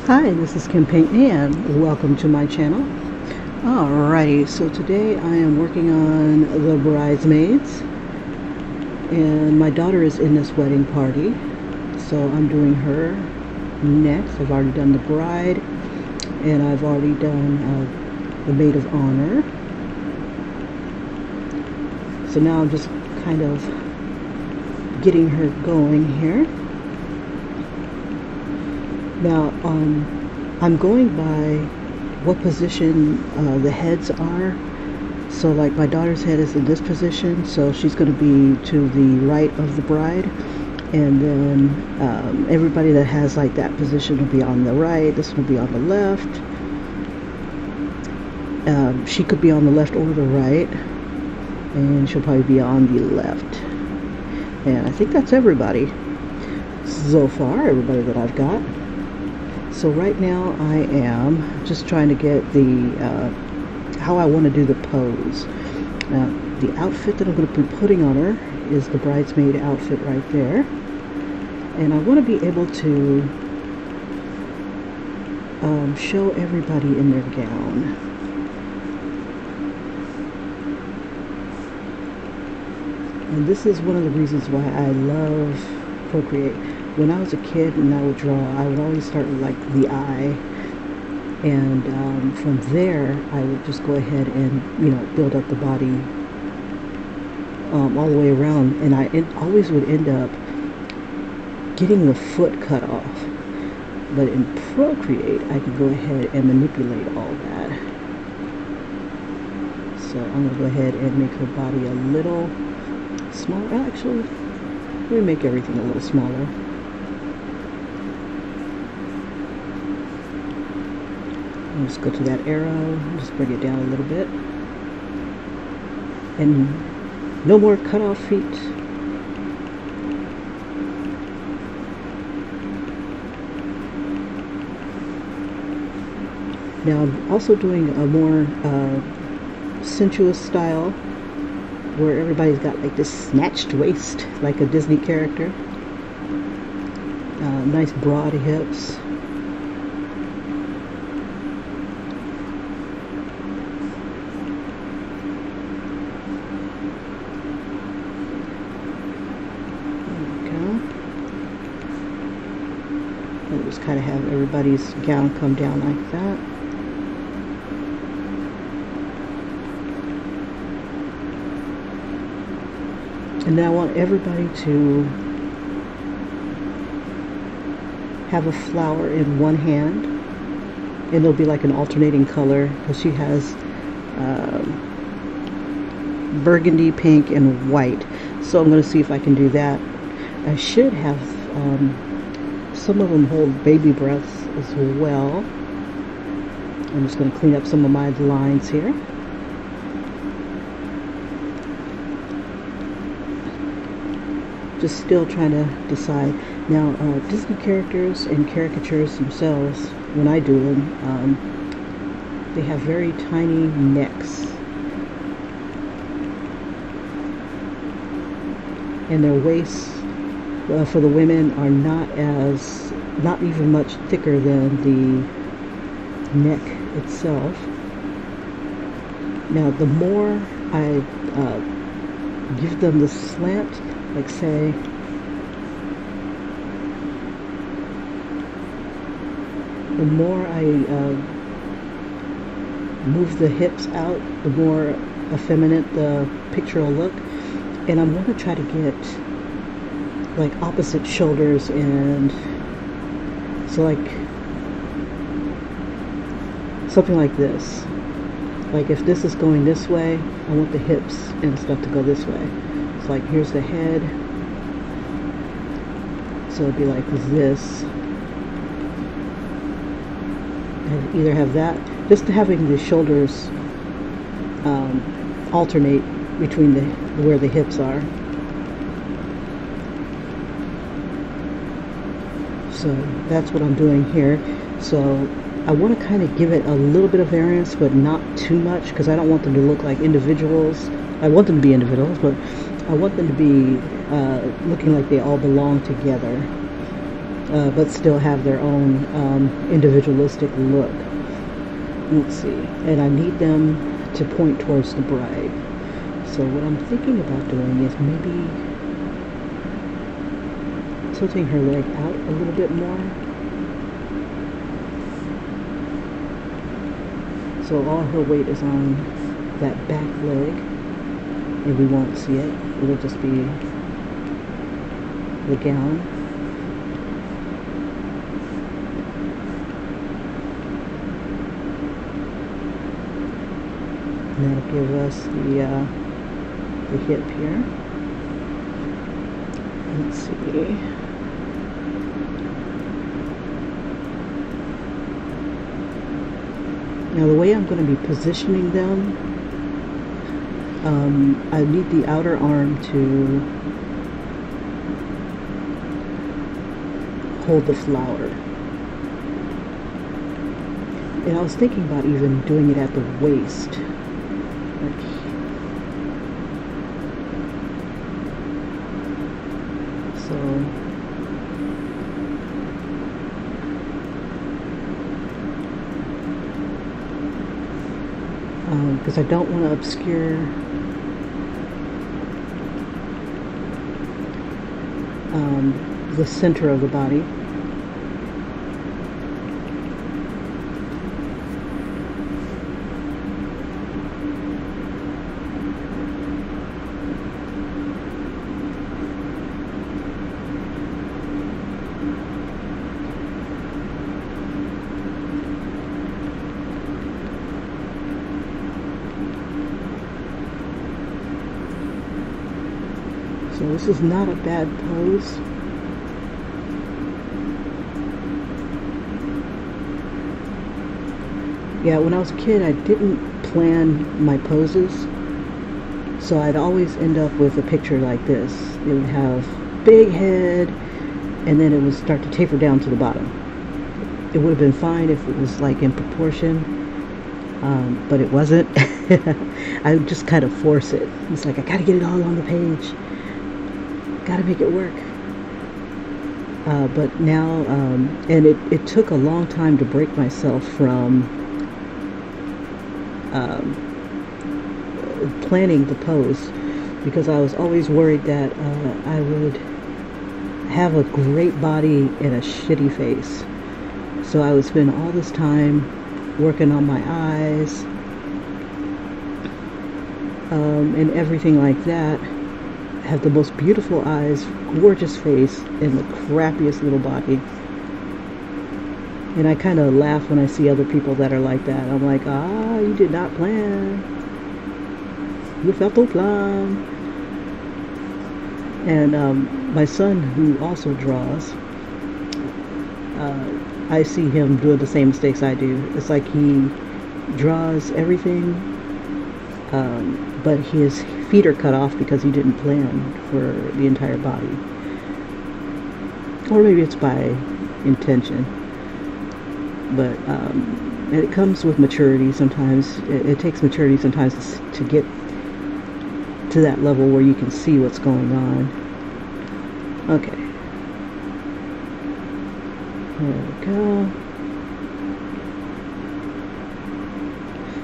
Hi, this is Kim Pinkney and welcome to my channel. Alrighty, so today I am working on the Bridesmaids and my daughter is in this wedding party, so I'm doing her next. I've already done the bride and I've already done the Maid of Honor. So now I'm just kind of getting her going here. Now, I'm going by what position the heads are. So like my daughter's head is in this position, so she's going to be to the right of the bride. And then everybody that has like that position will be on the right. This will be on the left. She could be on the left or the right. And she'll probably be on the left. And I think that's everybody so far, everybody that I've got. So right now I am just trying to get the how I want to do the pose. Now the outfit that I'm going to be putting on her is the bridesmaid outfit right there, and I want to be able to show everybody in their gown. And this is one of the reasons why I love Procreate. When I was a kid and I would draw, I would always start with like the eye, and from there I would just go ahead and build up the body all the way around, and I always would end up getting the foot cut off. But in Procreate I can go ahead and manipulate all that. So I'm going to go ahead and make her body a little smaller. Actually, let me make everything a little smaller. Just go to that arrow, just bring it down a little bit, and no more cut off feet. Now I'm also doing a more sensuous style where everybody's got like this snatched waist like a Disney character, nice broad hips. Just kind of have everybody's gown come down like that. And then I want everybody to have a flower in one hand, and it'll be like an alternating color because she has burgundy, pink, and white. So I'm going to see if I can do that. I should have some of them hold baby breaths as well. I'm just going to clean up some of my lines here. Just still trying to decide. Now, Disney characters and caricatures themselves, when I do them, they have very tiny necks. And their waists for the women are not even much thicker than the neck itself. Now the more I give them the slant, like say the more I move the hips out, the more effeminate the picture will look. And I'm going to try to get like opposite shoulders, and so like something like this. Like if this is going this way, I want the hips and stuff to go this way. It's like here's the head, so it'd be like this. And either have that, just having the shoulders alternate between where the hips are. So that's what I'm doing here. So I want to kind of give it a little bit of variance, but not too much, because I don't want them to look like individuals. I want them to be individuals, but I want them to be looking like they all belong together. but still have their own individualistic look. Let's see, and I need them to point towards the bride. So what I'm thinking about doing is maybe tilting her leg out a little bit more. So all her weight is on that back leg, and we won't see it. It'll just be the gown. And that'll give us the hip here. Let's see. Now the way I'm going to be positioning them, I need the outer arm to hold the flower. And I was thinking about even doing it at the waist. Because I don't want to obscure the center of the body. So this is not a bad pose. Yeah, when I was a kid, I didn't plan my poses, so I'd always end up with a picture like this. It would have big head, and then it would start to taper down to the bottom. It would have been fine if it was like in proportion, but it wasn't. I would just kind of force it. It's like, I gotta get it all on the page. Gotta make it work. But now, and it took a long time to break myself from planning the pose, because I was always worried that I would have a great body and a shitty face. So I would spend all this time working on my eyes and everything like that. Have the most beautiful eyes, gorgeous face, and the crappiest little body. And I kind of laugh when I see other people that are like that. I'm like, you did not plan. You felt no plan. And my son, who also draws, I see him doing the same mistakes I do. It's like he draws everything, but his feet are cut off because he didn't plan for the entire body. Or maybe it's by intention. But it comes with maturity sometimes. It takes maturity sometimes to get to that level where you can see what's going on. Okay. There we go.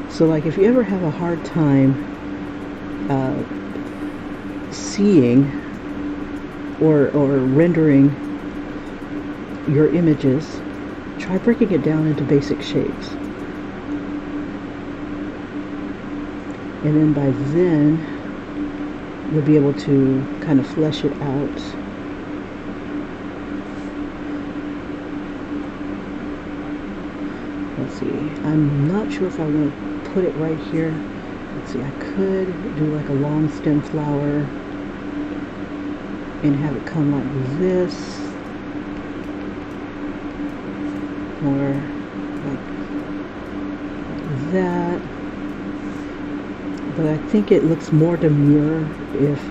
So like if you ever have a hard time seeing or rendering your images, try breaking it down into basic shapes. And then by then, you'll be able to kind of flesh it out. Let's see, I'm not sure if I want to put it right here. Let's see, I could do like a long stem flower and have it come like this, or like that. But I think it looks more demure if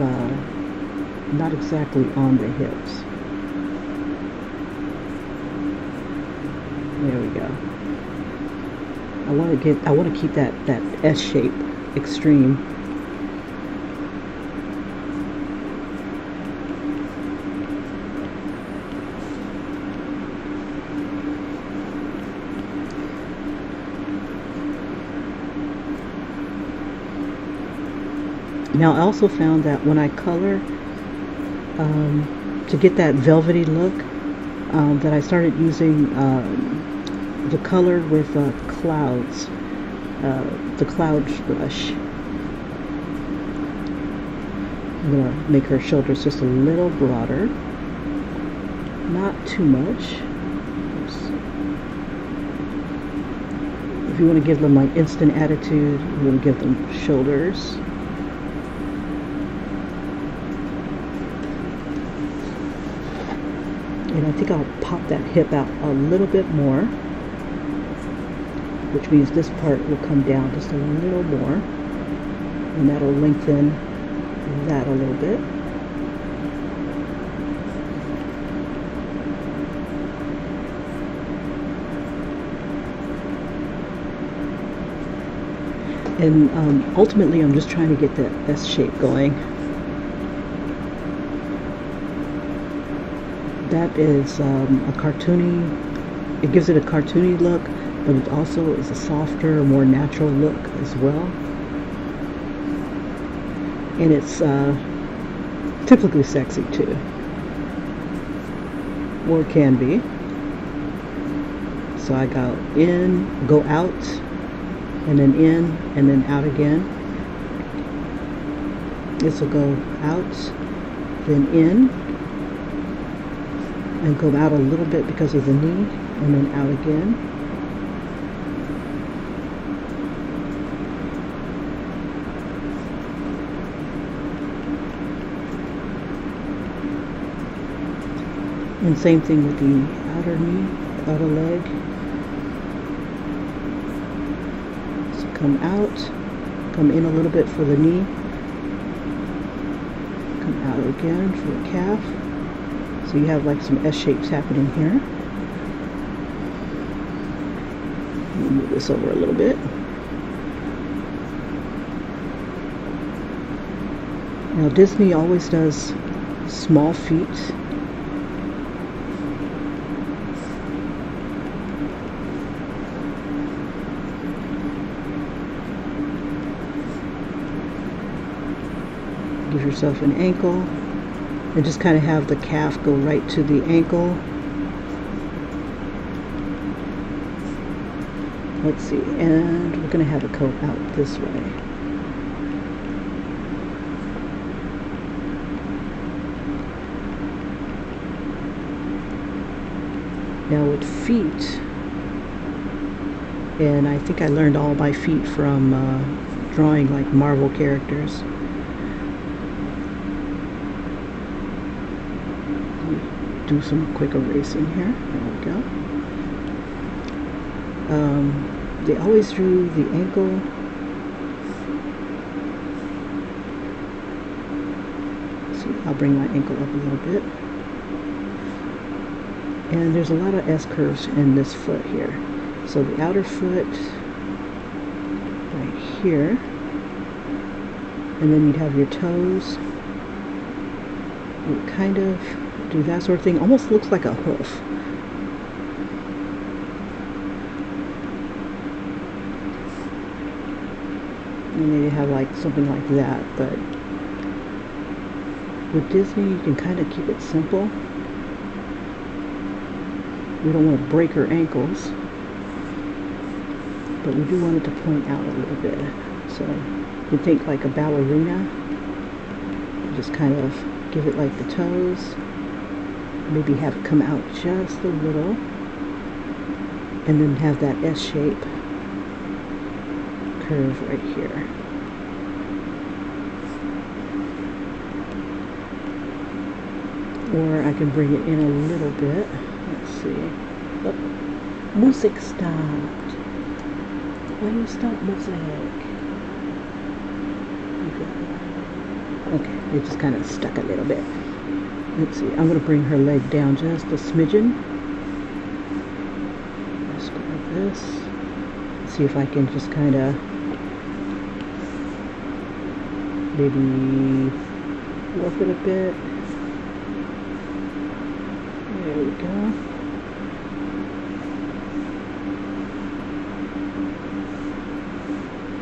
not exactly on the hips. There we go. I want to keep that S shape extreme. Now I also found that when I color, to get that velvety look, that I started using the color with clouds, the clouds brush. I'm going to make her shoulders just a little broader, not too much. If you want to give them like instant attitude, you want to give them shoulders. And I think I'll pop that hip out a little bit more, which means this part will come down just a little more, and that'll lengthen that a little bit. And ultimately I'm just trying to get the S shape going. That is a cartoony, it gives it a cartoony look, but it also is a softer, more natural look as well. And it's typically sexy too, or can be. So I go in, go out, and then in, and then out again. This will go out, then in, and go out a little bit because of the knee, and then out again. And same thing with the outer knee, outer leg. So come out, come in a little bit for the knee, come out again for the calf. So you have like some S shapes happening here. Let me move this over a little bit. Now Disney always does small feet. Give yourself an ankle and just kind of have the calf go right to the ankle. Let's see, and we're going to have a coat out this way. Now with feet, and I think I learned all my feet from drawing like Marvel characters. Do some quick erasing here. There we go. They always drew the ankle. So I'll bring my ankle up a little bit. And there's a lot of S curves in this foot here. So the outer foot right here, and then you'd have your toes. You kind of do that sort of thing. Almost looks like a hoof. And then you have like something like that, but with Disney you can kind of keep it simple. We don't want to break her ankles, but we do want it to point out a little bit. So you think like a ballerina, just kind of give it like the toes. Maybe have it come out just a little, and then have that S shape curve right here. Or I can bring it in a little bit. Let's see. Oh, music stopped. Why do you stop music? Okay, it just kind of stuck a little bit. Let's see, I'm going to bring her leg down just a smidgen. Let's grab this. Let's see if I can just kind of maybe warp it a bit. There we go.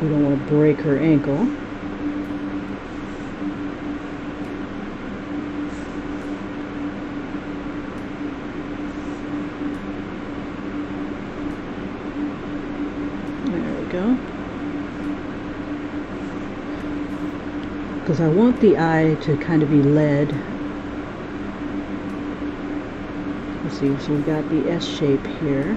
We don't want to break her ankle. go. Because I want the eye to kind of be led. Let's see, so we got the S shape here.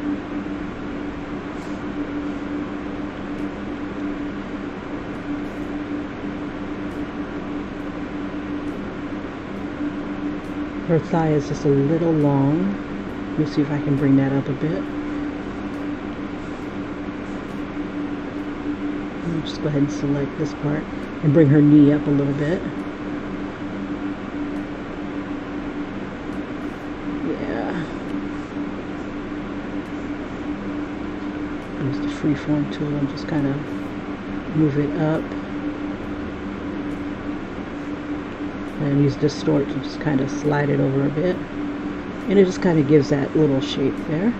Her thigh is just a little long. Let me see if I can bring that up a bit. I'll just go ahead and select this part and bring her knee up a little bit. Yeah. Use the freeform tool and just kind of move it up. And use distort to just kind of slide it over a bit. And it just kind of gives that little shape there.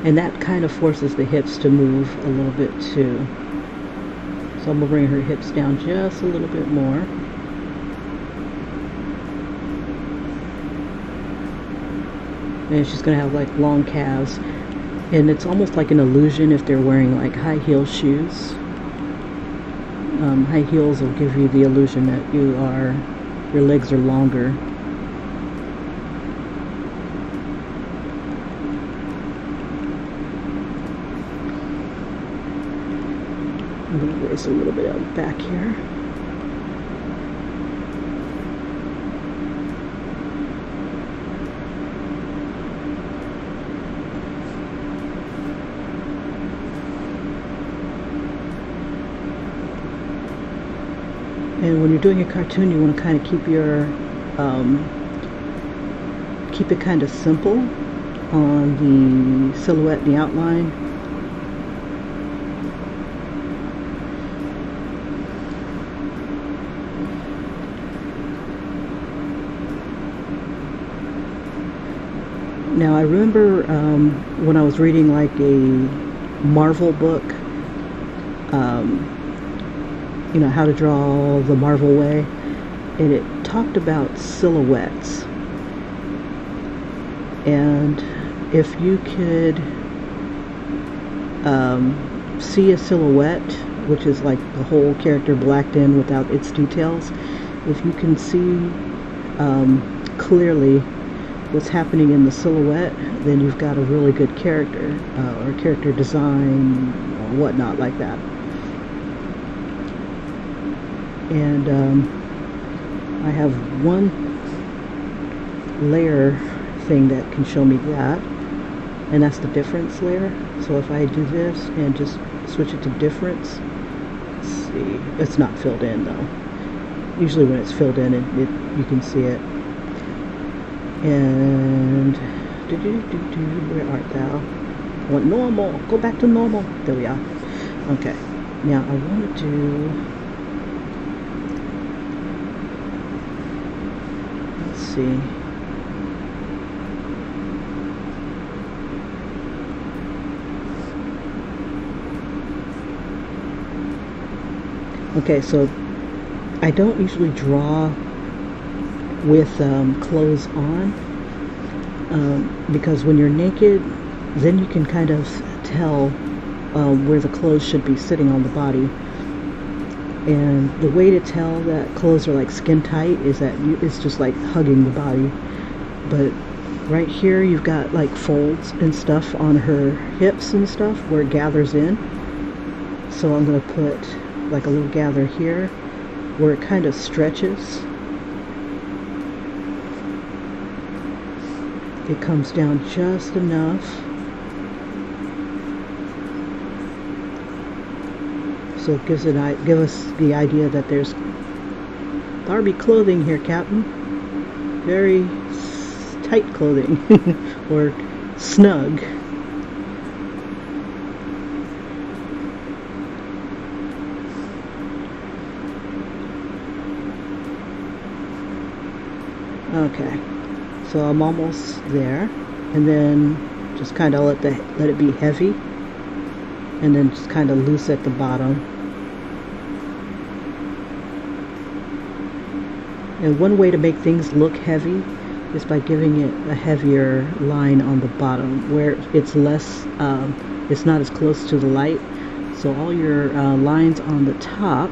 And that kind of forces the hips to move a little bit too. So I'm going to bring her hips down just a little bit more. And she's going to have like long calves. And it's almost like an illusion if they're wearing like high heel shoes. High heels will give you the illusion that your legs are longer. I'm going to erase a little bit out the back here. And when you're doing a cartoon, you want to kind of keep it kind of simple on the silhouette and the outline. Now I remember when I was reading like a Marvel book, you know, how to draw the Marvel way, and it talked about silhouettes. And if you could see a silhouette, which is like the whole character blacked in without its details, if you can see clearly what's happening in the silhouette, then you've got a really good character or character design or whatnot like that. And I have one layer thing that can show me that, and that's the difference layer. So if I do this and just switch it to difference, let's see, it's not filled in though. Usually when it's filled in, you can see it. And where art thou? I want normal. Go back to normal. There we are. Okay. Now I want to do. Let's see. Okay, so I don't usually draw with clothes on, because when you're naked, then you can kind of tell where the clothes should be sitting on the body. And the way to tell that clothes are like skin tight is that it's just like hugging the body. But right here you've got like folds and stuff on her hips and stuff where it gathers in. So I'm going to put like a little gather here where it kind of stretches. It comes down just enough so it gives us the idea that there's Barbie clothing here, Captain. Very tight clothing or snug. Okay. So I'm almost there, and then just kind of let it be heavy, and then just kind of loose at the bottom. And one way to make things look heavy is by giving it a heavier line on the bottom where it's less, it's not as close to the light, So all your lines on the top,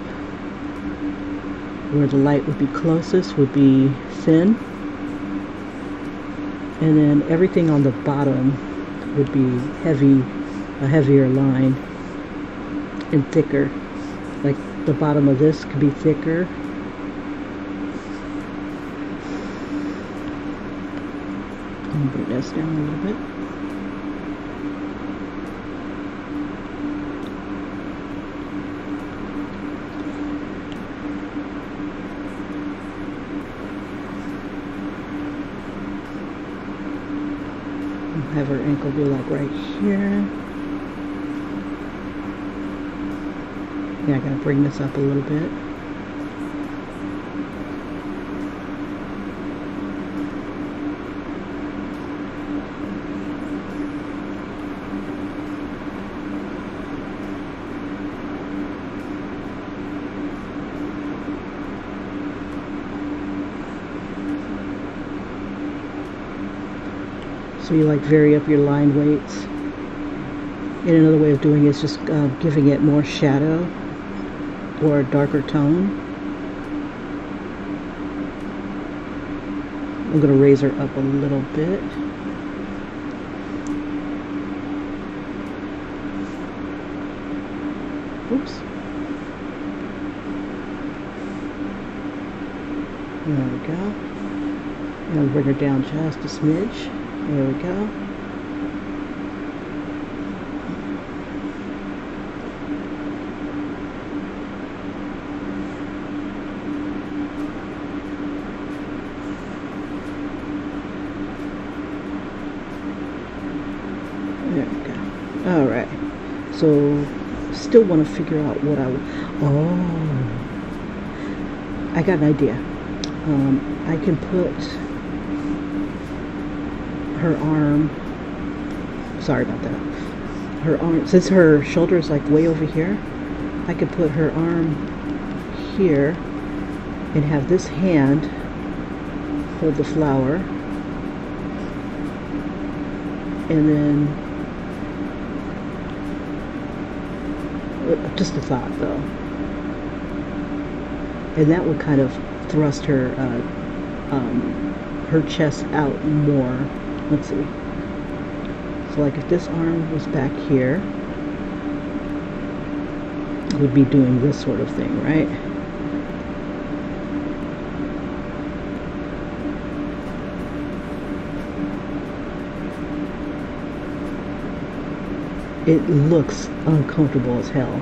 where the light would be closest, would be thin. And then everything on the bottom would be heavy, a heavier line and thicker. Like the bottom of this could be thicker. Let me bring this down a little bit. Have her ankle be like right here. Yeah, I gotta bring this up a little bit. So you like vary up your line weights. And another way of doing it is just giving it more shadow or a darker tone. I'm going to raise her up a little bit. Oops. There we go. And I'll bring her down just a smidge. There we go. There we go. All right. So, still want to figure out what I got an idea. I can put her arm, sorry about that, her arm, since her shoulder is like way over here, I could put her arm here and have this hand hold the flower, and then just a thought though, and that would kind of thrust her her chest out more. Let's see. So like if this arm was back here, it would be doing this sort of thing, right? It looks uncomfortable as hell.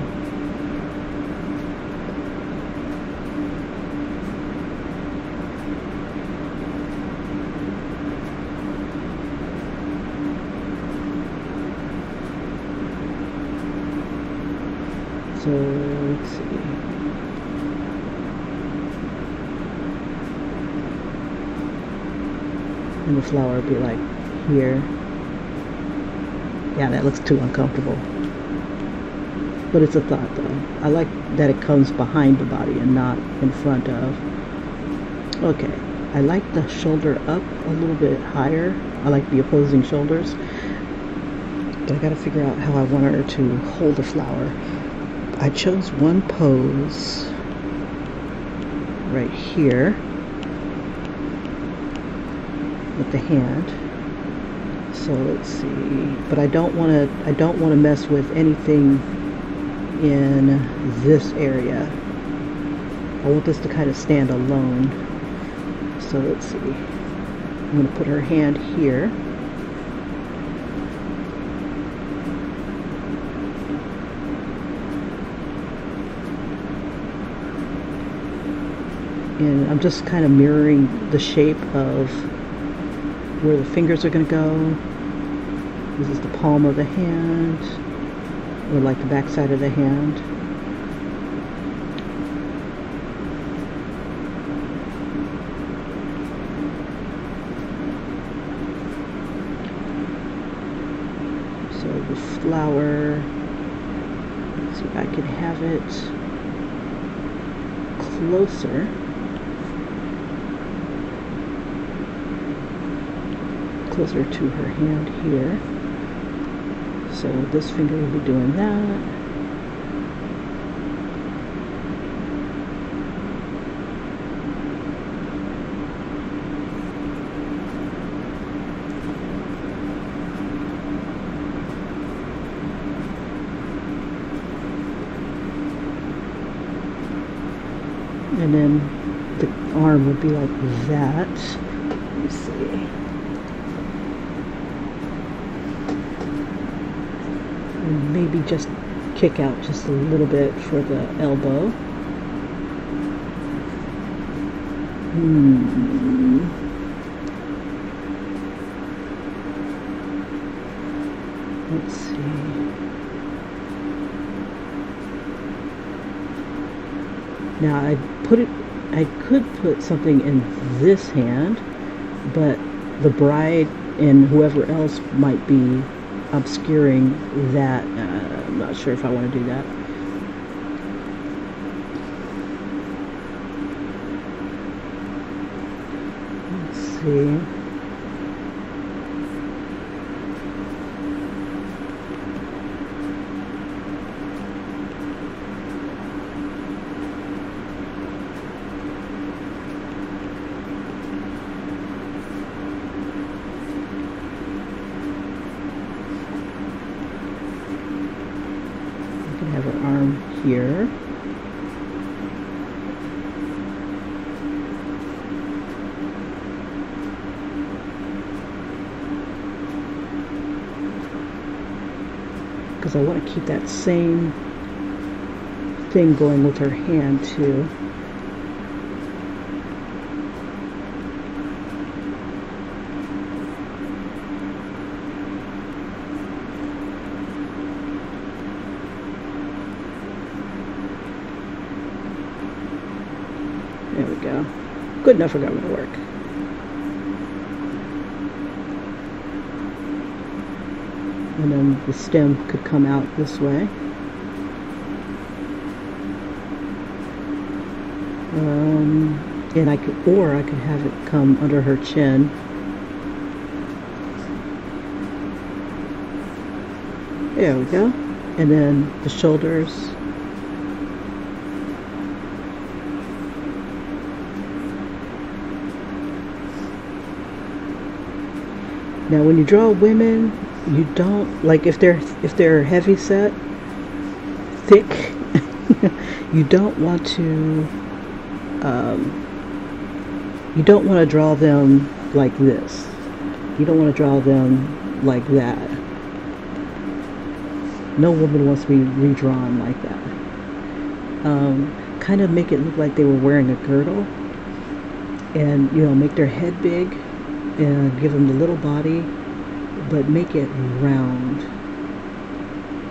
So let's see. And the flower would be like here. Yeah, that looks too uncomfortable. But it's a thought though. I like that it comes behind the body and not in front of. Okay. I like the shoulder up a little bit higher. I like the opposing shoulders. But I gotta figure out how I want her to hold the flower. I chose one pose right here with the hand. So let's see. But I don't want to mess with anything in this area. I want this to kind of stand alone. So let's see. I'm going to put her hand here. And I'm just kind of mirroring the shape of where the fingers are going to go. This is the palm of the hand, or like the back side of the hand. So the flower, let's see if I can have it closer. Closer to her hand here. So this finger will be doing that. And then the arm would be like that. Let me see. And maybe just kick out just a little bit for the elbow. Let's see. Now I could put something in this hand, but the bride and whoever else might be obscuring that. I'm not sure if I want to do that. Let's see. Have her arm here. Because I want to keep that same thing going with her hand too. There we go. Good enough for going to work. And then the stem could come out this way. And I could have it come under her chin. There we go. And then the shoulders. Now when you draw women, you don't, like if they're heavy set, thick, you don't want to draw them like this. You don't want to draw them like that. No woman wants to be redrawn like that. Kind of make it look like they were wearing a girdle, and make their head big and give them the little body, but make it round.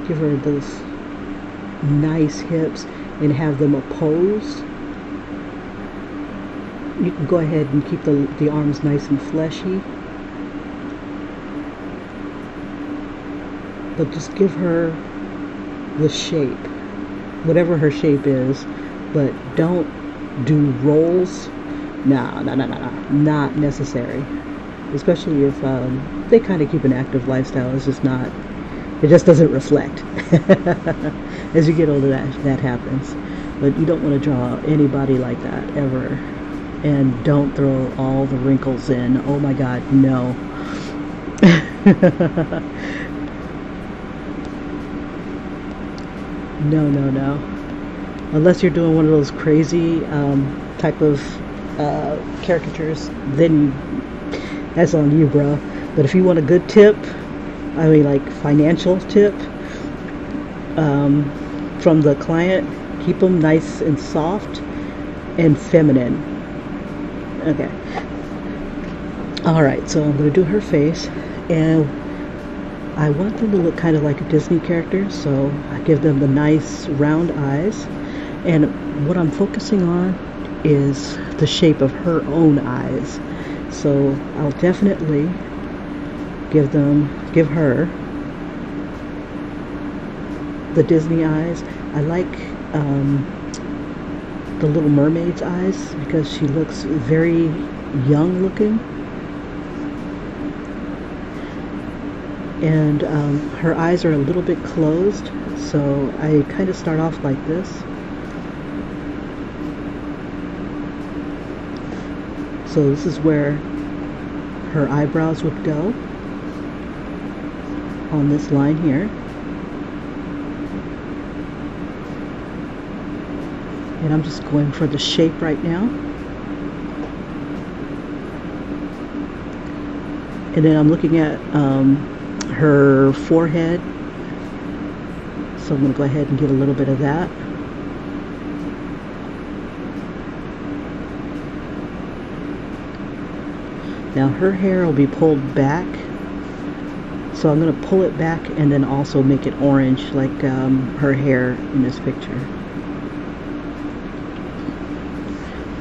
Give her those nice hips and have them opposed. You can go ahead and keep the arms nice and fleshy, but just give her the shape, whatever her shape is, but don't do rolls. No, not necessary. Especially if they kind of keep an active lifestyle. It just doesn't reflect. As you get older, that happens. But you don't want to draw anybody like that ever. And don't throw all the wrinkles in. Oh my God, no. No. Unless you're doing one of those crazy type of caricatures, then that's on you, bro. But if you want a good tip, I mean like financial tip from the client, keep them nice and soft and feminine. Okay. Alright, so I'm going to do her face, and I want them to look kind of like a Disney character, so I give them the nice round eyes, and what I'm focusing on is the shape of her own eyes. So I'll definitely give her the Disney eyes. I like the Little Mermaid's eyes because she looks very young looking. And her eyes are a little bit closed, so I kind of start off like this. So this is where her eyebrows would go, on this line here. And I'm just going for the shape right now. And then I'm looking at her forehead. So I'm going to go ahead and get a little bit of that. Now her hair will be pulled back. So I'm going to pull it back and then also make it orange like her hair in this picture.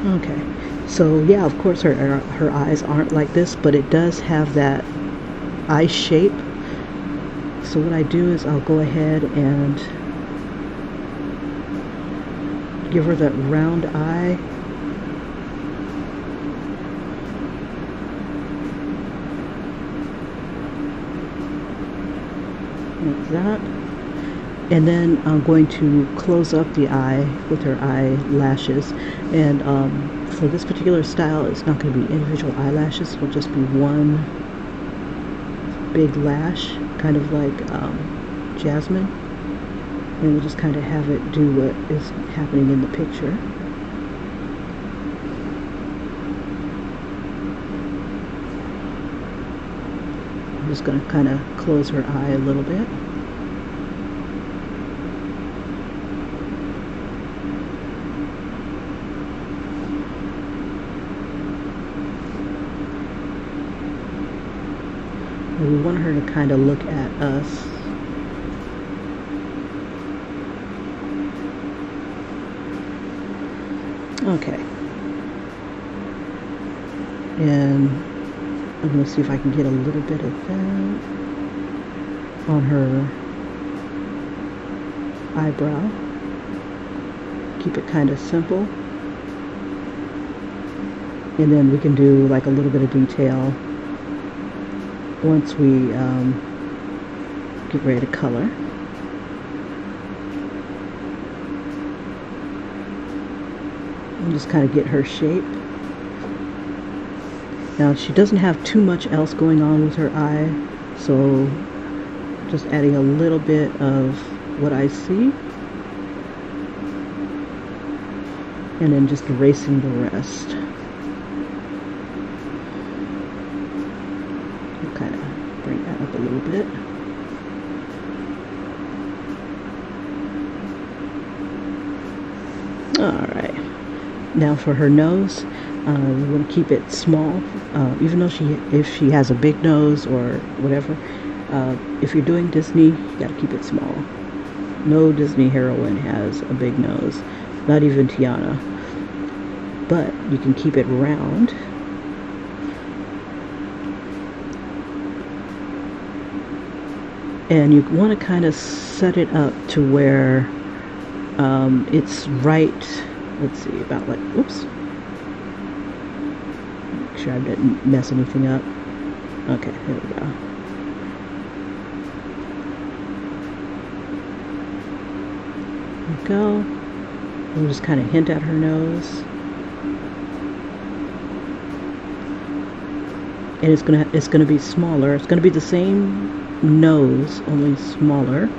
Okay, so yeah, of course her eyes aren't like this, but it does have that eye shape. So what I do is I'll go ahead and give her that round eye. Like that. And then I'm going to close up the eye with her eyelashes. And for this particular style, it's not going to be individual eyelashes. It'll just be one big lash, kind of like Jasmine. And we'll just kind of have it do what is happening in the picture. I'm just going to kind of close her eye a little bit. We want her to kind of look at us. Okay. And I'm going to see if I can get a little bit of that on her eyebrow. Keep it kind of simple. And then we can do like a little bit of detail once we get ready to color. And just kind of get her shape. Now she doesn't have too much else going on with her eye, so just adding a little bit of what I see. And then just erasing the rest. Kind of bring that up a little bit. Alright, now for her nose, we want to keep it small, even though if she has a big nose or whatever. If you're doing Disney, you got to keep it small. No Disney heroine has a big nose, not even Dteanna. But you can keep it round. And you want to kind of set it up to where it's right, let's see, about like, oops. Make sure I didn't mess anything up. Okay, there we go. There we go. We'll just kind of hint at her nose. And it's gonna be smaller. It's gonna be the same nose, only smaller.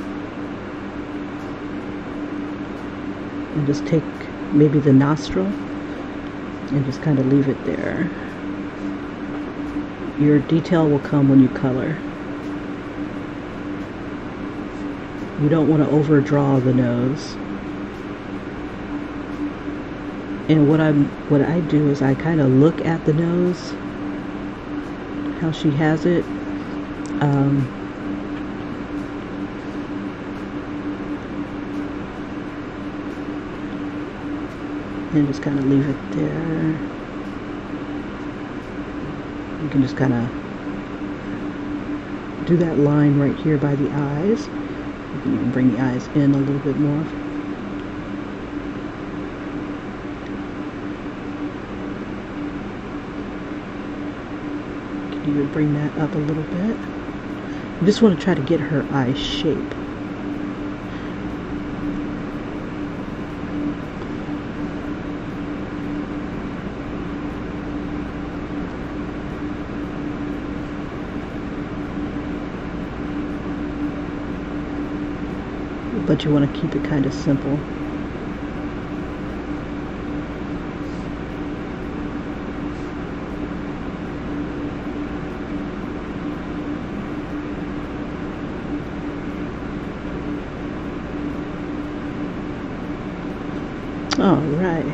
And just take maybe the nostril and just kind of leave it there. Your detail will come when you color. You don't want to overdraw the nose. And what I do is I kind of look at the nose, how she has it. And just kind of leave it there. You can just kind of do that line right here by the eyes. You can even bring the eyes in a little bit more. You can even bring that up a little bit. You just want to try to get her eye shape. But you want to keep it kind of simple. All right.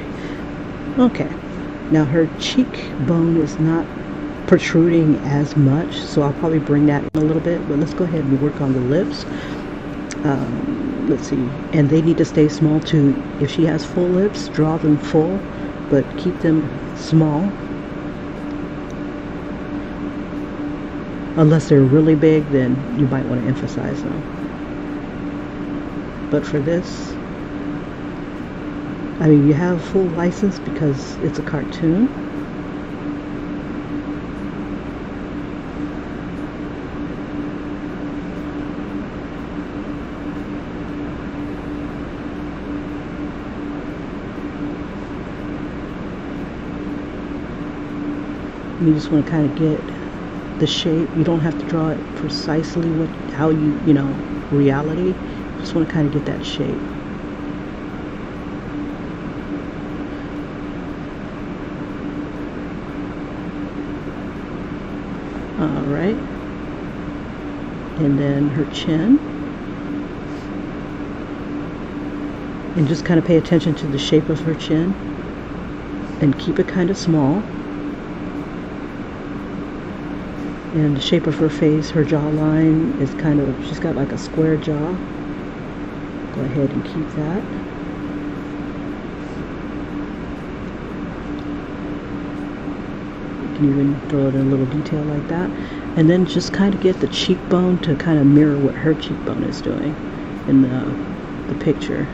Okay. Now her cheekbone is not protruding as much, so I'll probably bring that in a little bit, but let's go ahead and work on the lips. Let's see, and they need to stay small too. If she has full lips, draw them full, but keep them small. Unless they're really big, then you might want to emphasize them. But for this, I mean, you have full license because it's a cartoon. You just want to kind of get the shape. You don't have to draw it precisely how you reality. You just want to kind of get that shape. Alright. And then her chin. And just kind of pay attention to the shape of her chin. And keep it kind of small. And the shape of her face, her jawline is kind of, she's got like a square jaw. Go ahead and keep that. You can even throw it in a little detail like that. And then just kind of get the cheekbone to kind of mirror what her cheekbone is doing in the picture.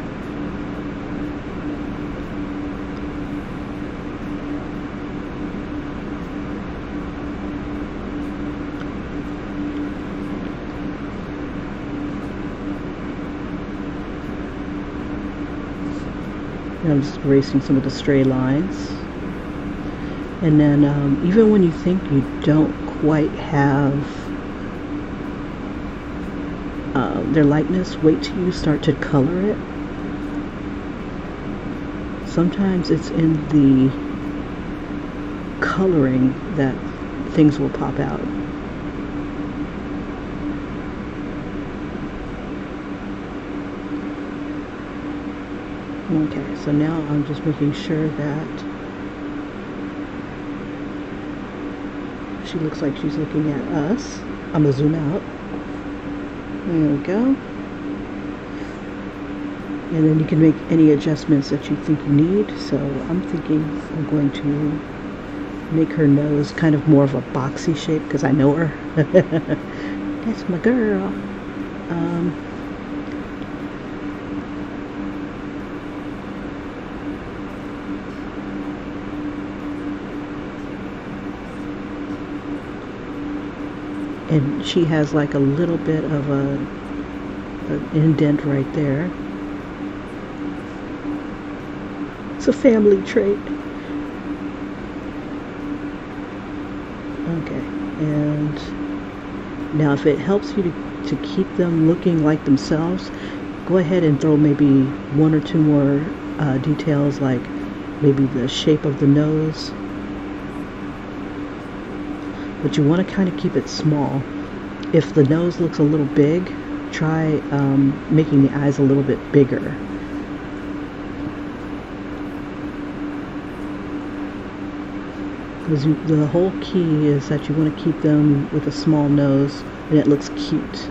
And I'm just erasing some of the stray lines. And then even when you think you don't quite have their likeness, wait till you start to color it. Sometimes it's in the coloring that things will pop out. Okay, so now I'm just making sure that she looks like she's looking at us. I'm gonna zoom out. There we go. And then you can make any adjustments that you think you need. So I'm thinking I'm going to make her nose kind of more of a boxy shape because I know her. That's my girl. And she has like a little bit of an indent right there. It's a family trait. Okay, and now if it helps you to keep them looking like themselves, go ahead and throw maybe one or two more details, like maybe the shape of the nose. But you want to kind of keep it small. If the nose looks a little big, try making the eyes a little bit bigger. Because the whole key is that you want to keep them with a small nose and it looks cute.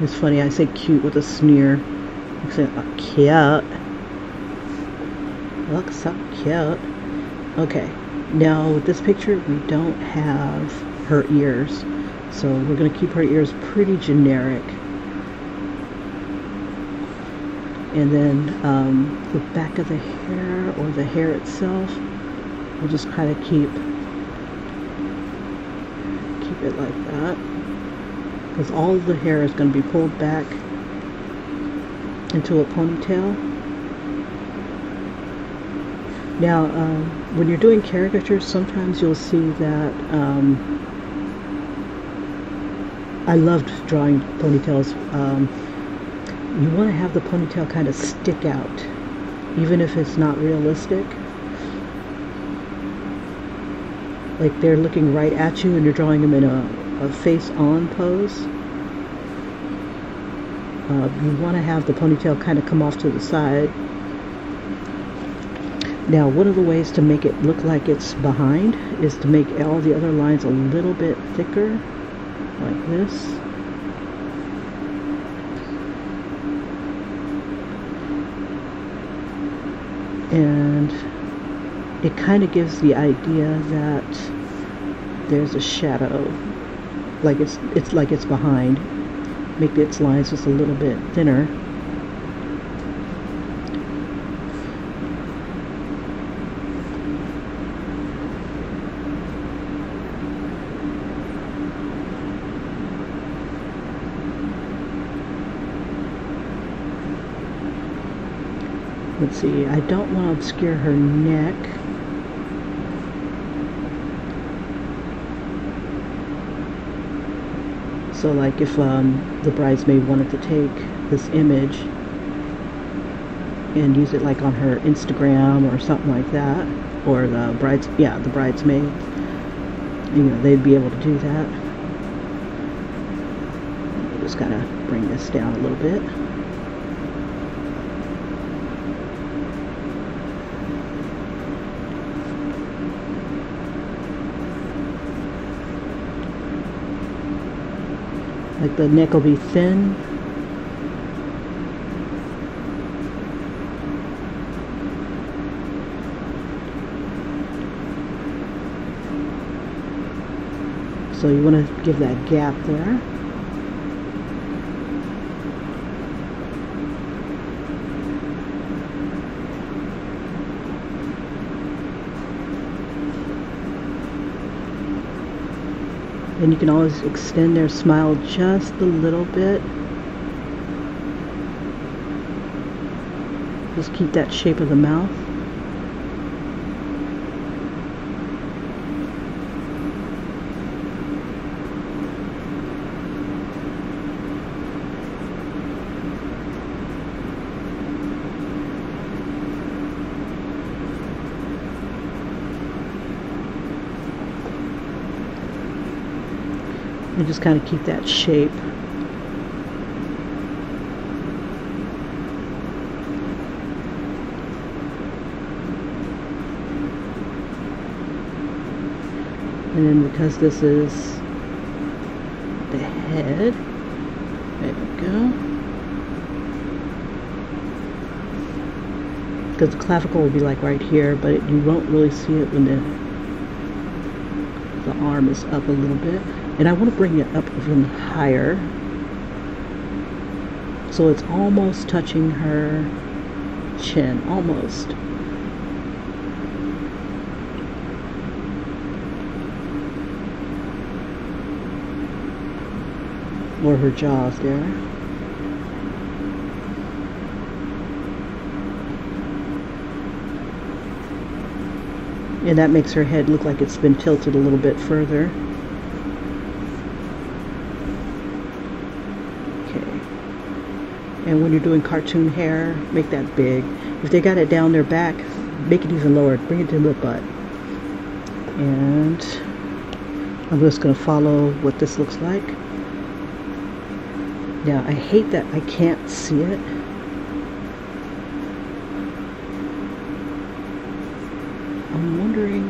It's funny, I say cute with a sneer. I say, oh, cute. Looks so cute. Okay. Now with this picture we don't have her ears, so we're going to keep her ears pretty generic. And then the back of the hair, or the hair itself, we'll just kind of keep it like that, because all of the hair is going to be pulled back into a ponytail. Now, when you're doing caricatures, sometimes you'll see that I loved drawing ponytails. You want to have the ponytail kind of stick out, even if it's not realistic. Like they're looking right at you and you're drawing them in a face-on pose. You want to have the ponytail kind of come off to the side. Now, one of the ways to make it look like it's behind is to make all the other lines a little bit thicker, like this. And it kind of gives the idea that there's a shadow, like it's like it's behind. Make its lines just a little bit thinner. Let's see, I don't want to obscure her neck. So like if the bridesmaid wanted to take this image and use it like on her Instagram or something like that, or the bridesmaids, you know, they'd be able to do that. Just gotta bring this down a little bit. Like the neck will be thin. So you want to give that gap there. And you can always extend their smile just a little bit. Just keep that shape of the mouth. And just kind of keep that shape. And then because this is the head, there we go. Because the clavicle will be like right here, but you won't really see it when the arm is up a little bit. And I want to bring it up even higher, so it's almost touching her chin, almost. Or her jaws there. And that makes her head look like it's been tilted a little bit further. And when you're doing cartoon hair, make that big. If they got it down their back, make it even lower. Bring it to the butt. And I'm just going to follow what this looks like. Now, I hate that I can't see it. I'm wondering,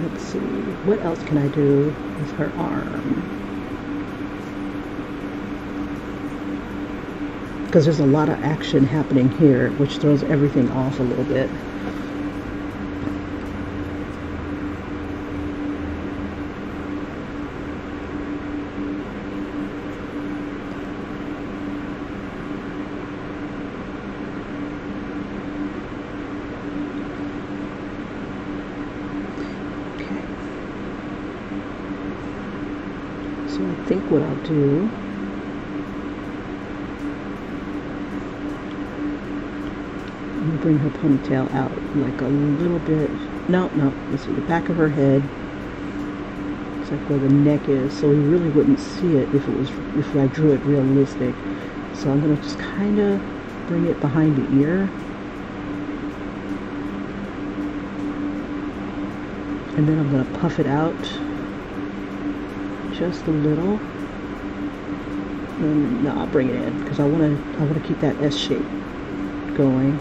let's see, what else can I do with her arm? Because there's a lot of action happening here, which throws everything off a little bit. Okay. So I think what I'll do, bring her ponytail out like a little bit. No, let's see, the back of her head. It's like where the neck is, so you really wouldn't see it if I drew it realistic. So I'm gonna just kind of bring it behind the ear, and then I'm gonna puff it out just a little. No, I'll bring it in because I want to keep that S shape going.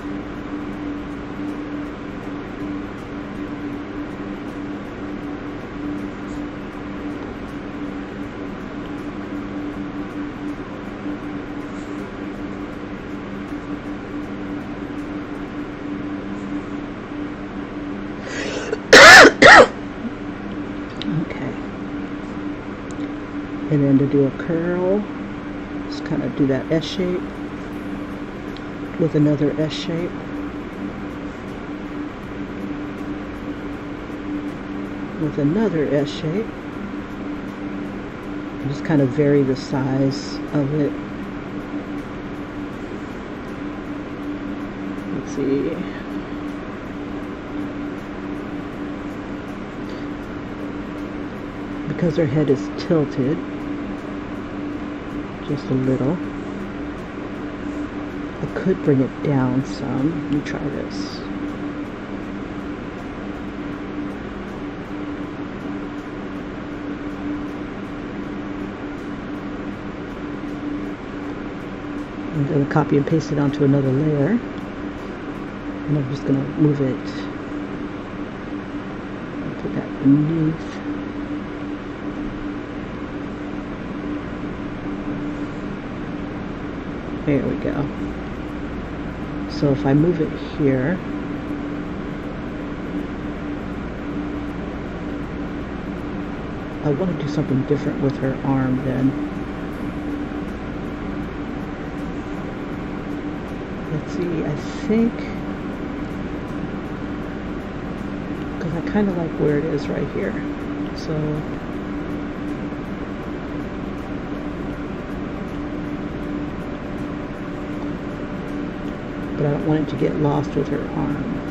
And then to do a curl, just kind of do that S shape with another S shape. With another S shape. And just kind of vary the size of it. Let's see. Because her head is tilted just a little, I could bring it down some. Let me try this. I'm going to copy and paste it onto another layer, and I'm just going to move it, put that beneath. There we go. So if I move it here, I want to do something different with her arm then. Let's see, I think, because I kind of like where it is right here. So but I don't want it to get lost with her arm.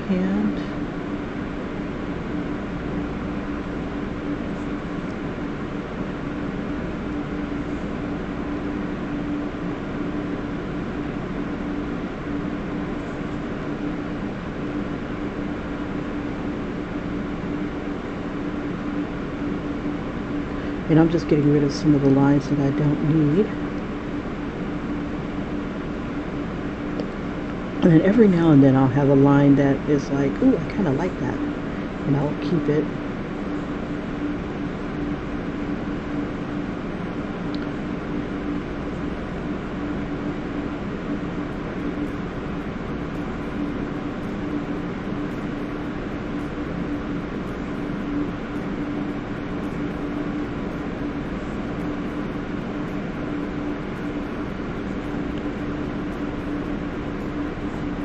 Hand. And I'm just getting rid of some of the lines that I don't need. And then every now and then I'll have a line that is like, ooh, I kind of like that. And I'll keep it.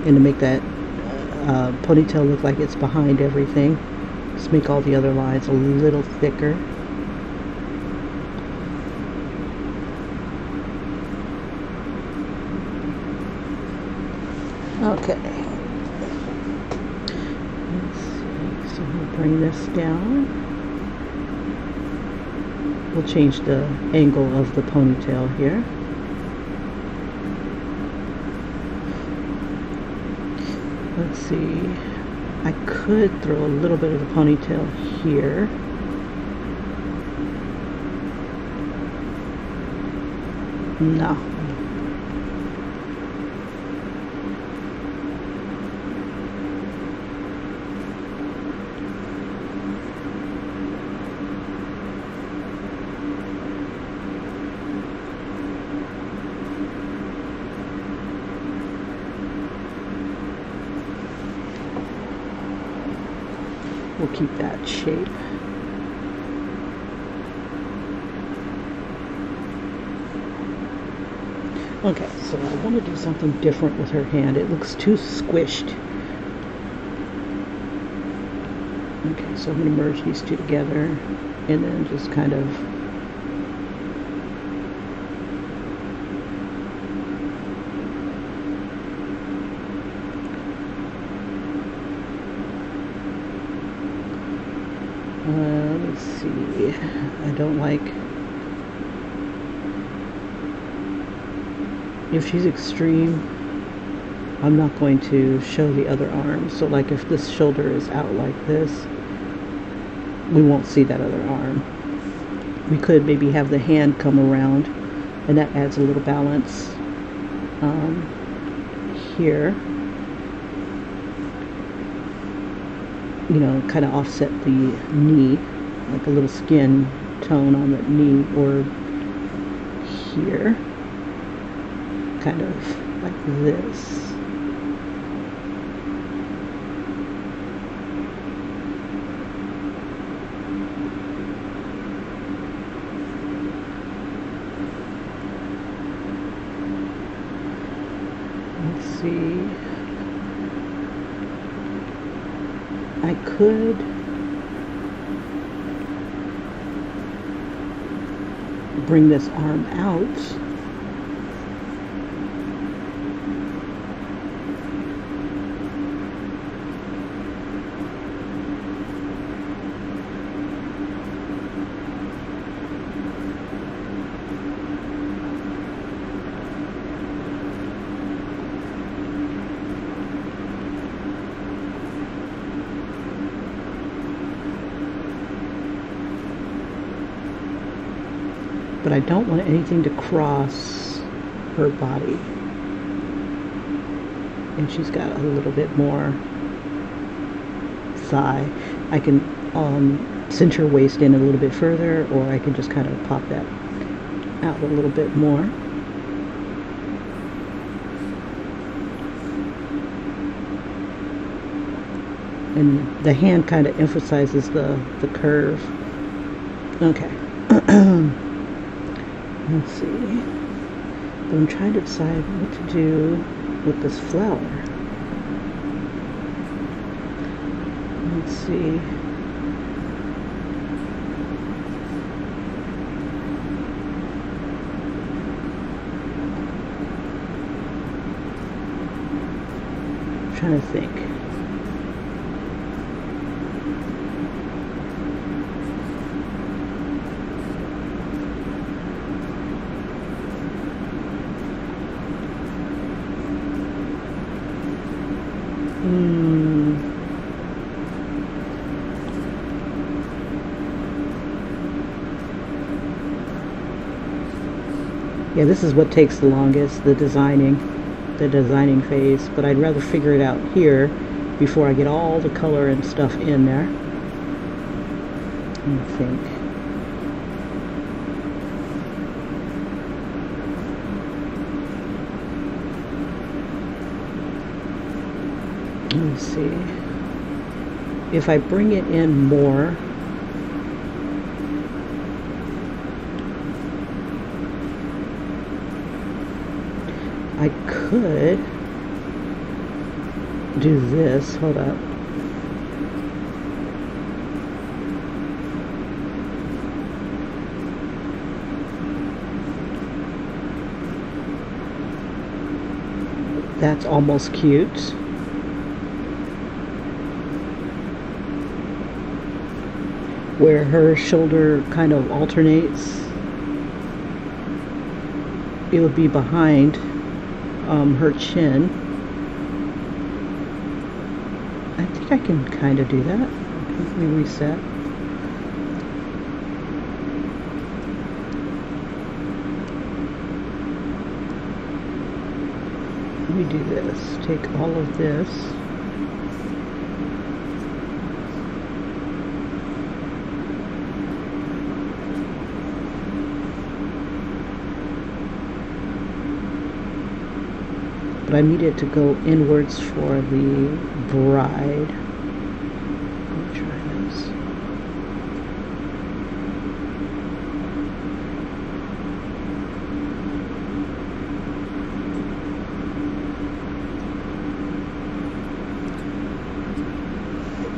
And to make that ponytail look like it's behind everything, just make all the other lines a little thicker. Okay. Let's see. So we'll bring this down. We'll change the angle of the ponytail here. Let's see, I could throw a little bit of the ponytail here. No. We'll keep that shape. Okay, so I want to do something different with her hand. It looks too squished. Okay, so I'm going to merge these two together and then just kind of let's see. I don't like, if she's extreme, I'm not going to show the other arm. So like if this shoulder is out like this, we won't see that other arm. We could maybe have the hand come around, and that adds a little balance here. You know, kind of offset the knee, like a little skin tone on the knee, or here, kind of like this. Let's see. I could bring this arm out. But I don't want anything to cross her body. And she's got a little bit more thigh. I can cinch her waist in a little bit further, or I can just kind of pop that out a little bit more. And the hand kind of emphasizes the curve. Okay. Let's see. But I'm trying to decide what to do with this flower. Let's see. I'm trying to think. Yeah, this is what takes the longest, the designing phase, but I'd rather figure it out here before I get all the color and stuff in there. I think. Let me see. If I bring it in more, I could do this. Hold up. That's almost cute. Where her shoulder kind of alternates. It would be behind her chin. I think I can kind of do that. Let me reset. Let me do this. Take all of this. But I need it to go inwards for the bride. Let me try this.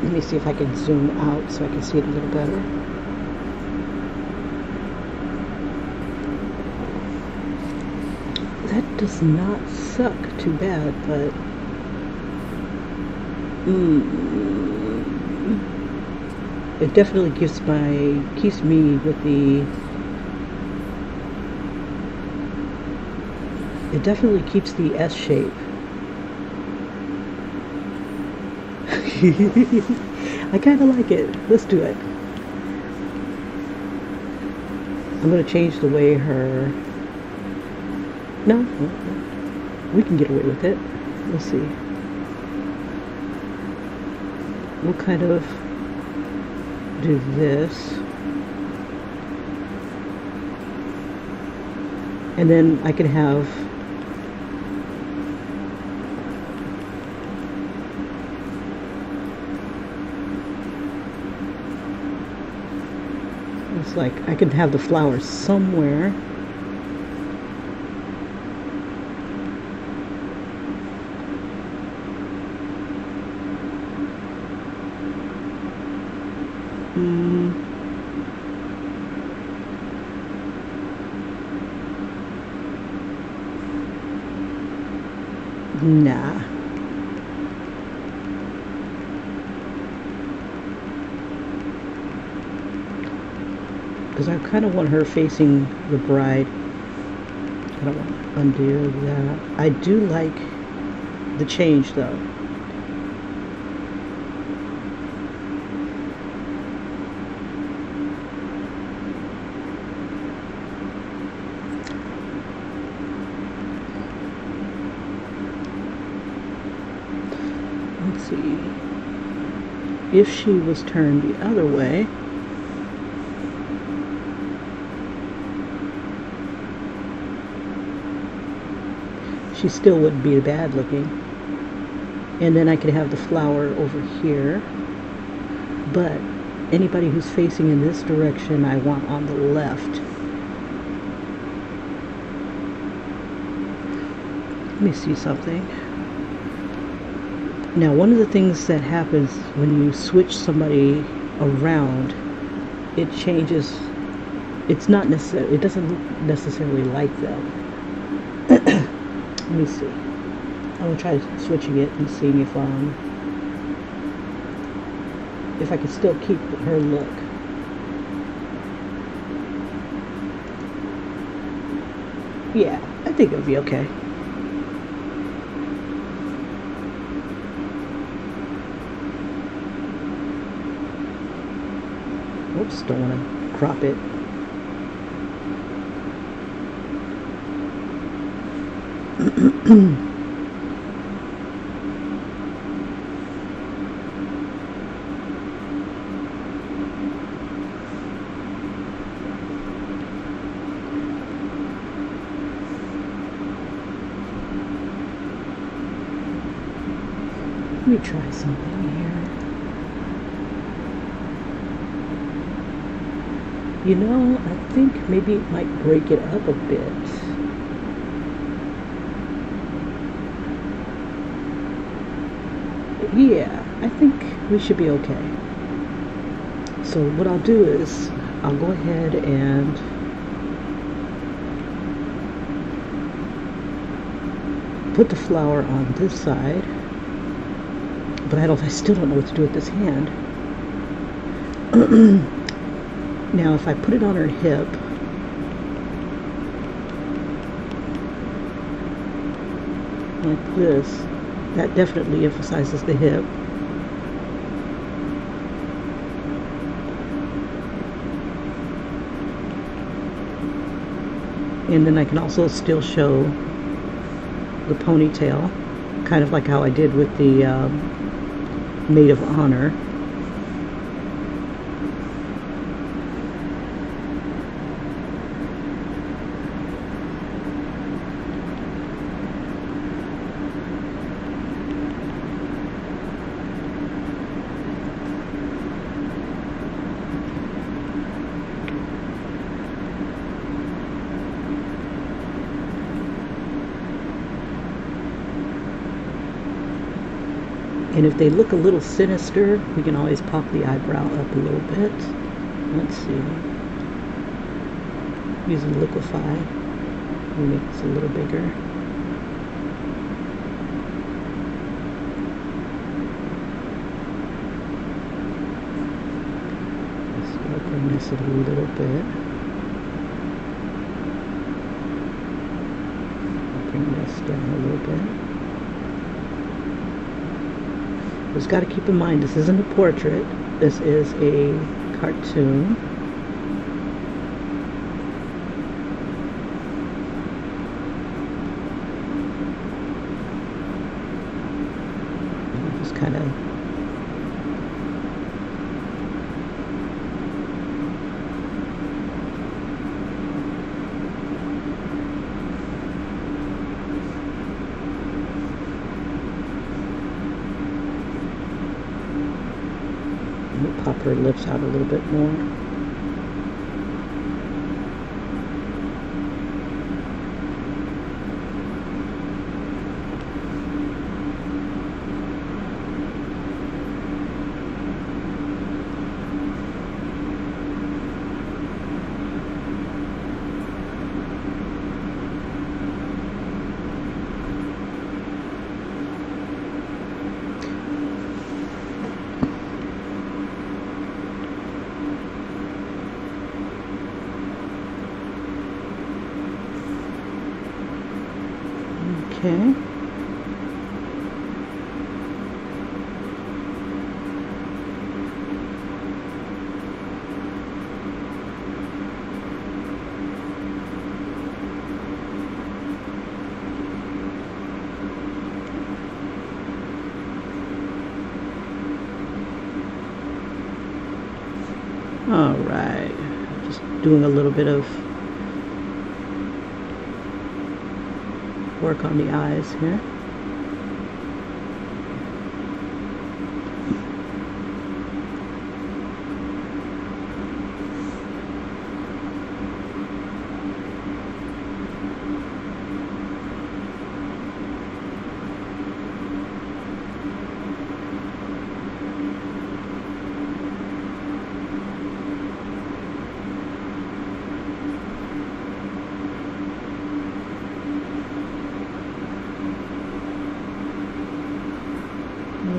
Let me see if I can zoom out so I can see it a little better. That does not suck too bad, but it definitely keeps me with the. It definitely keeps the S shape. I kind of like it. Let's do it. I'm going to change the way her... No, we can get away with it. Let's see. We'll kind of do this. And then I can have... It's like I can have the flowers somewhere. Nah. Because I kind of want her facing the bride. I don't want to undo that. I do like the change though. Let's see. If she was turned the other way, she still wouldn't be bad looking. And then I could have the flower over here. But anybody who's facing in this direction, I want on the left. Let me see something. Now, one of the things that happens when you switch somebody around, it changes. It's not necessarily, it doesn't look necessarily like them. Let me see. I'm gonna try switching it and seeing if I can still keep her look. Yeah, I think it'll be okay. Oops, don't want to crop it. Let me try something here. You know, I think maybe it might break it up a bit. Yeah, I think we should be okay. So what I'll do is I'll go ahead and put the flower on this side, but I still don't know what to do with this hand. Now if I put it on her hip, like this, that definitely emphasizes the hip. And then I can also still show the ponytail, kind of like how I did with the Maid of Honor. And if they look a little sinister, we can always pop the eyebrow up a little bit. Let's see. Using Liquify, we make this a little bigger. Let's bring this a little bit. Bring this down a little bit. Just got to keep in mind, this isn't a portrait. This is a cartoon. Just kind of pop her lips out a little bit more. Okay. All right. Just doing a little bit of work on the eyes here.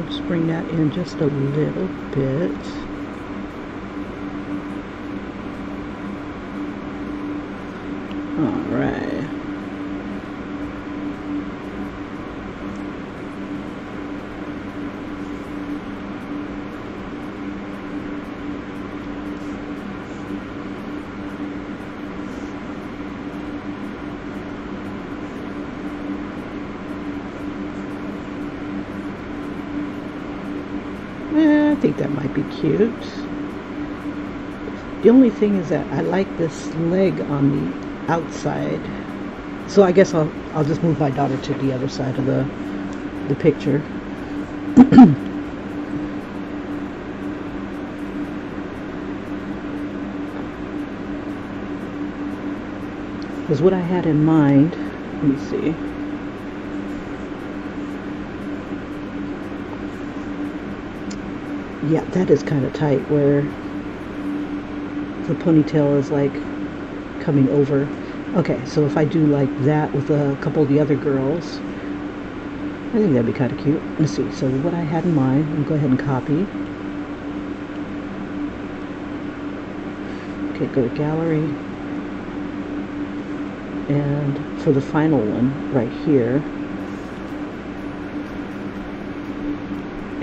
Just bring that in just a little bit. All right. I think that might be cute. The only thing is that I like this leg on the outside. So I guess I'll just move my daughter to the other side of the picture. Because what I had in mind, let me see. Yeah, that is kind of tight where the ponytail is like coming over. Okay, so if I do like that with a couple of the other girls, I think that'd be kind of cute. Let's see, so what I had in mind, I'm going to go ahead and copy. Okay, go to gallery. And for the final one, right here,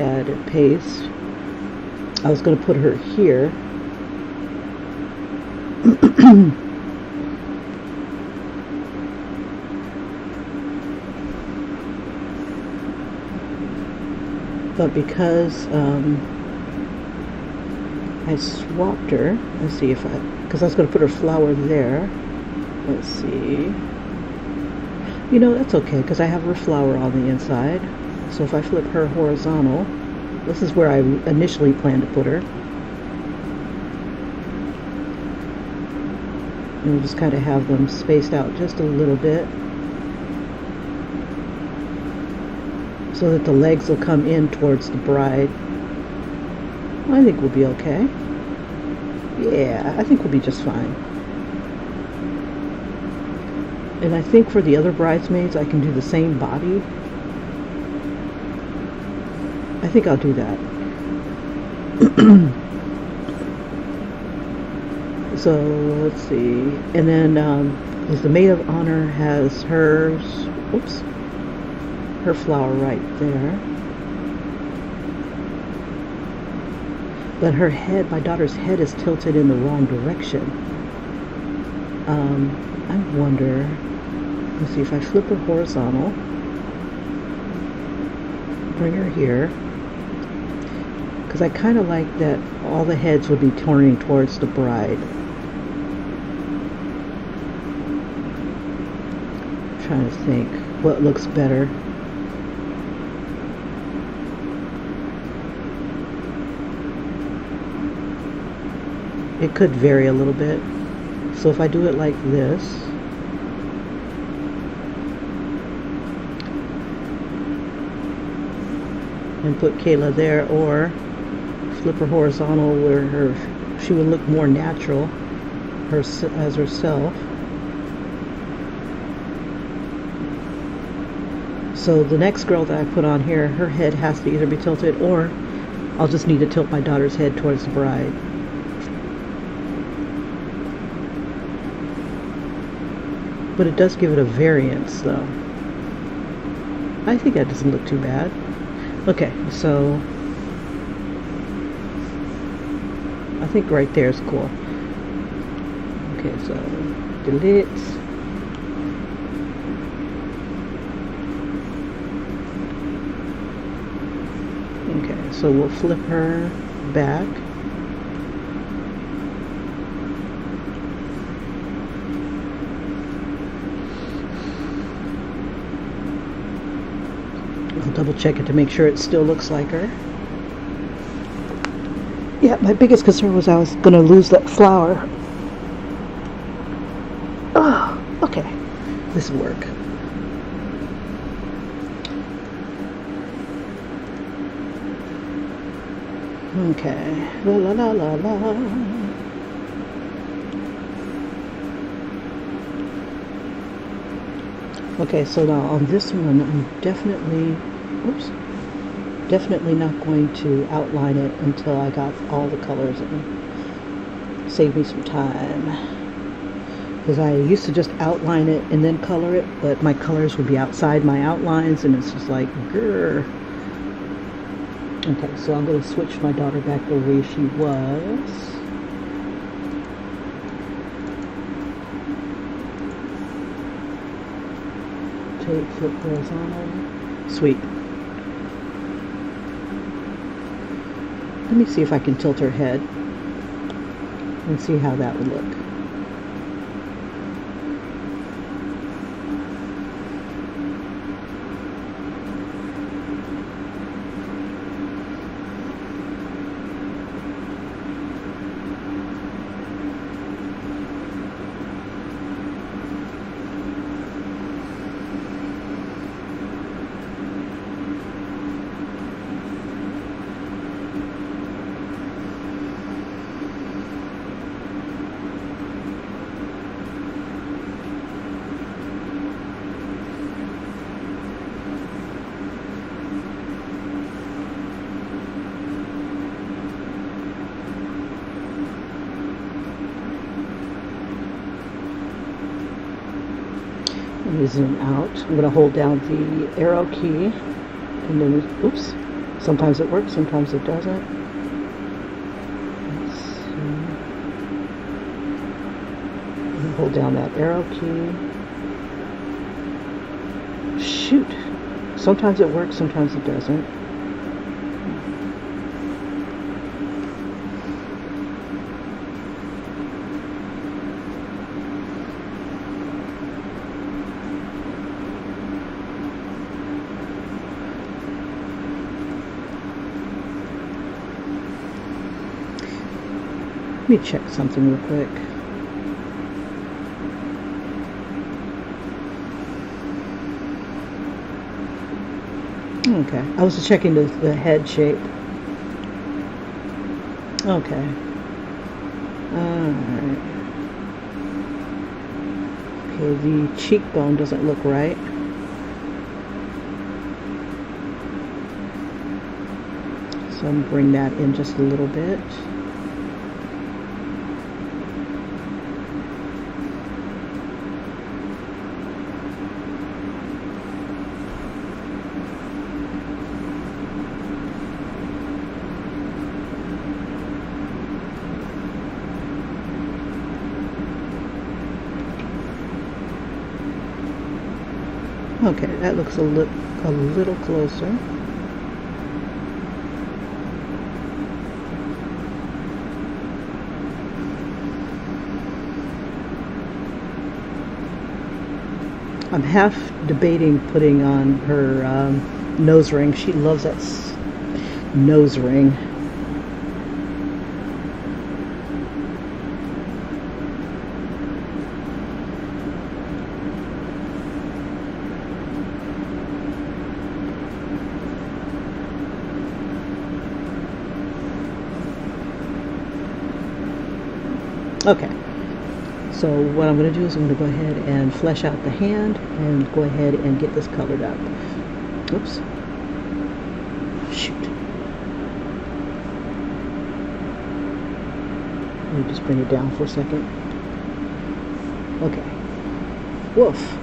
add and paste. I was going to put her here. But because I swapped her, let's see if because I was going to put her flower there. Let's see. You know, that's okay because I have her flower on the inside. So if I flip her horizontal, this is where I initially planned to put her. And we'll just kind of have them spaced out just a little bit. so that the legs will come in towards the bride. I think we'll be okay. Yeah, I think we'll be just fine. And I think for the other bridesmaids, I can do the same body. I think I'll do that. So, let's see. And then, is the Maid of Honor has hers, oops, her flower right there. But her head, my daughter's head is tilted in the wrong direction. I wonder, let's see, if I flip her horizontal, bring her here, because I kind of like that all the heads would be turning towards the bride. I'm trying to think what looks better. It could vary a little bit. So if I do it like this, and put Kayla there, or flip her horizontal where she would look more natural as herself. So the next girl that I put on here, her head has to either be tilted, or I'll just need to tilt my daughter's head towards the bride. But it does give it a variance, though. I think that doesn't look too bad. Okay, so I think right there is cool. Okay, so delete. Okay, so we'll flip her back. Double check it to make sure it still looks like her. Yeah, my biggest concern was I was going to lose that flower. Oh, okay. This will work. Okay. La la la la la. Okay, so now on this one, I'm definitely not going to outline it until I got all the colors in. Save me some time. Because I used to just outline it and then color it, but my colors would be outside my outlines, and it's just like, grr. Okay, so I'm going to switch my daughter back the way she was. Flip horizontal. Sweet. Let me see if I can tilt her head and see how that would look. Let me zoom out. I'm going to hold down the arrow key, and then, oops, sometimes it works, sometimes it doesn't. Let's see. Hold down that arrow key. Shoot. Sometimes it works, sometimes it doesn't. Let me check something real quick. Okay, I was checking the head shape. Okay. Alright. Okay, the cheekbone doesn't look right. So I'm going to bring that in just a little bit. Okay, that looks a little closer. I'm half debating putting on her nose ring. She loves that nose ring. Okay, so what I'm going to do is I'm going to go ahead and flesh out the hand and go ahead and get this colored up. Oops. Shoot. Let me just bring it down for a second. Okay. Woof.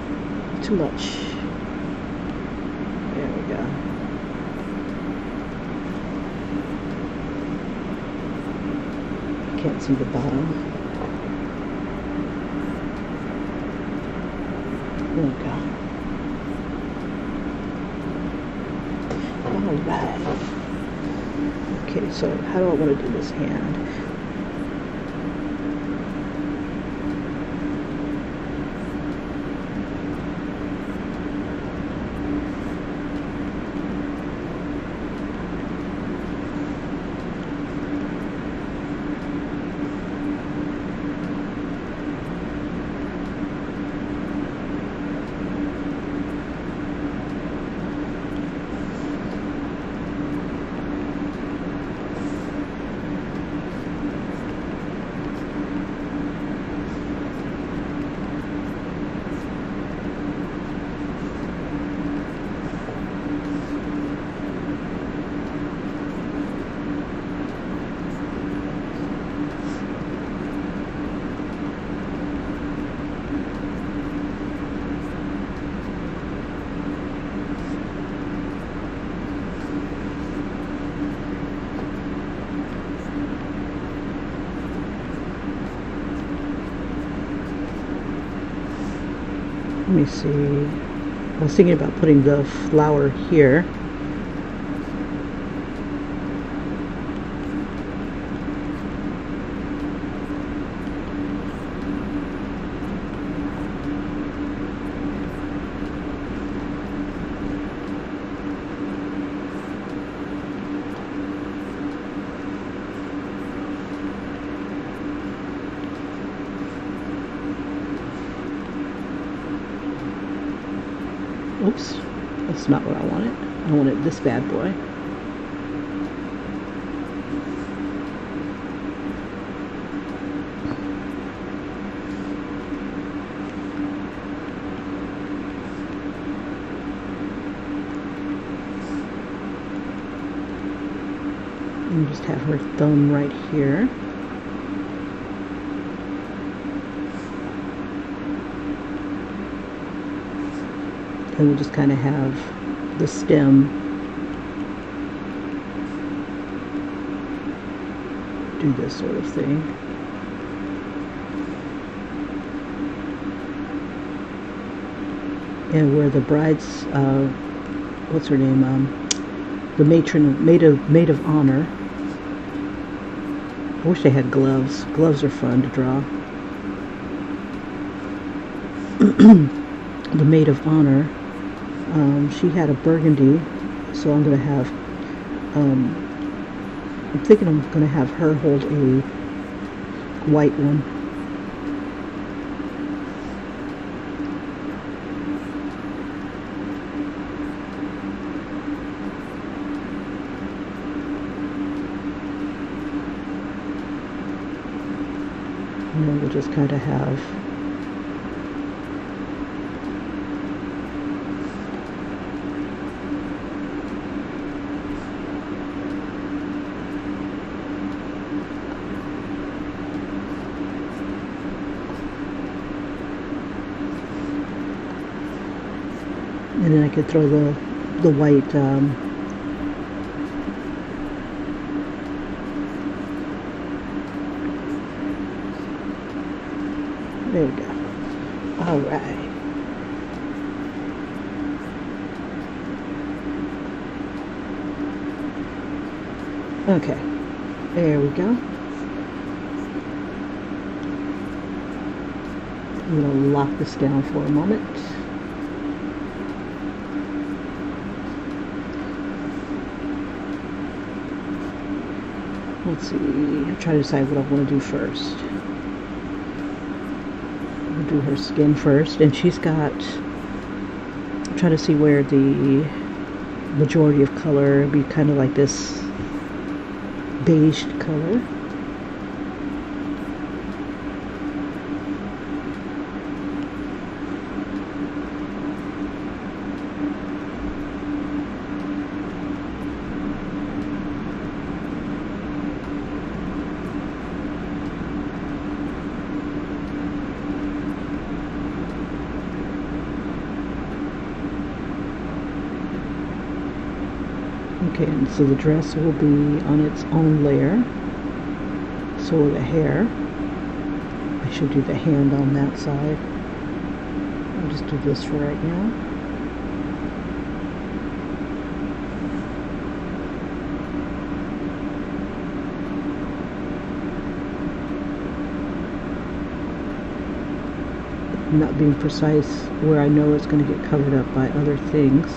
Too much. There we go. Can't see the bottom. Okay. Alright. Okay, so how do I want to do this hand? Let me see. I was thinking about putting the flower here. Oops, that's not what I wanted. I wanted this bad boy. And just have her thumb right here. And we'll just kind of have the stem do this sort of thing. And where the bride's, what's her name? The Maid of Honor. I wish they had gloves. Gloves are fun to draw. The Maid of Honor. She had a burgundy, so I'm going to have, I'm thinking I'm going to have her hold a white one. And then we'll just kind of have and then I could throw the white there we go. All right. Okay. There we go. I'm going to lock this down for a moment. Let's see. I'm trying to decide what I want to do first. We'll do her skin first, and she's got. I'm trying to see where the majority of color would be kind of like this beige color. Okay, and so the dress will be on its own layer. So will the hair. I should do the hand on that side. I'll just do this for right now. Not being precise where I know it's going to get covered up by other things.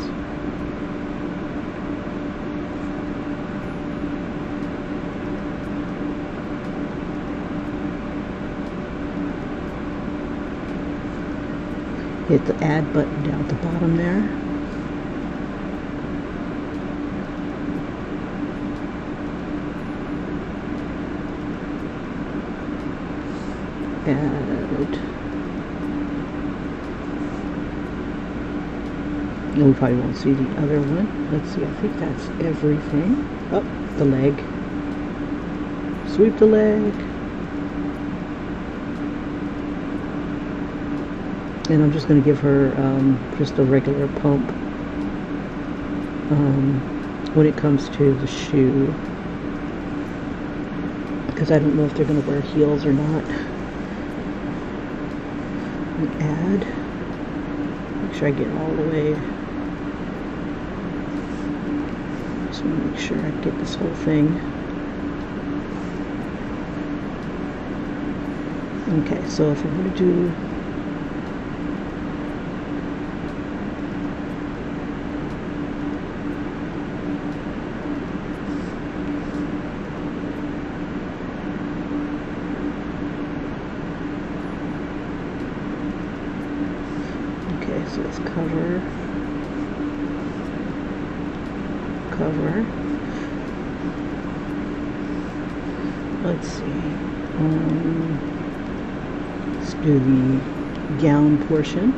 Hit the add button down at the bottom there. Add. And we probably won't see the other one. Let's see, I think that's everything. Oh, the leg. Sweep the leg. And I'm just going to give her just a regular pump when it comes to the shoe, because I don't know if they're going to wear heels or not. And add. Make sure I get it all the way. Just want to make sure I get this whole thing. Okay, so if I'm going to do so it's cover, cover. Let's see. Let's do the gown portion.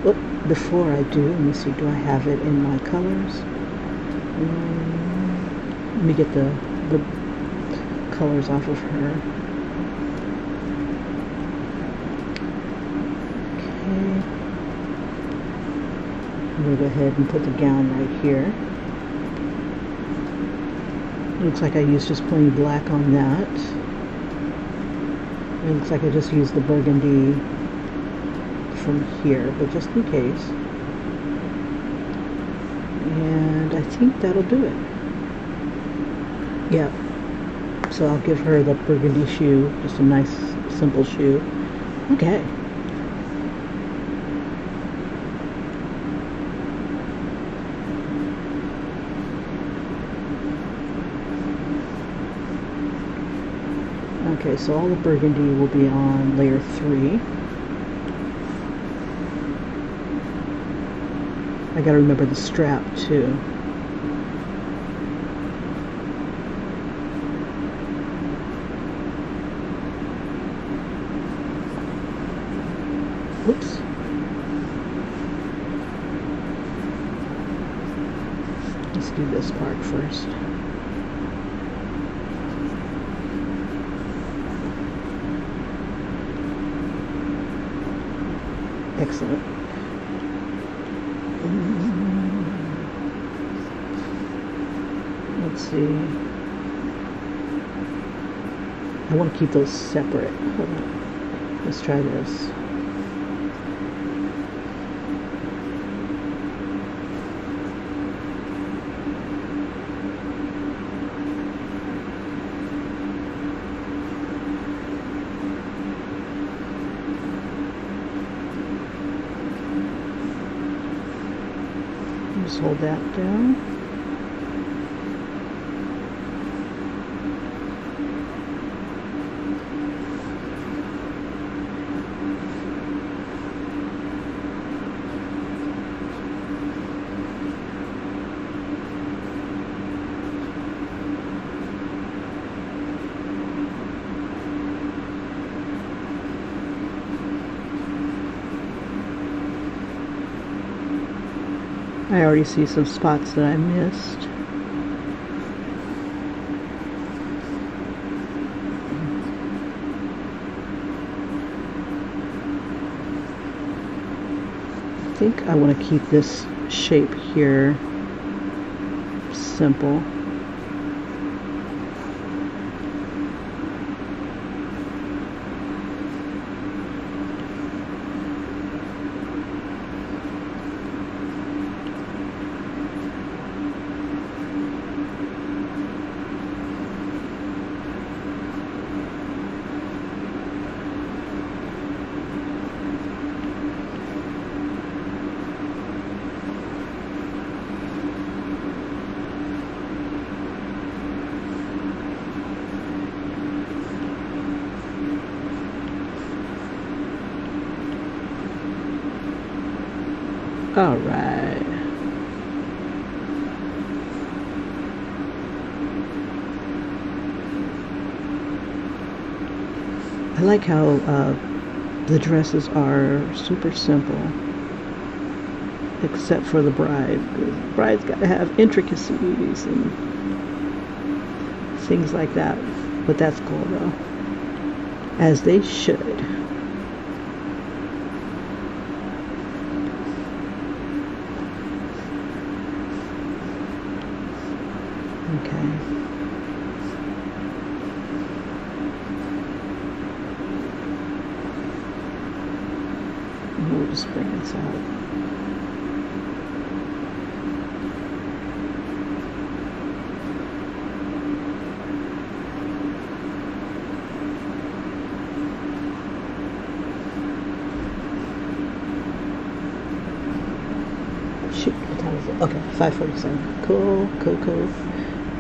Oh, before I do, let me see. Do I have it in my colors? Let me get the colors off of her. I'm going to go ahead and put the gown right here. Looks like I used just plain black on that. It looks like I just used the burgundy from here, but just in case. And I think that'll do it. Yeah. So I'll give her the burgundy shoe, just a nice, simple shoe. Okay. Okay, so all the burgundy will be on layer 3. I gotta remember the strap too. Whoops. Let's do this part first. Excellent. Let's see. I want to keep those separate. Hold on. Let's try this. Just hold that down. I already see some spots that I missed. I think I want to keep this shape here simple. All right. I like how the dresses are super simple, except for the bride. The bride's got to have intricacies and things like that. But that's cool though, as they should. Okay. We'll just bring this out. Shoot, what time is it? Okay, 5:47. Cool.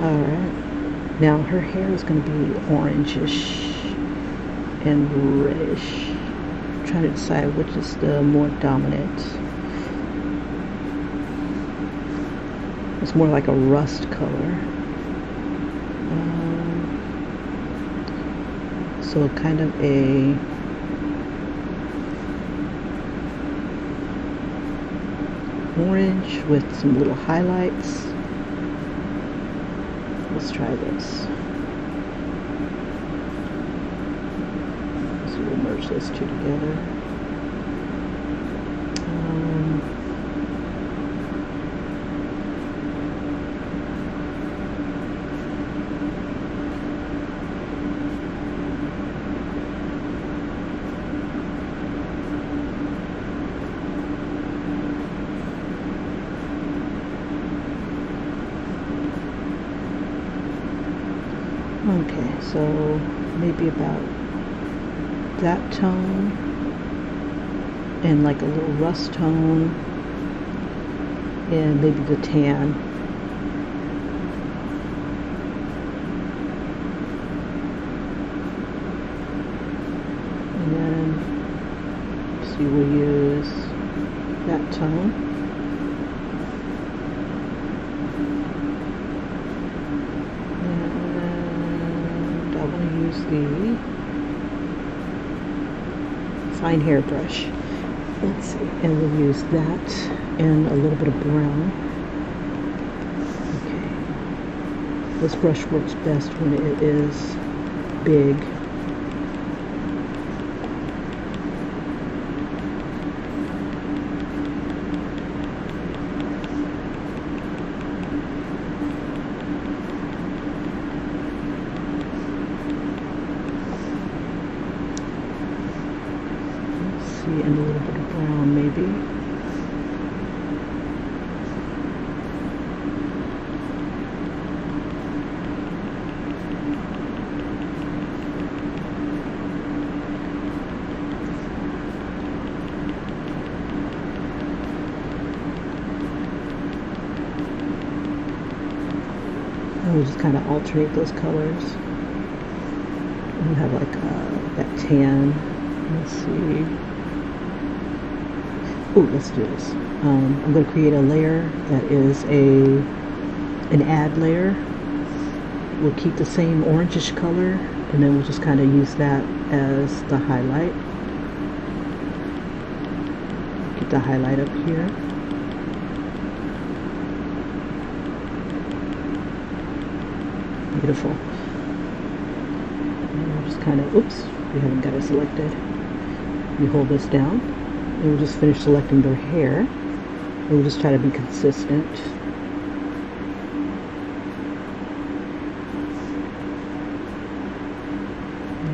Alright. Now her hair is going to be orangish and reddish. I'm trying to decide which is the more dominant. It's more like a rust color. So kind of a orange with some little highlights. Let's try this. So we'll merge those two together. Okay, so maybe about that tone and like a little rust tone and maybe the tan. And then see, we'll use that tone. The fine hairbrush. Let's see, and we'll use that and a little bit of brown. Okay, this brush works best when it is big. And a little bit of brown maybe. And we'll just kind of alternate those colors. We'll have like that tan. Let's see. Oh, let's do this. I'm going to create a layer that is an add layer. We'll keep the same orangish color, and then we'll just kind of use that as the highlight. Get the highlight up here. Beautiful. And we'll just kind of, oops, we haven't got it selected. We hold this down. And we'll just finish selecting their hair. And we'll just try to be consistent.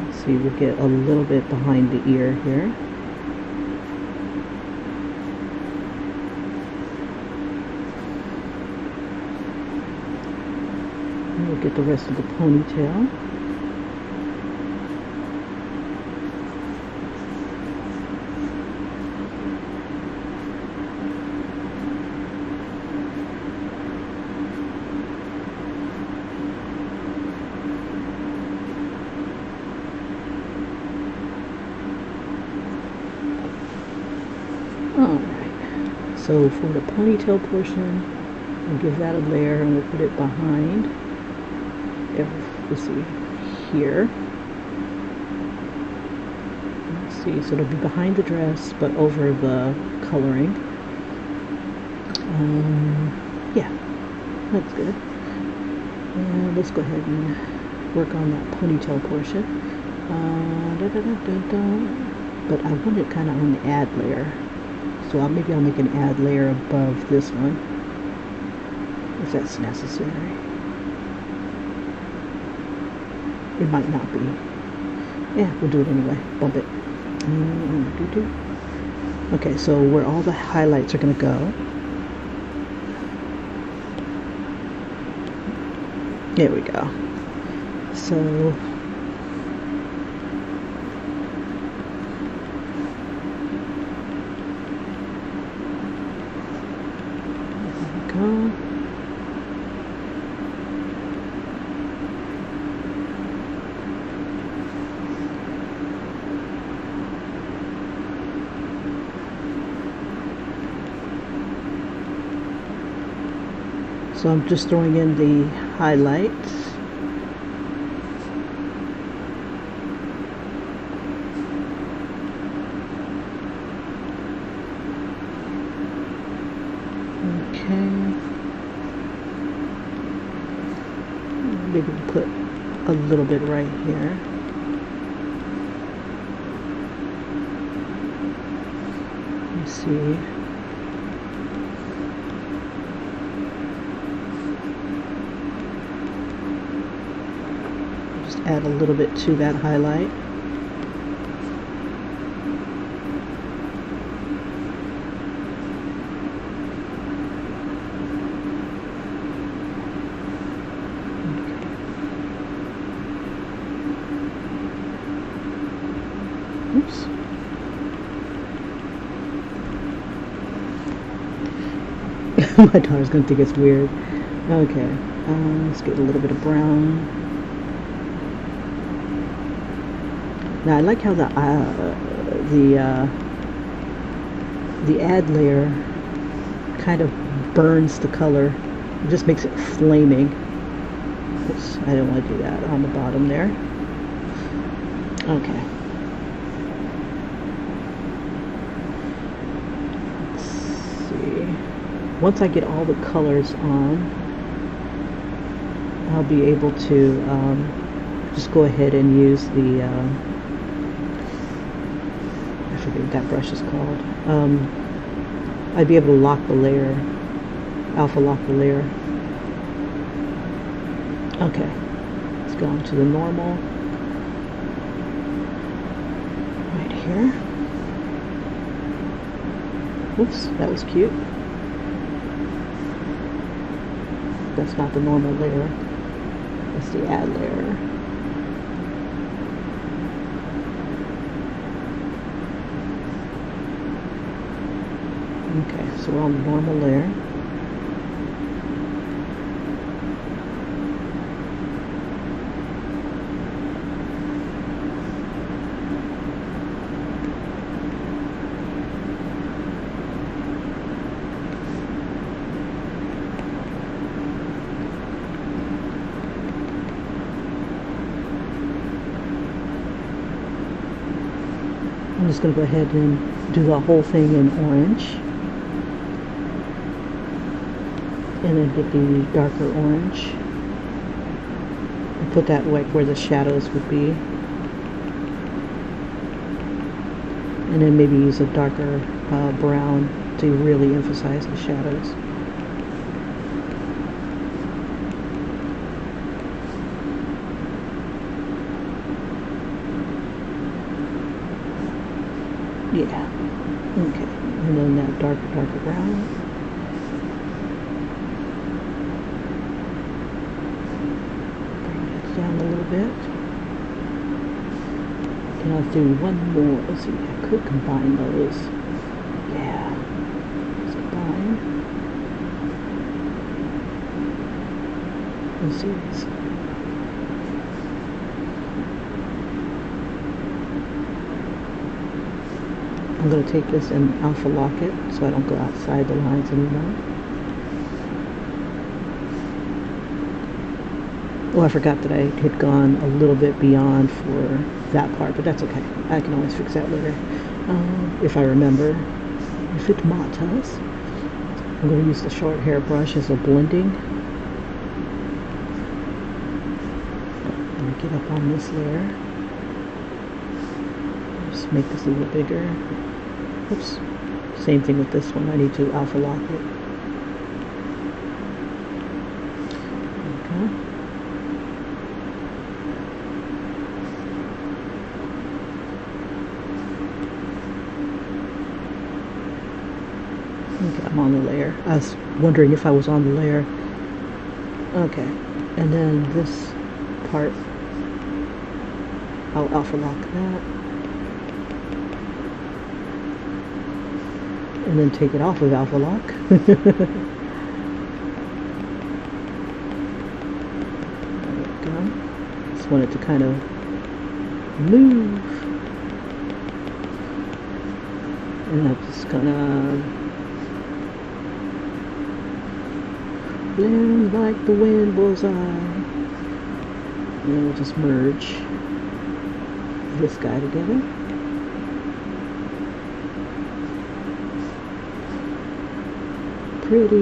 Let's see, we'll get a little bit behind the ear here. And we'll get the rest of the ponytail. Alright, so for the ponytail portion, we'll give that a layer and we'll put it behind, let's see, here. Let's see, so it'll be behind the dress, but over the coloring. Yeah, that's good. And let's go ahead and work on that ponytail portion. But I want it kind of on the add layer. So maybe I'll make an add layer above this one, if that's necessary. It might not be. Yeah, we'll do it anyway. Bump it. Okay, so where all the highlights are going to go. There we go. So So I'm just throwing in the highlights. Okay. Maybe we'll put a little bit right here. Let's see. Add a little bit to that highlight. Oops. My daughter's gonna think it's weird. Okay, let's get a little bit of brown. Now I like how the add layer kind of burns the color. It just makes it flaming. Oops, I don't want to do that on the bottom there. Okay. once I get all the colors on, I'll be able to just go ahead and use the I forget what that brush is called. I'd be able to lock the layer, alpha lock the layer. Okay, let's go on to the normal right here. Oops, that was cute. That's not the normal layer. That's the add layer. Okay, so we're on the normal layer. I'm just going to go ahead and do the whole thing in orange. And then get the darker orange. And put that like where the shadows would be. And then maybe use a darker brown to really emphasize the shadows. Yeah, okay, and then that darker brown. Bring that down a little bit. And I'll do one more. Let's see, I could combine those. Yeah, let's combine. Let's see this. I'm going to take this and alpha lock it so I don't go outside the lines anymore. Oh, I forgot that I had gone a little bit beyond for that part, but that's okay. I can always fix that later. If I remember. If it matters. I'm going to use the short hair brush as a blending. Let me get up on this layer. Just make this a little bigger. Oops. Same thing with this one. I need to alpha lock it. Okay. Okay, I'm on the layer. I was wondering if I was on the layer. Okay. And then this part, I'll alpha lock that. And then take it off with alpha lock. There we go. Just wanted to kind of move. And I'm just gonna blend like the wind bullseye. And then we'll just merge this guy together. Pretty.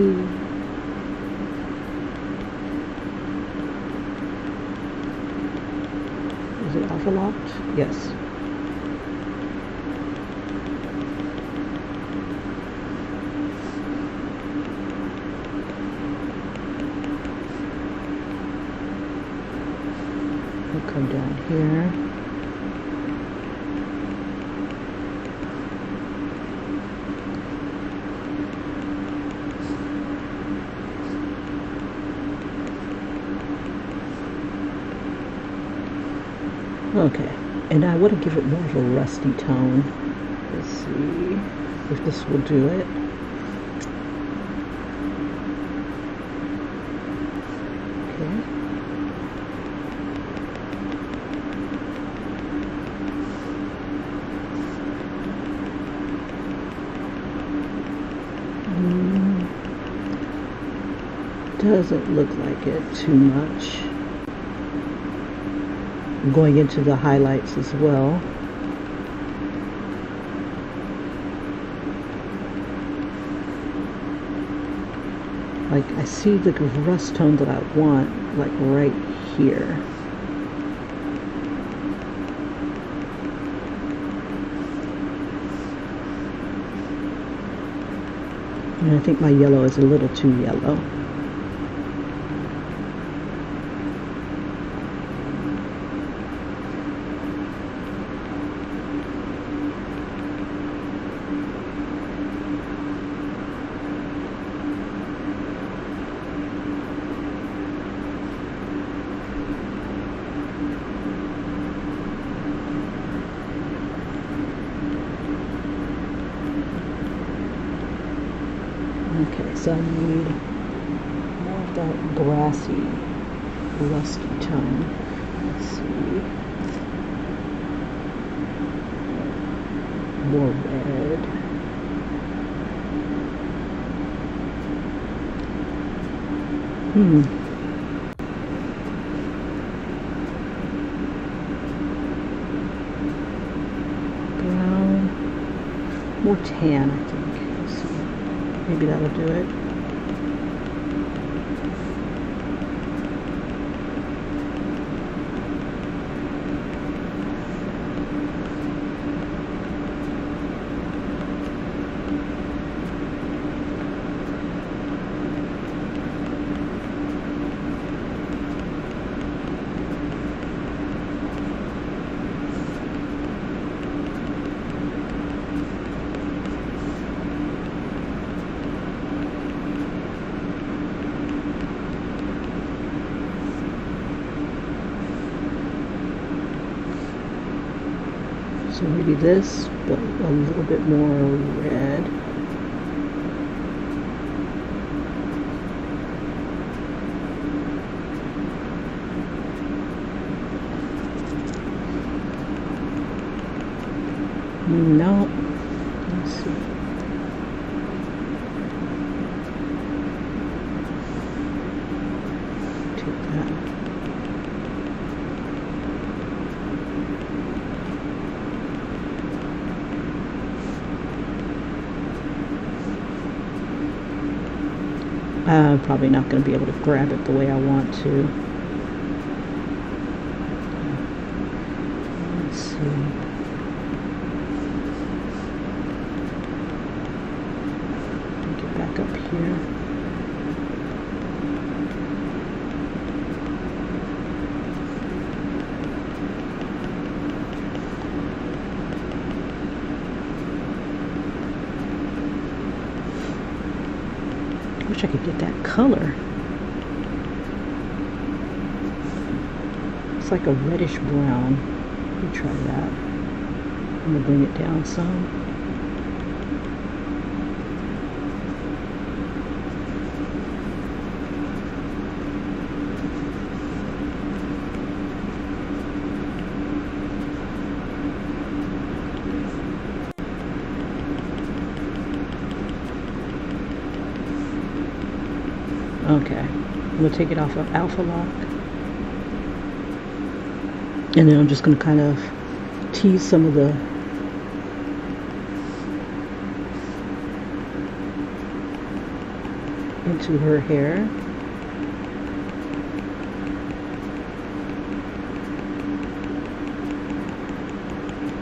Is it alpha locked? Yes. We'll come down here. Okay, and I want to give it more of a rusty tone. Let's see if this will do it. Okay. Doesn't look like it too much. I'm going into the highlights as well. like I see the rust tone that I want, like right here. And I think my yellow is a little too yellow. Okay, so I need more of that brassy, rusty tone. Let's see. More red. Brown. More tan, I think. Maybe that'll do it. So maybe this, but a little bit more red. No. Let's see. Take that. I'm probably not going to be able to grab it the way I want to. Let's see. Get back up here. Wish I could get that color. It's like a reddish brown. Let me try that. I'm gonna bring it down some. Okay, I'm going to take it off of Alpha Lock. And then I'm just going to kind of tease some of the into her hair.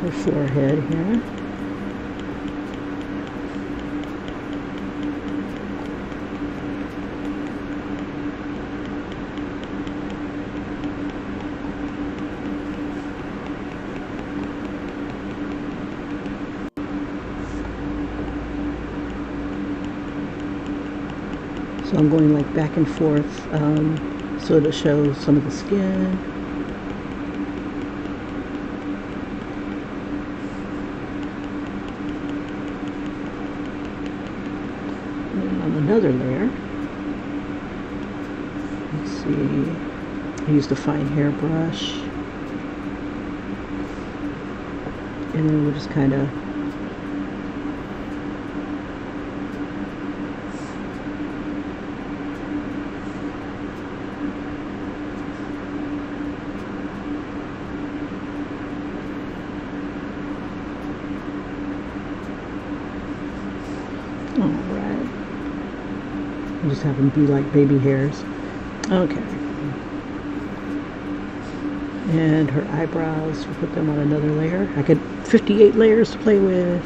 Her forehead here. So I'm going like back and forth so to show some of the skin. And on another layer, let's see, I used a fine hairbrush. And then we'll just kind of just have them be like baby hairs. Okay. And her eyebrows, we'll put them on another layer. I got 58 layers to play with.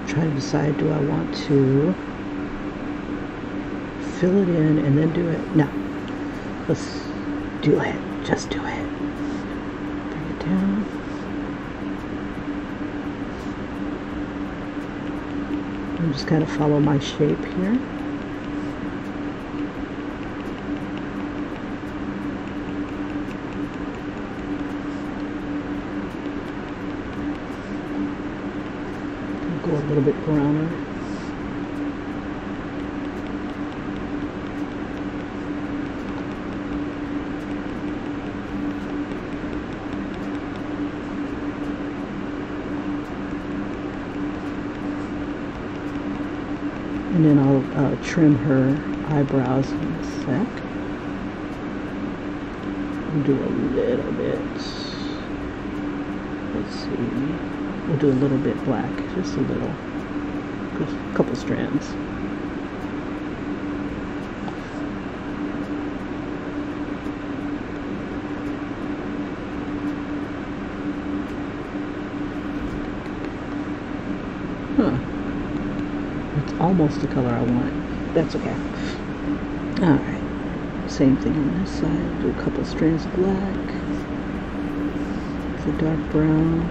Try to decide, do I want to fill it in and then do it? No. Let's do it. Just do it. Bring it down. And just kind of follow my shape here. Go a little bit browner. And then I'll trim her eyebrows in a sec. I'll do a little bit. Let's see. We'll do a little bit black, just a little. A couple strands. Huh. It's almost the color I want. That's okay. Alright. Same thing on this side. Do a couple strands of black. The dark brown.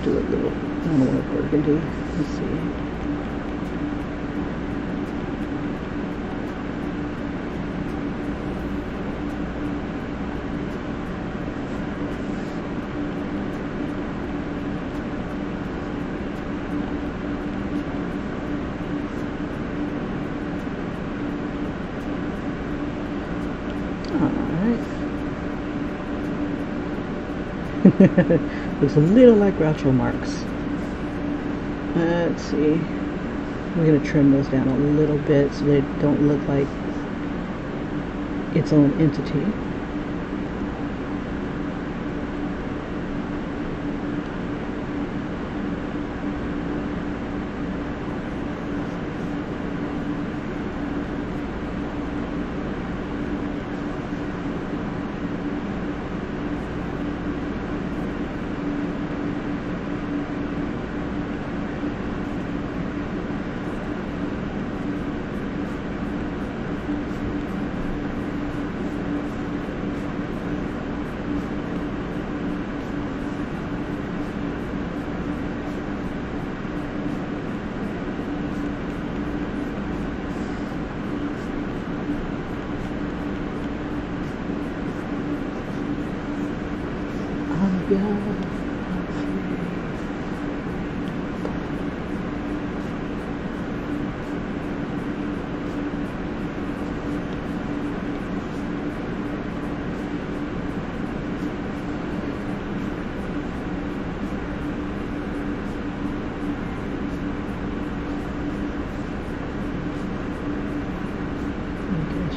Do a little, I don't know what burgundy. Let's see. Looks a little like Groucho Marx. Let's see. We're going to trim those down a little bit so they don't look like its own entity.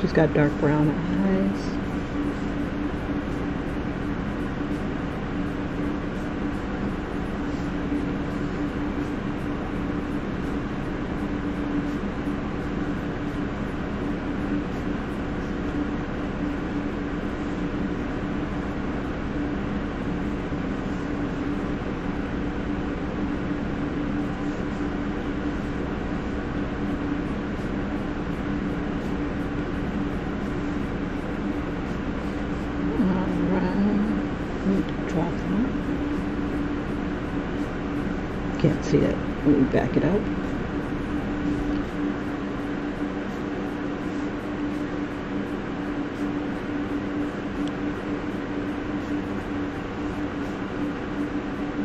She's got dark brown eyes. Can't see it. Let me back it up.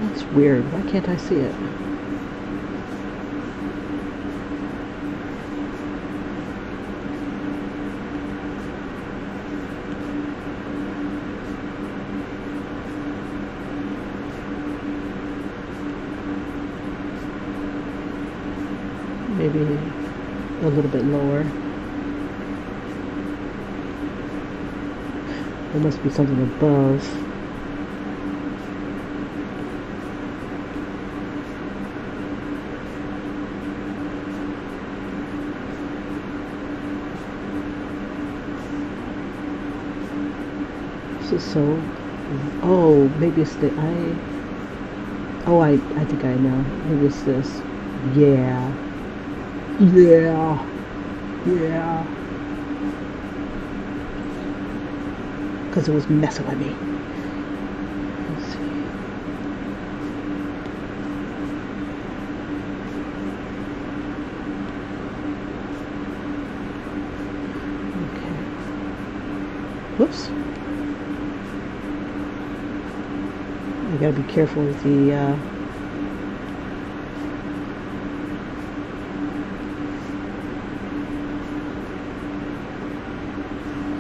That's weird. Why can't I see it? maybe a little bit lower. There must be something above. This is so... Oh, maybe it's the eye. Oh, I think I know. Maybe it's this. Yeah. Yeah. Yeah. Because it was messing with me. Let's see. Okay. Whoops. I gotta be careful with the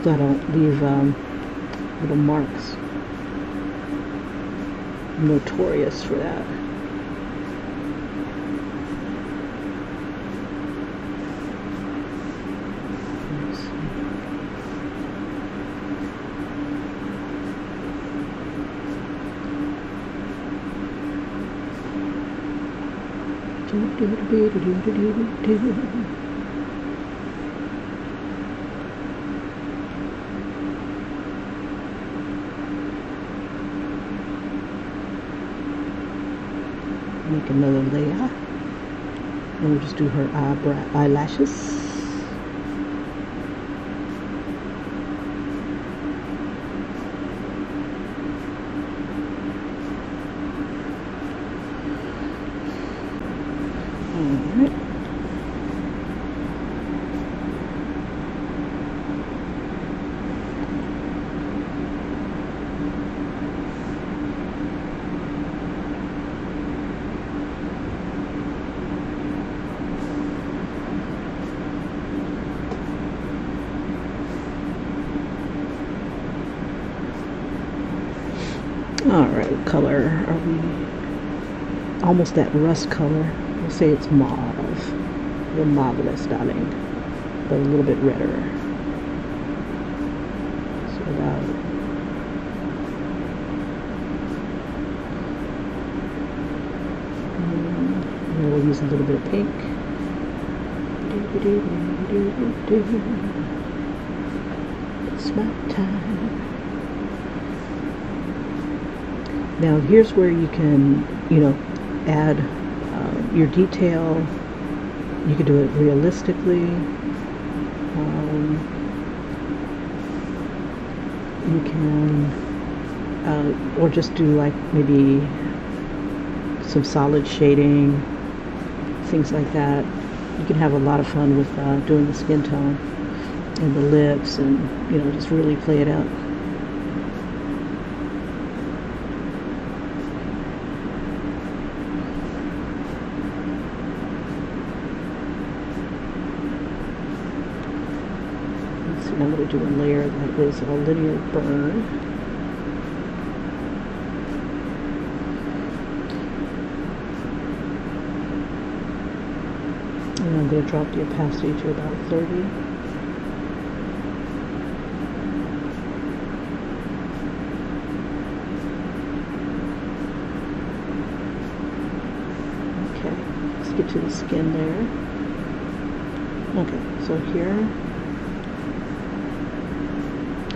so I don't leave little marks. I'm notorious for that. Make another layer, and we'll just do her eyelashes. Alright. Alright, what color are we? Almost that rust color. We'll say it's mauve. You're marvelous, darling. But a little bit redder. So that. And we'll use a little bit of pink. It's my time. Now here's where you can, add your detail. You can do it realistically. You can, or just do like maybe some solid shading, things like that. You can have a lot of fun with doing the skin tone and the lips, and just really play it out. I'm going to do a layer that is a linear burn. And I'm going to drop the opacity to about 30. Okay, let's get to the skin layer. Okay, so here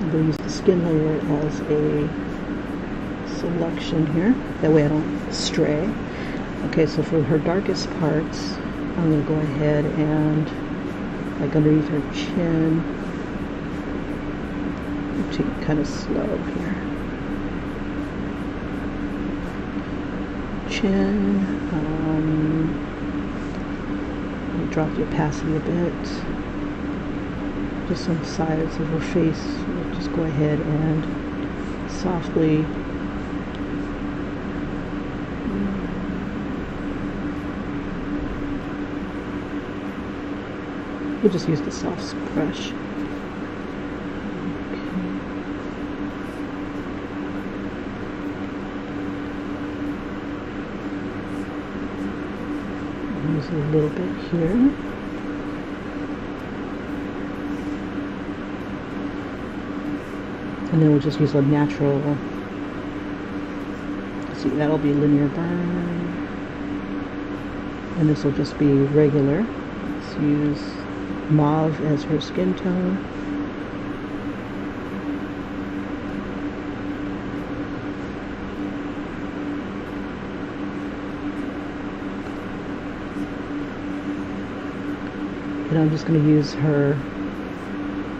I'm going to use the skin layer as a selection here. That way I don't stray. Okay, so for her darkest parts, I'm going to go ahead and, like underneath her chin, take it kind of slow here. Chin, drop the opacity a bit. Just on the sides of her face, we'll just go ahead and softly we'll just use the soft brush. use a little bit here. And then we'll just use a natural, let's see, that'll be linear burn. And this will just be regular. Let's use mauve as her skin tone. And I'm just going to use her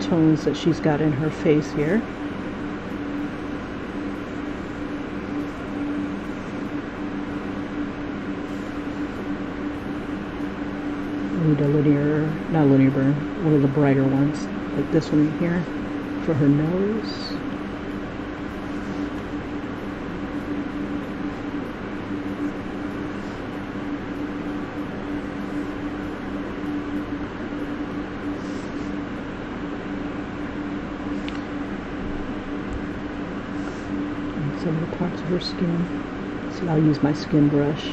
tones that she's got in her face here. Need a linear, not linear burn, one of the brighter ones, like this one here, for her nose. And some of the parts of her skin. So I'll use my skin brush.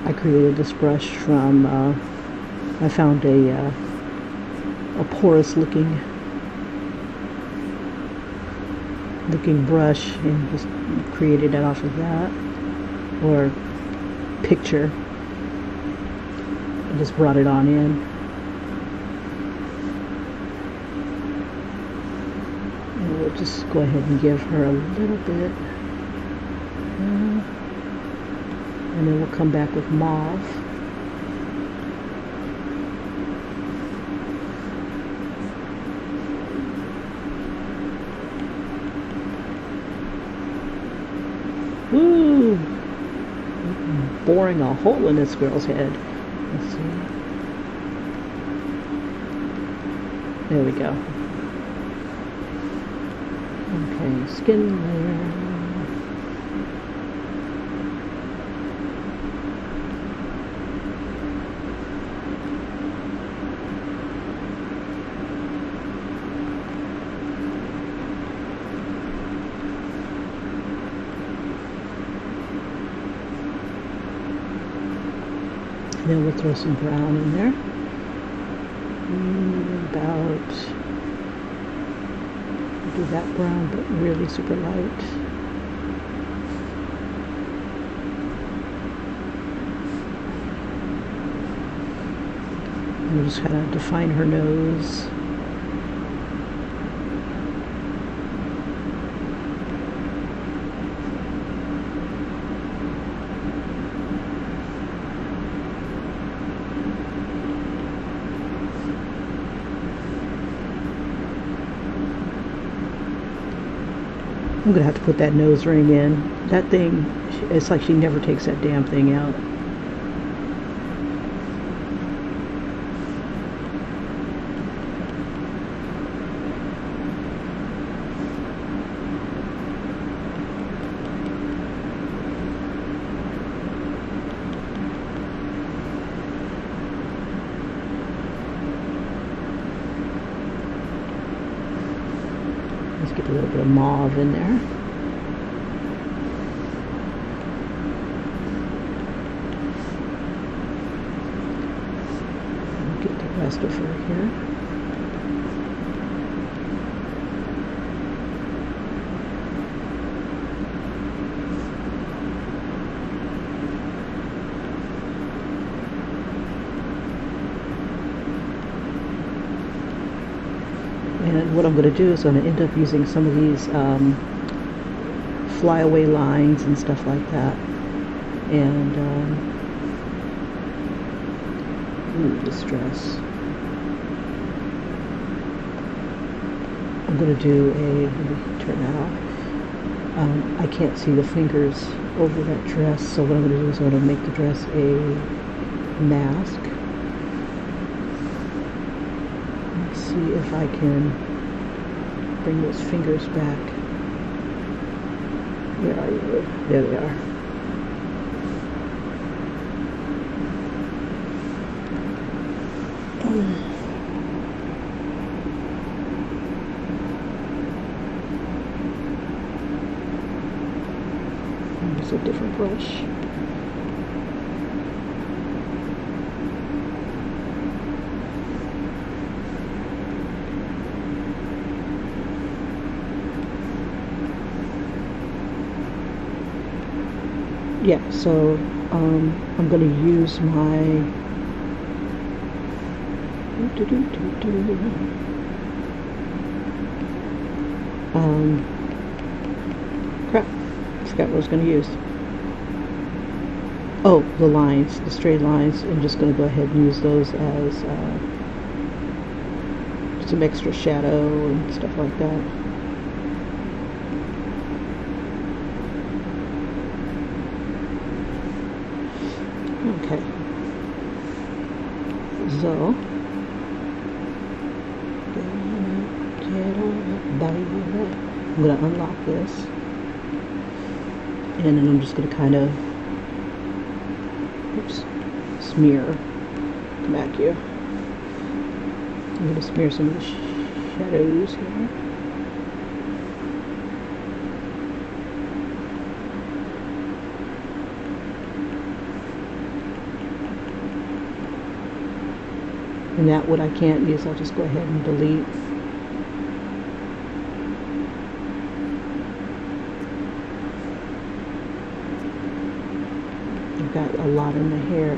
I created this brush from, I found a porous looking brush and just created it off of that, or picture, and just brought it on in. And we'll just go ahead and give her a little bit. And then we'll come back with mauve. Woo! Boring a hole in this girl's head. Let's see. There we go. Okay, skin layer. Then we'll throw some brown in there. About, do that brown, but really super light. And we'll just kind of define her nose. I'm gonna have to put that nose ring in. That thing, it's like she never takes that damn thing out. Let's get a little bit of mauve in there. And get the rest of her here. And what I'm going to do is I'm going to end up using some of these flyaway lines and stuff like that. And this dress. I'm going to do a, let me turn that off. I can't see the fingers over that dress, so what I'm going to do is I'm going to make the dress a mask. See if I can bring those fingers back. Where are you? There they are. Use a different brush. yeah, so I'm going to use my crap, forgot what I was going to use. Oh, the lines, the straight lines. I'm just going to go ahead and use those as some extra shadow and stuff like that. Okay, so I'm going to unlock this, and then I'm just going to kind of smear. Come back here. I'm going to smear some of the shadows here. And that what I can't use, I'll just go ahead and delete. I've got a lot in the hair.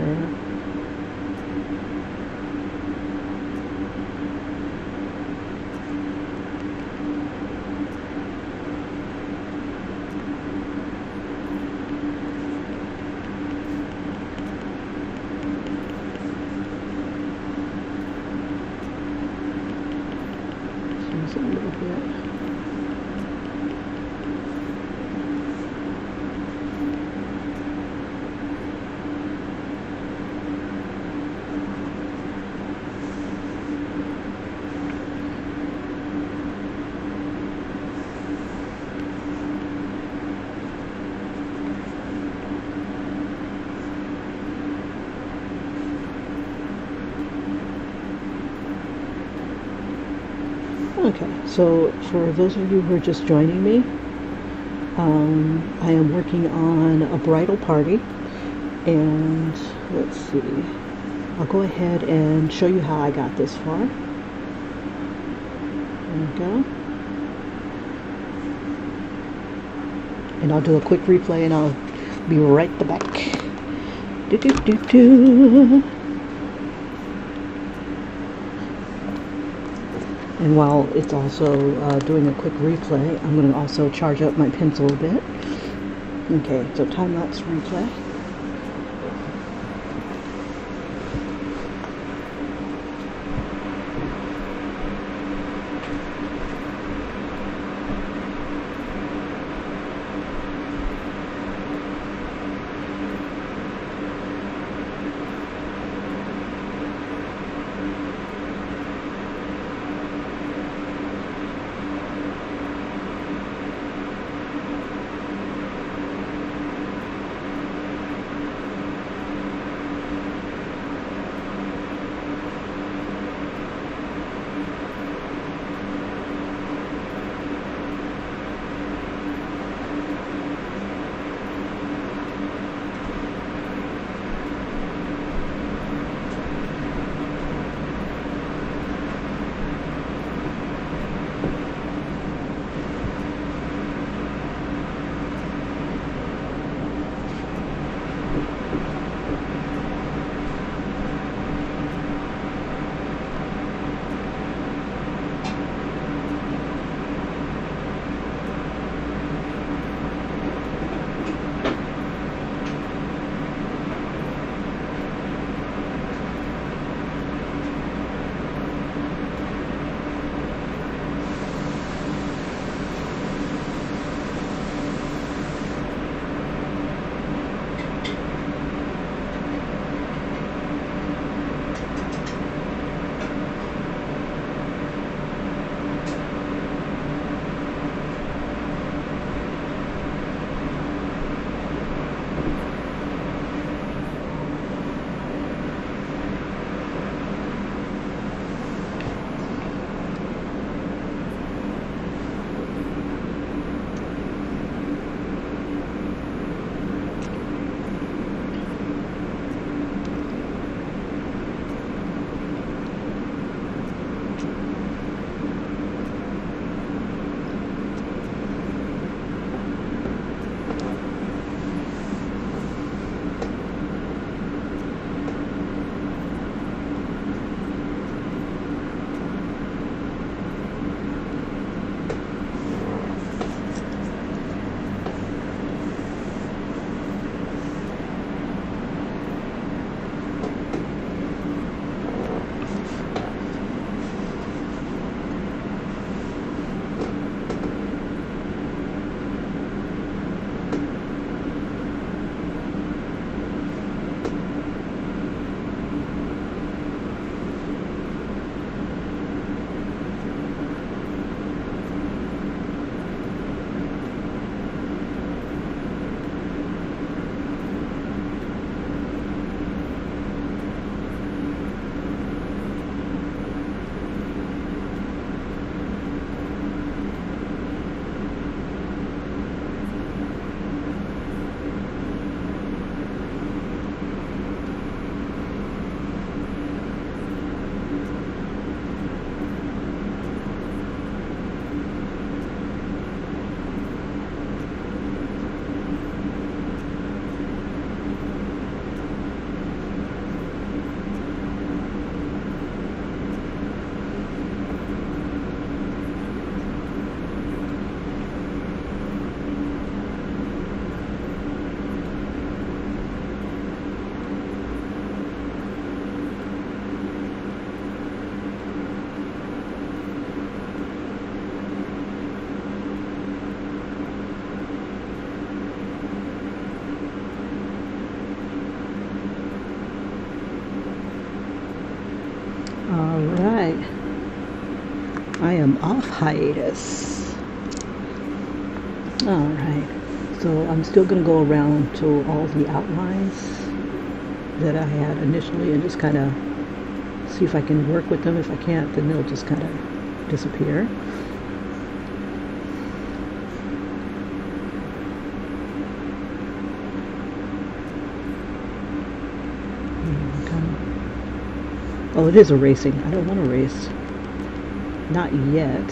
Just a little bit. Okay, so for those of you who are just joining me, I am working on a bridal party, and let's see, I'll go ahead and show you how I got this far. There we go. And I'll do a quick replay and I'll be right back. And while it's also doing a quick replay, I'm going to also charge up my pencil a bit. Okay, so time-lapse replay. Alright, I am off hiatus. Alright, so I'm still going to go around to all the outlines that I had initially and just kind of see if I can work with them. If I can't, then they'll just kind of disappear. Oh, it is erasing. I don't want to erase. Not yet.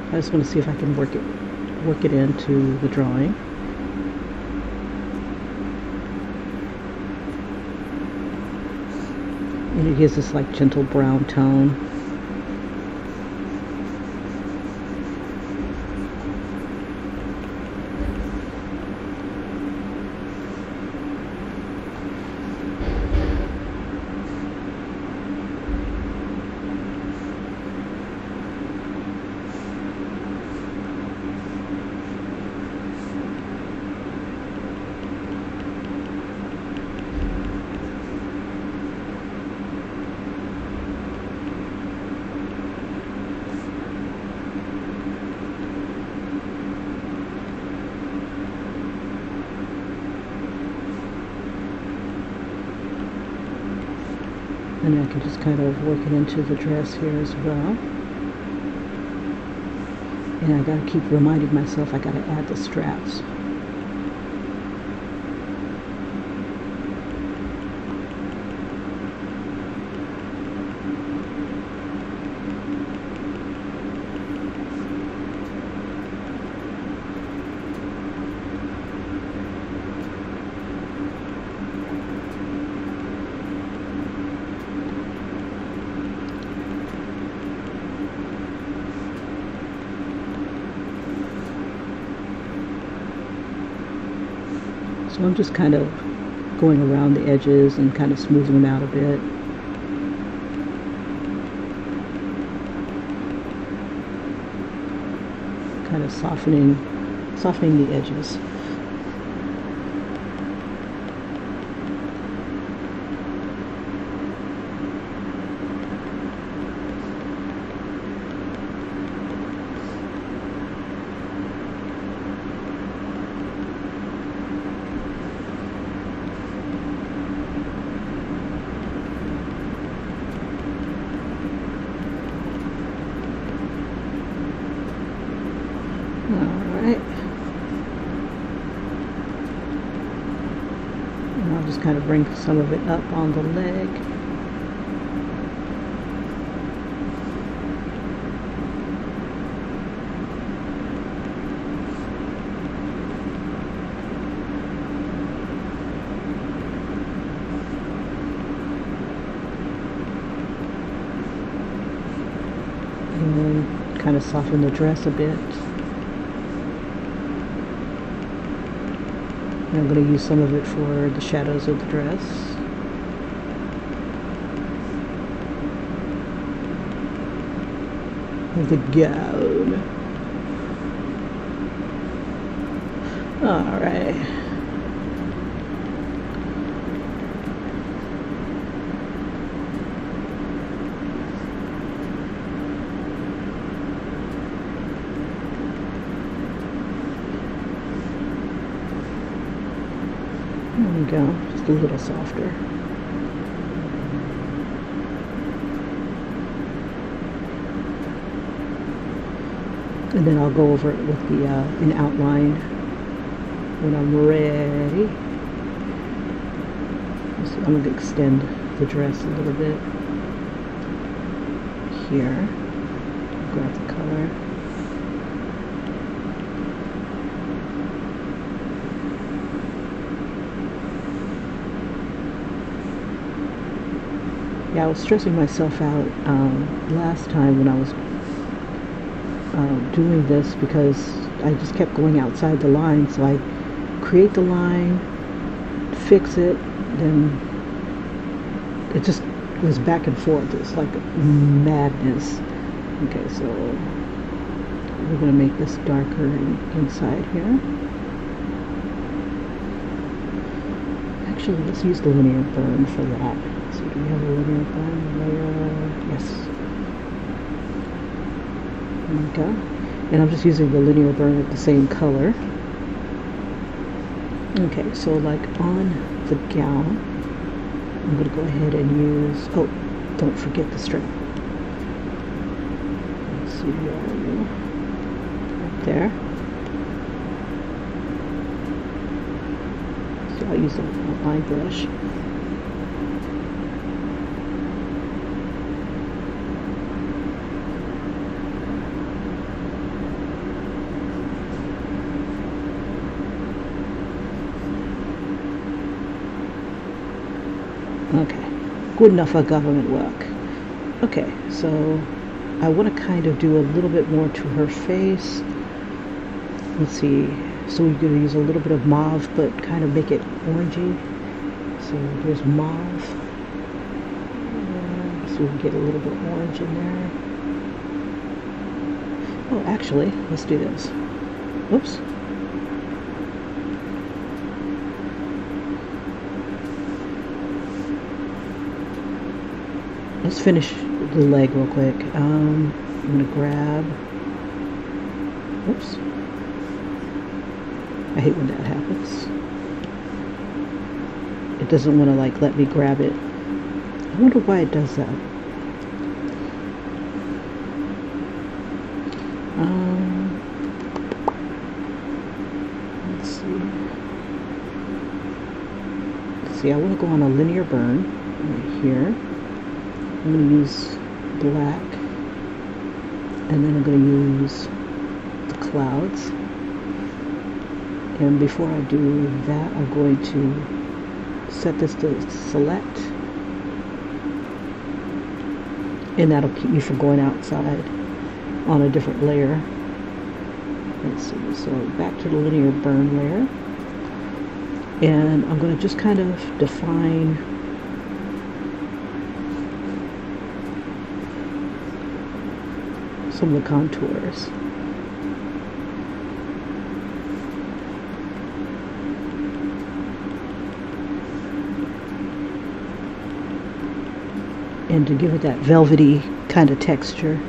I just want to see if I can work it into the drawing. And it gives this like gentle brown tone. And I can just kind of work it into the dress here as well. And I gotta keep reminding myself I gotta add the straps. So I'm just kind of going around the edges and kind of smoothing them out a bit. Kind of softening the edges. And I'll just kind of bring some of it up on the leg. And then kind of soften the dress a bit. I'm going to use some of it for the shadows of the dress. The gown. Alright. There we go, just a little softer. And then I'll go over it with the an outline when I'm ready. So I'm going to extend the dress a little bit here. Grab the color. Yeah, I was stressing myself out last time when I was doing this because I just kept going outside the line. So I create the line, fix it, then it just was back and forth. It's like madness. Okay, so we're going to make this darker inside here. Actually, let's use the linear burn for that. see, do we have a linear burn layer? Yes. Okay. And I'm just using the linear burn of the same color. Okay, so like on the gown, I'm going to go ahead and use, oh, don't forget the string. Let's see, where are you? Right there. So I'll use a line brush. Okay, good enough for government work. Okay, so I want to kind of do a little bit more to her face. Let's see, so we're going to use a little bit of mauve, but kind of make it orangey. So here's mauve. So we can get a little bit orange in there. Oh, actually, let's do this. Oops. Let's finish the leg real quick. I'm going to grab, oops. I hate when that happens. It doesn't want to like let me grab it. I wonder why it does that. Let's see. Let's see, I want to go on a linear burn right here. I'm going to use black, and then I'm going to use the clouds. And before I do that, I'm going to set this to select, and that'll keep me from going outside on a different layer. Let's see, so back to the linear burn layer, and I'm going to just kind of define some of the contours. And to give it that velvety kind of texture.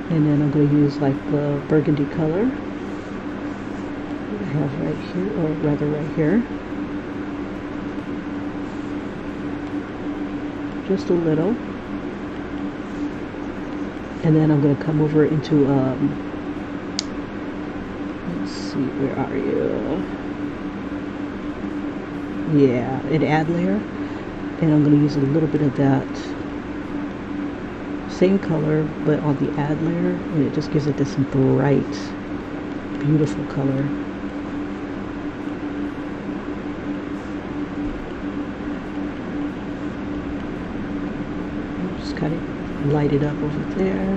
And then I'm going to use like the burgundy color that I have right here, or rather right here. Just a little. And then I'm going to come over into, let's see, where are you? Yeah, an ad layer. And I'm going to use a little bit of that same color, but on the ad layer, and it just gives it this bright, beautiful color. Just kind of light it up over there.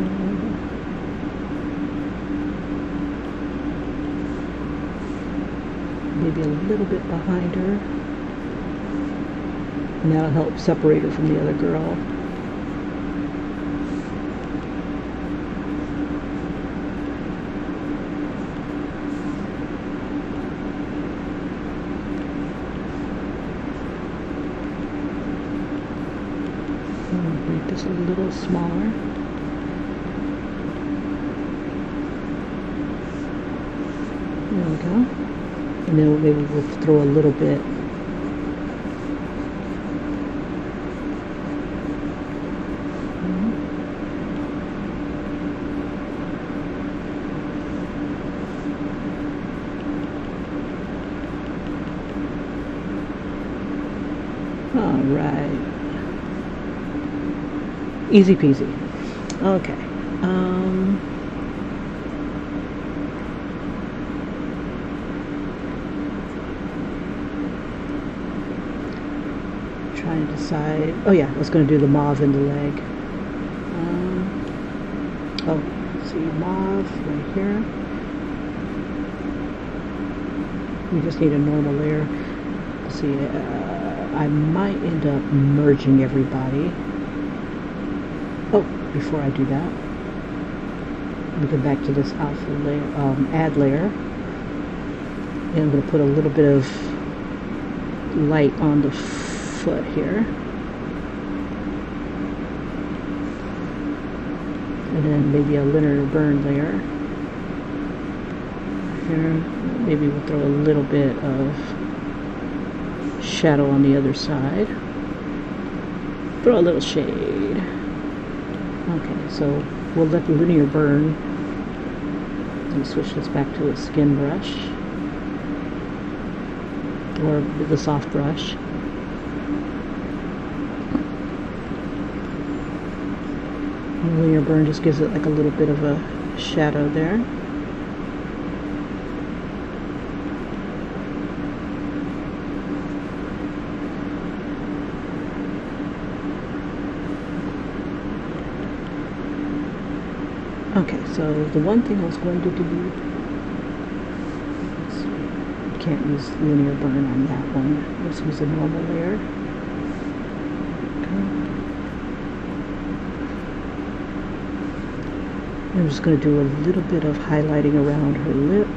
Maybe a little bit behind her, and that'll help separate her from the other girl. Make this a little smaller. There we go. And then maybe we'll throw a little bit. All right. Easy peasy. Okay. Try trying to decide. Oh yeah, I was going to do the mauve in the leg. Oh, let's see, mauve right here. We just need a normal layer. Let's see, I might end up merging everybody. Oh, before I do that, let me go back to this alpha layer, add layer. And I'm going to put a little bit of light on the foot here. And then maybe a linear burn layer. Here, maybe we'll throw a little bit of shadow on the other side. Throw a little shade. Okay, so we'll let the linear burn. Let me switch this back to a skin brush. Or the soft brush. And linear burn just gives it like a little bit of a shadow there. Okay, so the one thing I was going to do, can't use linear burn on that one. Let's use a normal layer. Okay. I'm just going to do a little bit of highlighting around her lip.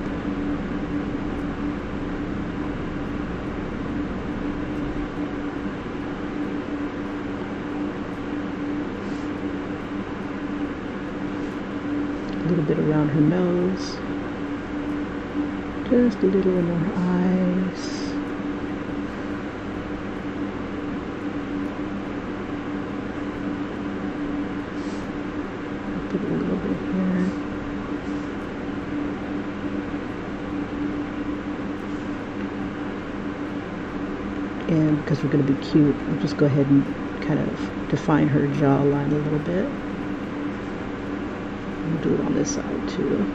A little bit around her nose. Just a little in her eyes. Put a little bit here. And because we're going to be cute, I'll just go ahead and kind of define her jawline a little bit. I'll do it on this side too.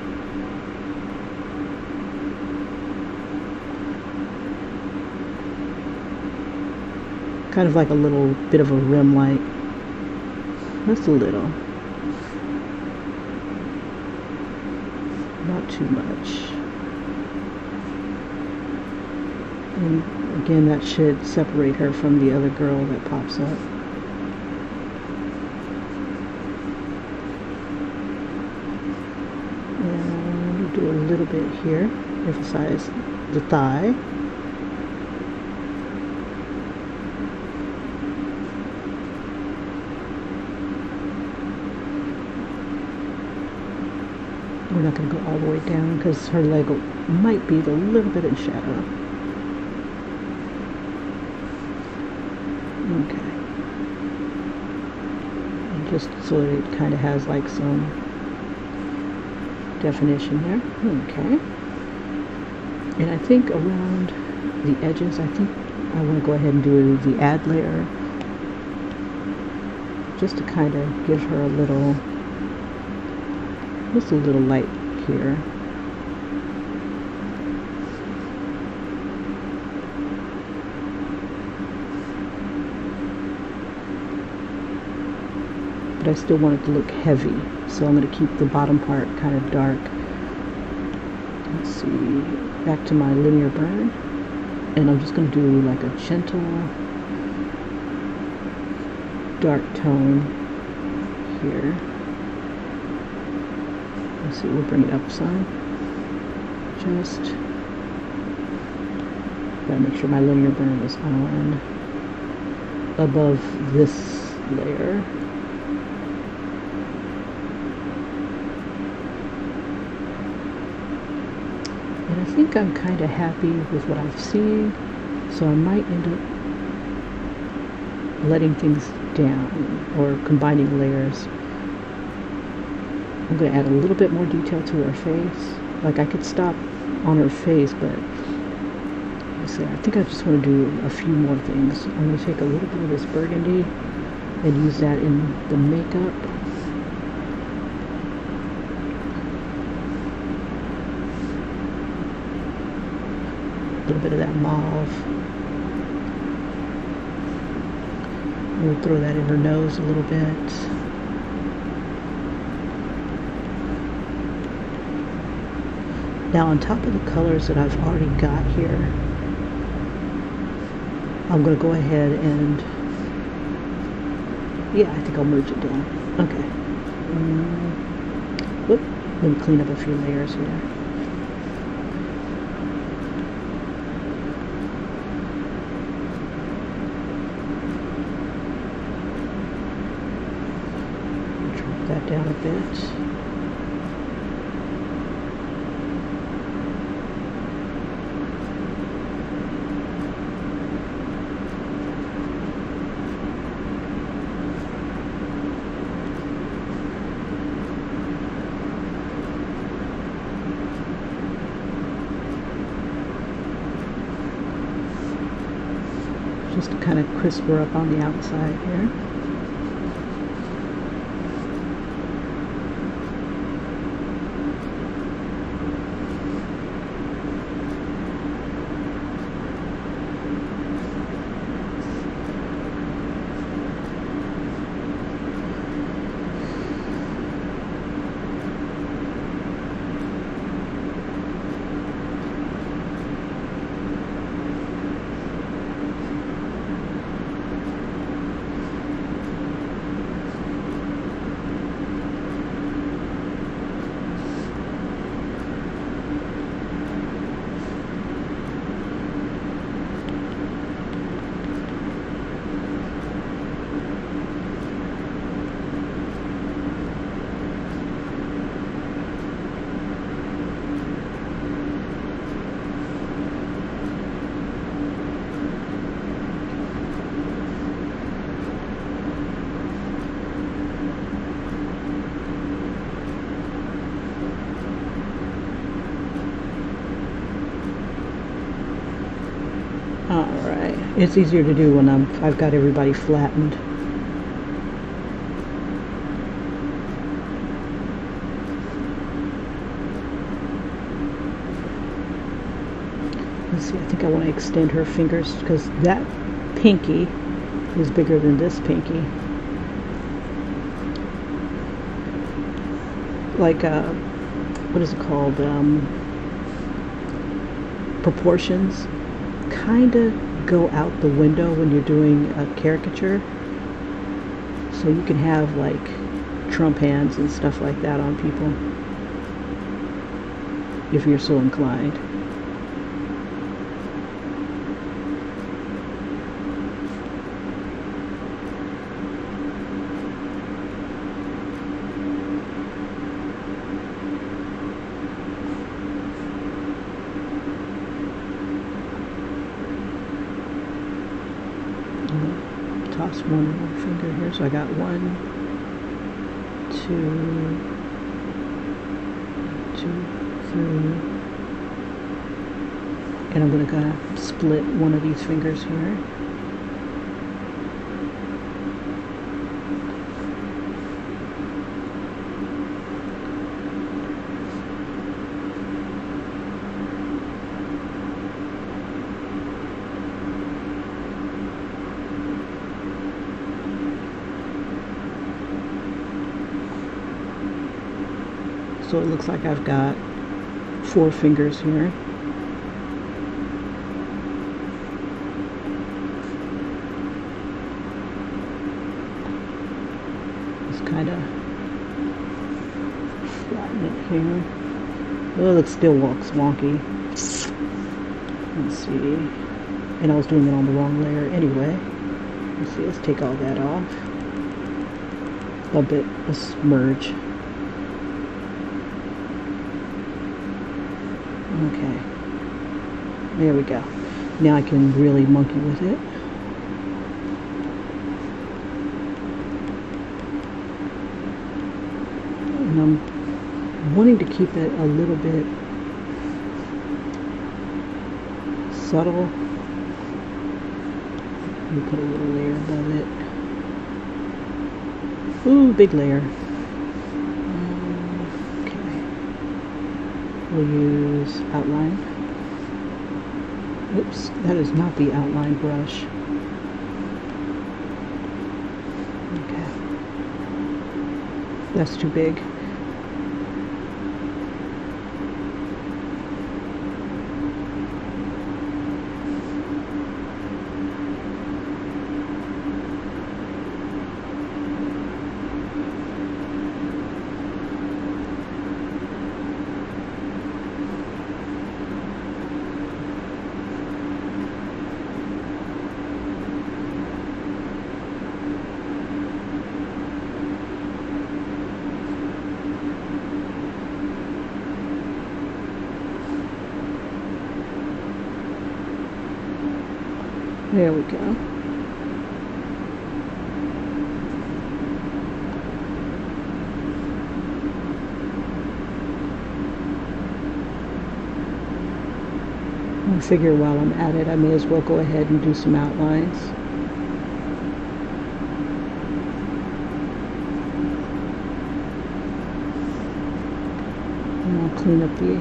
Kind of like a little bit of a rim light. Just a little. Not too much. And again, that should separate her from the other girl that pops up. And we'll do a little bit here. Emphasize the thigh. We're not going to go all the way down because her leg might be a little bit in shadow. Okay. And just so that it kind of has like some definition there. Okay. And I think around the edges, I think I want to go ahead and do the add layer. Just to kind of give her a little... just a little light here. But I still want it to look heavy, so I'm going to keep the bottom part kind of dark. Let's see, back to my linear burn, and I'm just going to do like a gentle dark tone here. Let's see, we'll bring it up some. Just gotta make sure my linear burn is on above this layer. And I think I'm kind of happy with what I've seen, so I might end up letting things down or combining layers. I'm going to add a little bit more detail to her face. Like, I could stop on her face, but let's see, I think I just want to do a few more things. I'm going to take a little bit of this burgundy and use that in the makeup. A little bit of that mauve. We'll throw that in her nose a little bit. Now on top of the colors that I've already got here, I'm going to go ahead and, yeah, I think I'll merge it down. Okay. Whoop. Let me clean up a few layers here. Drop that down a bit. Just to kind of crisp her up on the outside here. Alright, it's easier to do when I've got everybody flattened. Let's see, I think I want to extend her fingers because that pinky is bigger than this pinky. Like, what is it called? Proportions kind of go out the window when you're doing a caricature. So you can have like Trump hands and stuff like that on people if you're so inclined. Toss one more finger here, so I got 1, 2, 3, and I'm going to kind of split one of these fingers here. So it looks like I've got 4 fingers here. Just kind of flatten it here. Oh, it still looks wonky. Let's see. And I was doing it on the wrong layer anyway. Let's see, let's take all that off. Let's merge. Okay, there we go. Now I can really monkey with it. And I'm wanting to keep it a little bit subtle. Let me put a little layer above it. Ooh, big layer. We'll use outline. Oops, that is not the outline brush. That's too big. There we go. I figure while I'm at it, I may as well go ahead and do some outlines. And I'll clean up the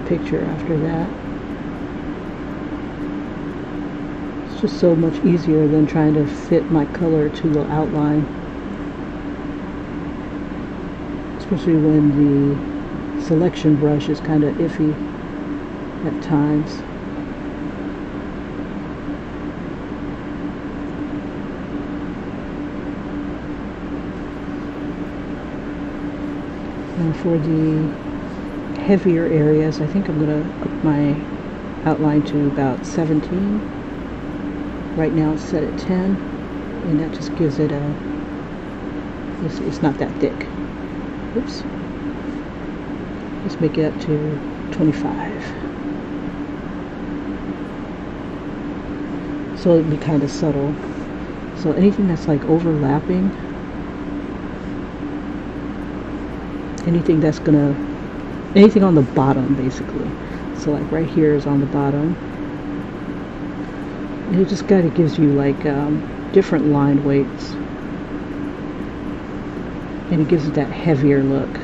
picture after that. It's just so much easier than trying to fit my color to the outline, especially when the selection brush is kind of iffy at times. And for the heavier areas, I think I'm going to up my outline to about 17. Right now it's set at 10, and that just gives it it's not that thick. Oops. Let's make it up to 25. So it'll be kind of subtle. So anything that's like overlapping, anything on the bottom basically. So like right here is on the bottom. And it just kind of gives you like different line weights, and it gives it that heavier look.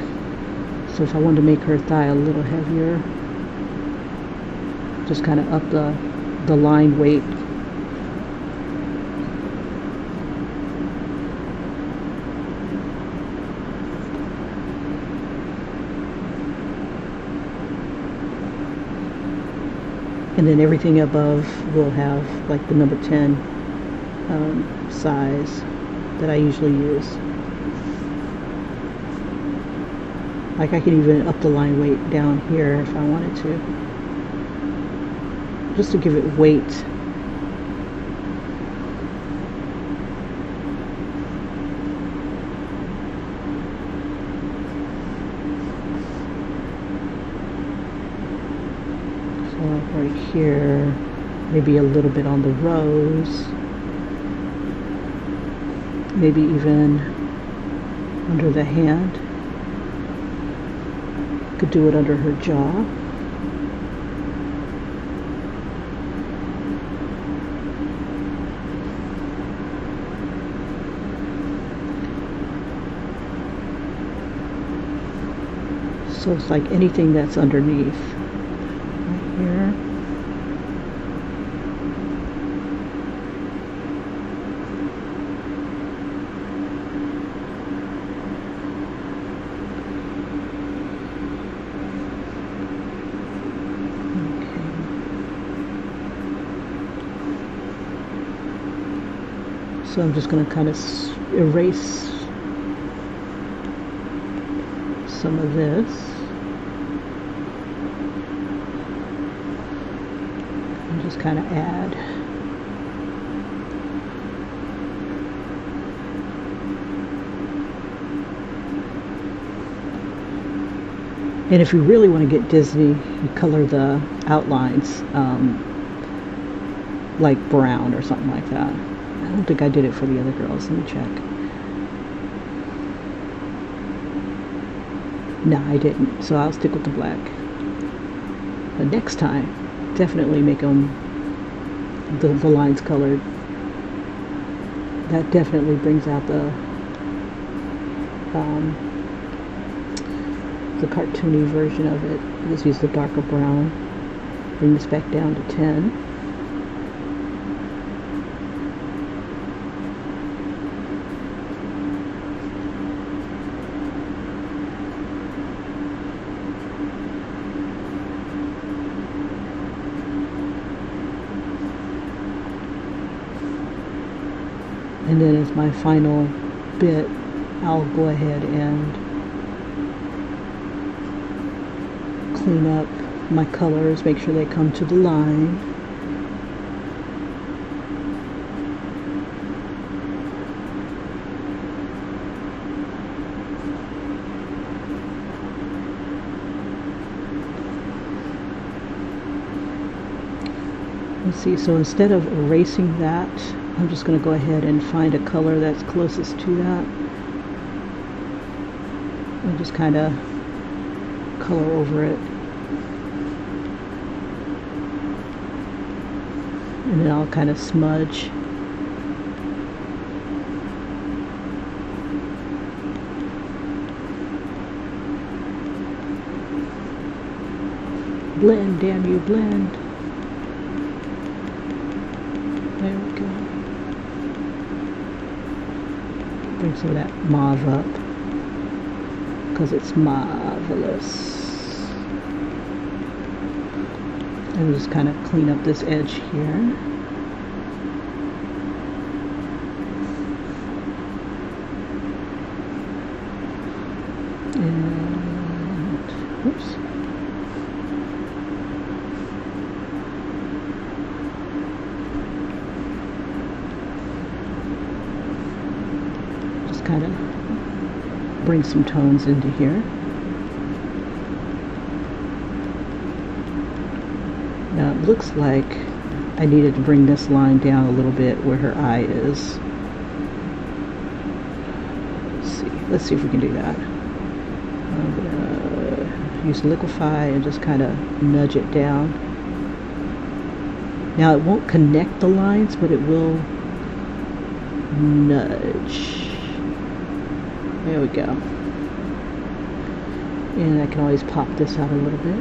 So if I wanted to make her thigh a little heavier, just kind of up the line weight. And then everything above will have like the number 10 size that I usually use. Like I can even up the line weight down here if I wanted to, just to give it weight. Right here, maybe a little bit on the rose, maybe even under the hand. Could do it under her jaw. So it's like anything that's underneath. Right here. So I'm just going to kind of erase some of this. And just kind of add. And if you really want to get Disney, you color the outlines like brown or something like that. I don't think I did it for the other girls. Let me check. No, I didn't. So I'll stick with the black. But next time, definitely make them the lines colored. That definitely brings out the cartoony version of it. Let's use the darker brown. Bring this back down to 10. And then as my final bit, I'll go ahead and clean up my colors, make sure they come to the line. Let's see, so instead of erasing that, I'm just going to go ahead and find a color that's closest to that. And just kind of color over it. And then I'll kind of smudge. Blend, damn you, blend. There we go. Bring some of that mauve up, because it's marvelous. And we'll just kind of clean up this edge here. And, oops. Just kind of bring some tones into here. Now it looks like I needed to bring this line down a little bit where her eye is. Let's see if we can do that. I'm gonna use liquify and just kind of nudge it down. Now it won't connect the lines, but it will nudge. There we go. And I can always pop this out a little bit.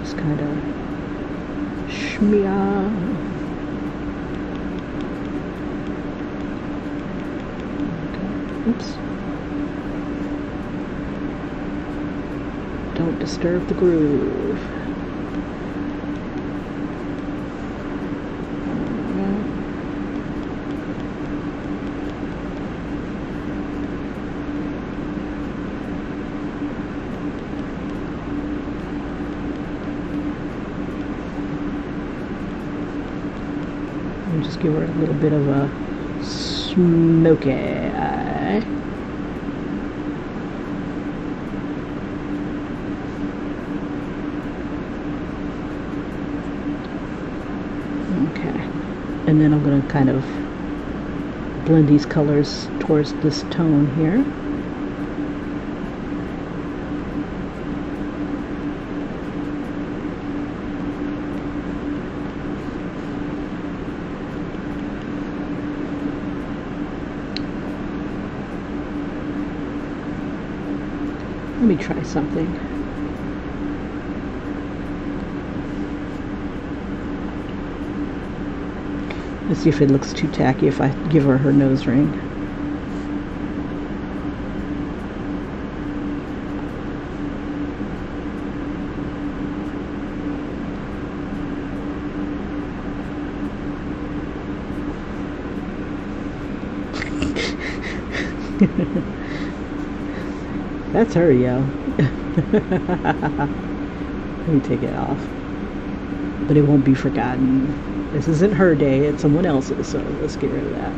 Just kind of shmear. Okay. Oops. Don't disturb the groove. Just give her a little bit of a smoky eye. Okay, and then I'm going to kind of blend these colors towards this tone here. Let me try something. Let's see if it looks too tacky if I give her her nose ring. That's her, yo. Let me take it off. But it won't be forgotten. This isn't her day, it's someone else's, so let's get rid of that.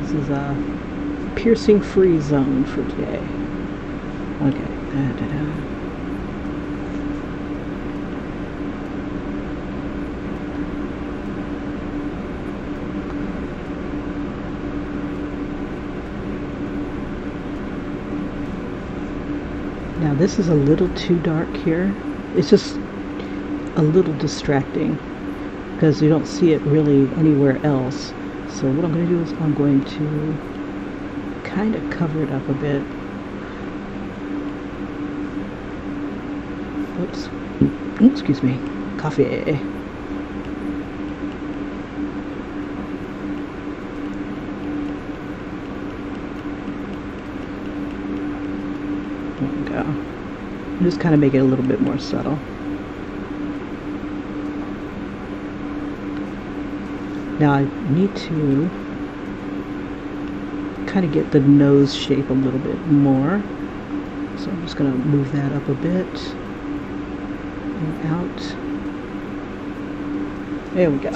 This is a piercing free zone for today. Okay. Now this is a little too dark here. It's just a little distracting because you don't see it really anywhere else. So what I'm going to do is I'm going to kind of cover it up a bit. Oops. Excuse me. Coffee. There we go. Just kind of make it a little bit more subtle. Now I need to kind of get the nose shape a little bit more. So I'm just going to move that up a bit and out. There we go.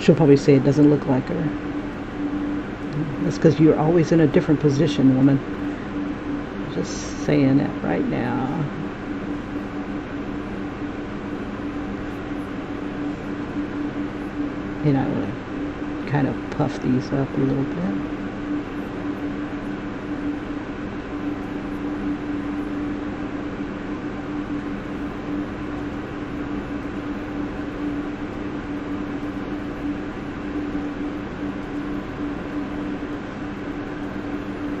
She'll probably say it doesn't look like her. That's because you're always in a different position, woman. Just saying that right now. And I want to kind of puff these up a little bit.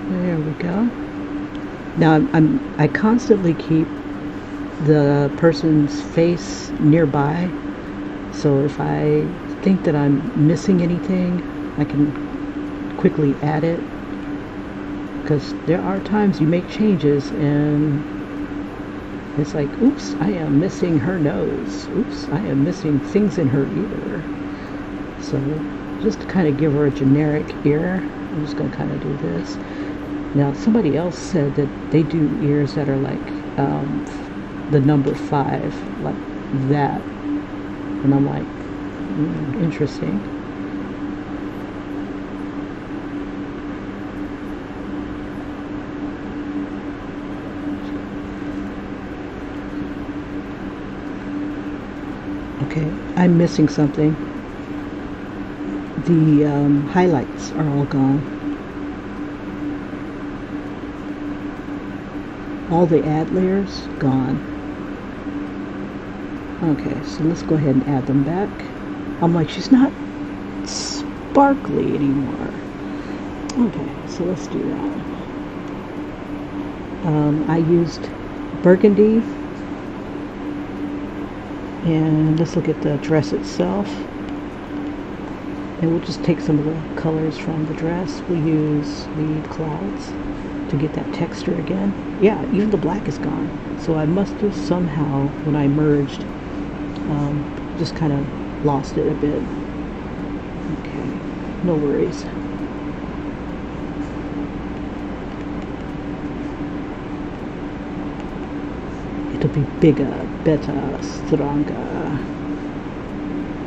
There we go. Now I constantly keep the person's face nearby, so if I think that I'm missing anything, I can quickly add it, because there are times you make changes and it's like, oops, I am missing her nose, oops, I am missing things in her ear. So just to kind of give her a generic ear, I'm just going to kind of do this. Now somebody else said that they do ears that are like the number 5, like that, and I'm like, interesting. Okay, I'm missing something. The highlights are all gone. All the add layers gone. Okay, so let's go ahead and add them back. I'm like, she's not sparkly anymore. Okay, so let's do that. I used burgundy, and let's look at the dress itself. And we'll just take some of the colors from the dress. We'll use the clouds to get that texture again. Yeah, even the black is gone. So I must have somehow, when I merged, just kind of lost it a bit. Okay, no worries. It'll be bigger, better, stronger.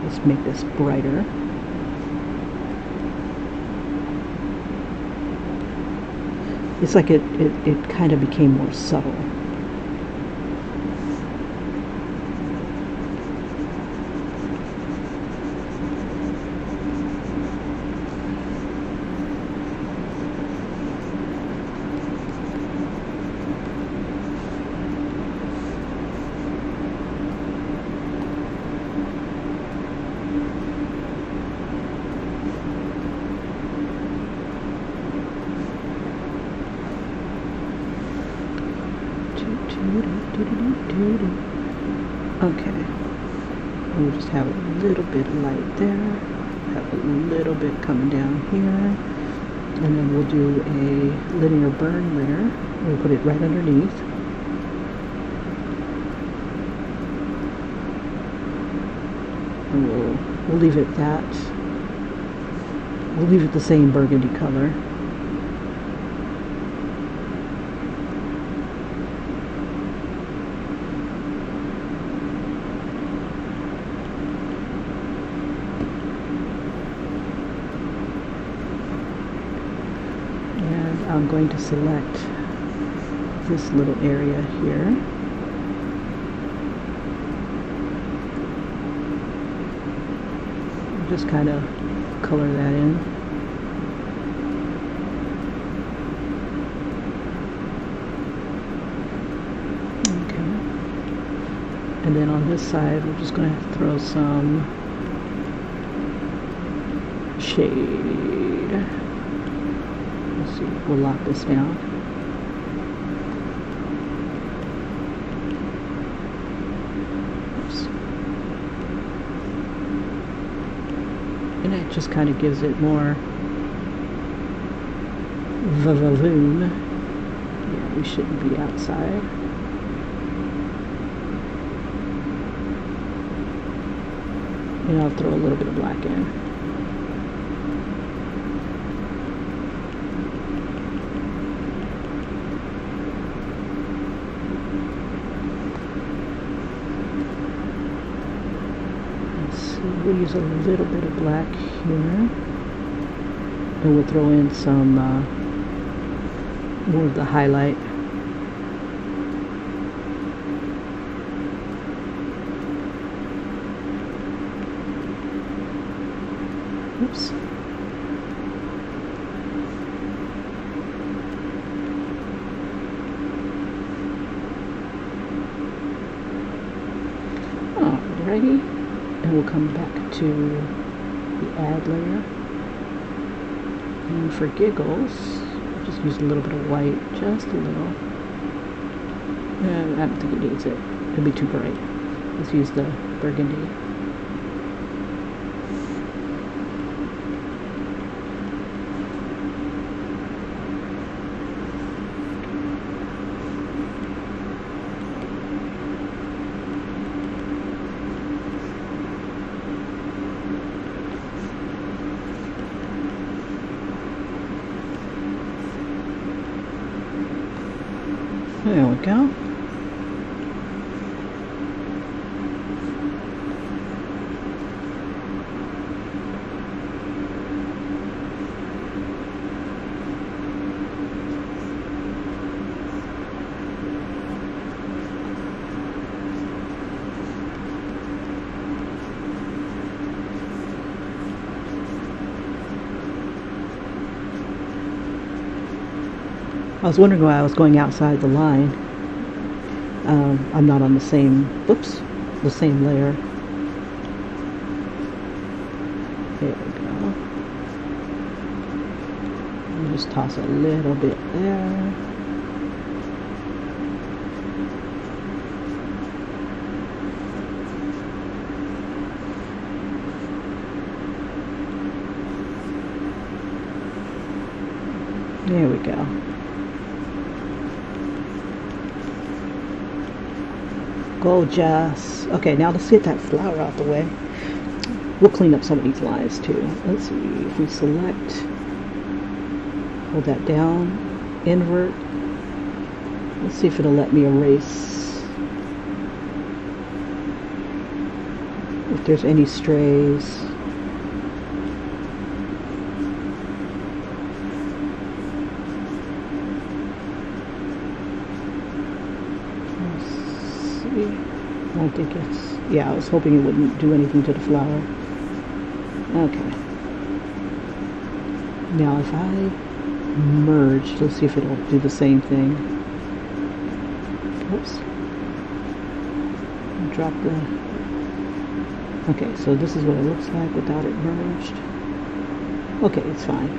Let's make this brighter. It's like it kind of became more subtle. Okay, we'll just have a little bit of light there, have a little bit coming down here, and then we'll do a linear burn layer. We'll put it right underneath. And we'll leave it that. We'll leave it the same burgundy color. I'm going to select this little area here. Just kind of color that in. Okay. And then on this side, we're just going to throw some shade. We'll lock this down. Oops. And it just kind of gives it more vavoom. Yeah, we shouldn't be outside. And I'll throw a little bit of black in. We'll use a little bit of black here, and we'll throw in some more of the highlight. Oops. Alrighty. And we'll come back to the add layer, and for giggles I'll just use a little bit of white, just a little. I don't think it needs it, it'll be too bright. Let's use the burgundy. There we go. I was wondering why I was going outside the line. I'm not on the same, the same layer. There we go. And just toss a little bit there. There we go. Gorgeous. Okay, now let's get that flower out the way. We'll clean up some of these lines too. Let's see if we select, hold that down, invert. Let's see if it'll let me erase if there's any strays. I don't think it's, yeah, I was hoping it wouldn't do anything to the flower. Okay. Now if I merge, let's see if it'll do the same thing. Oops. Drop the, okay, so this is what it looks like without it merged. Okay, it's fine.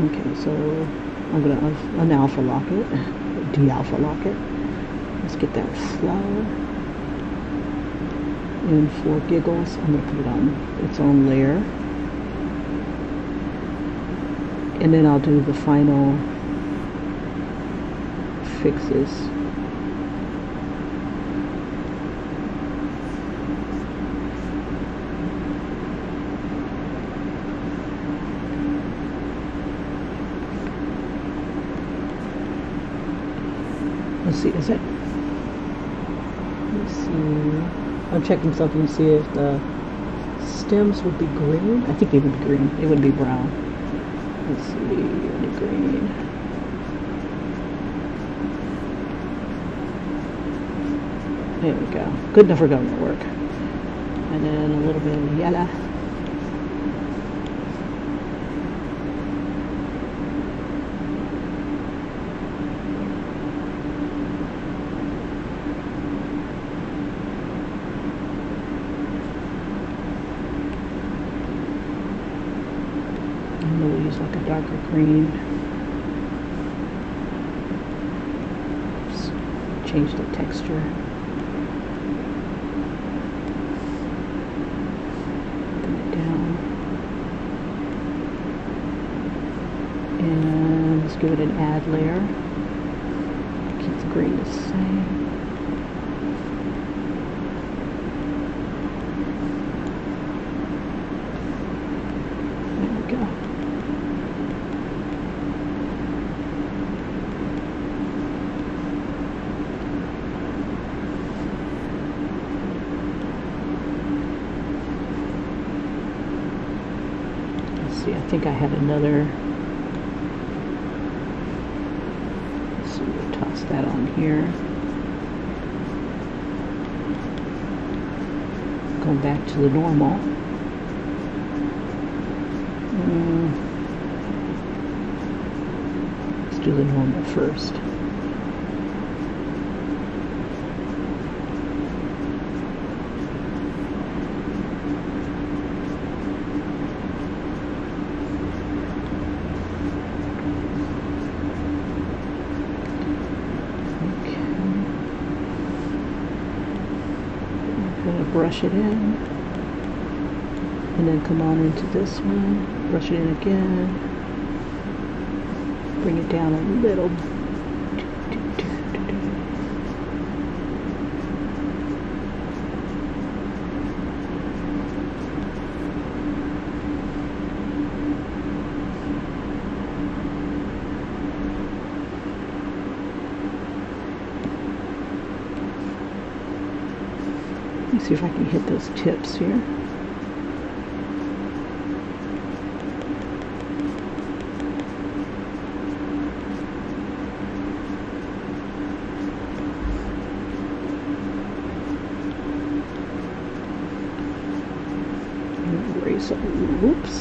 Okay, so I'm going to unalpha lock it, de-alpha lock it. Let's get that flower. And for giggles, I'm going to put it on its own layer. And then I'll do the final fixes. Let's see, is it? Let's see. I'm checking something to see if the stems would be green. I think they would be green. It would be brown. Let's see, any green. There we go. Good enough for government work. And then a little bit of yellow. We'll use like a darker green. Just change the texture. Bring it down. And let's give it an add layer. Keep the green the same. see, I think I had another. Let's see, we'll toss that on here. Going back to the normal. Let's do the normal first. Brush it in, and then come on into this one, brush it in again, bring it down a little. Let me see if I can hit those tips here. Erase it. Whoops.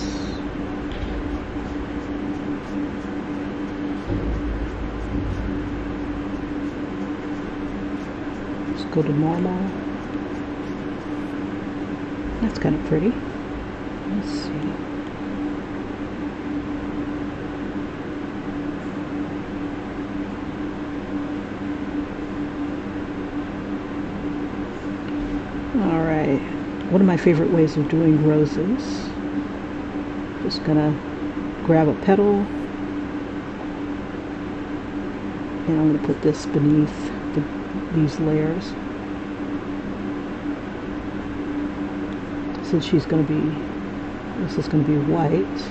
Let's go to normal. That's kind of pretty. Let's see. All right. One of my favorite ways of doing roses. Just gonna grab a petal, and I'm gonna put this beneath these layers. Since she's going to be, this is going to be white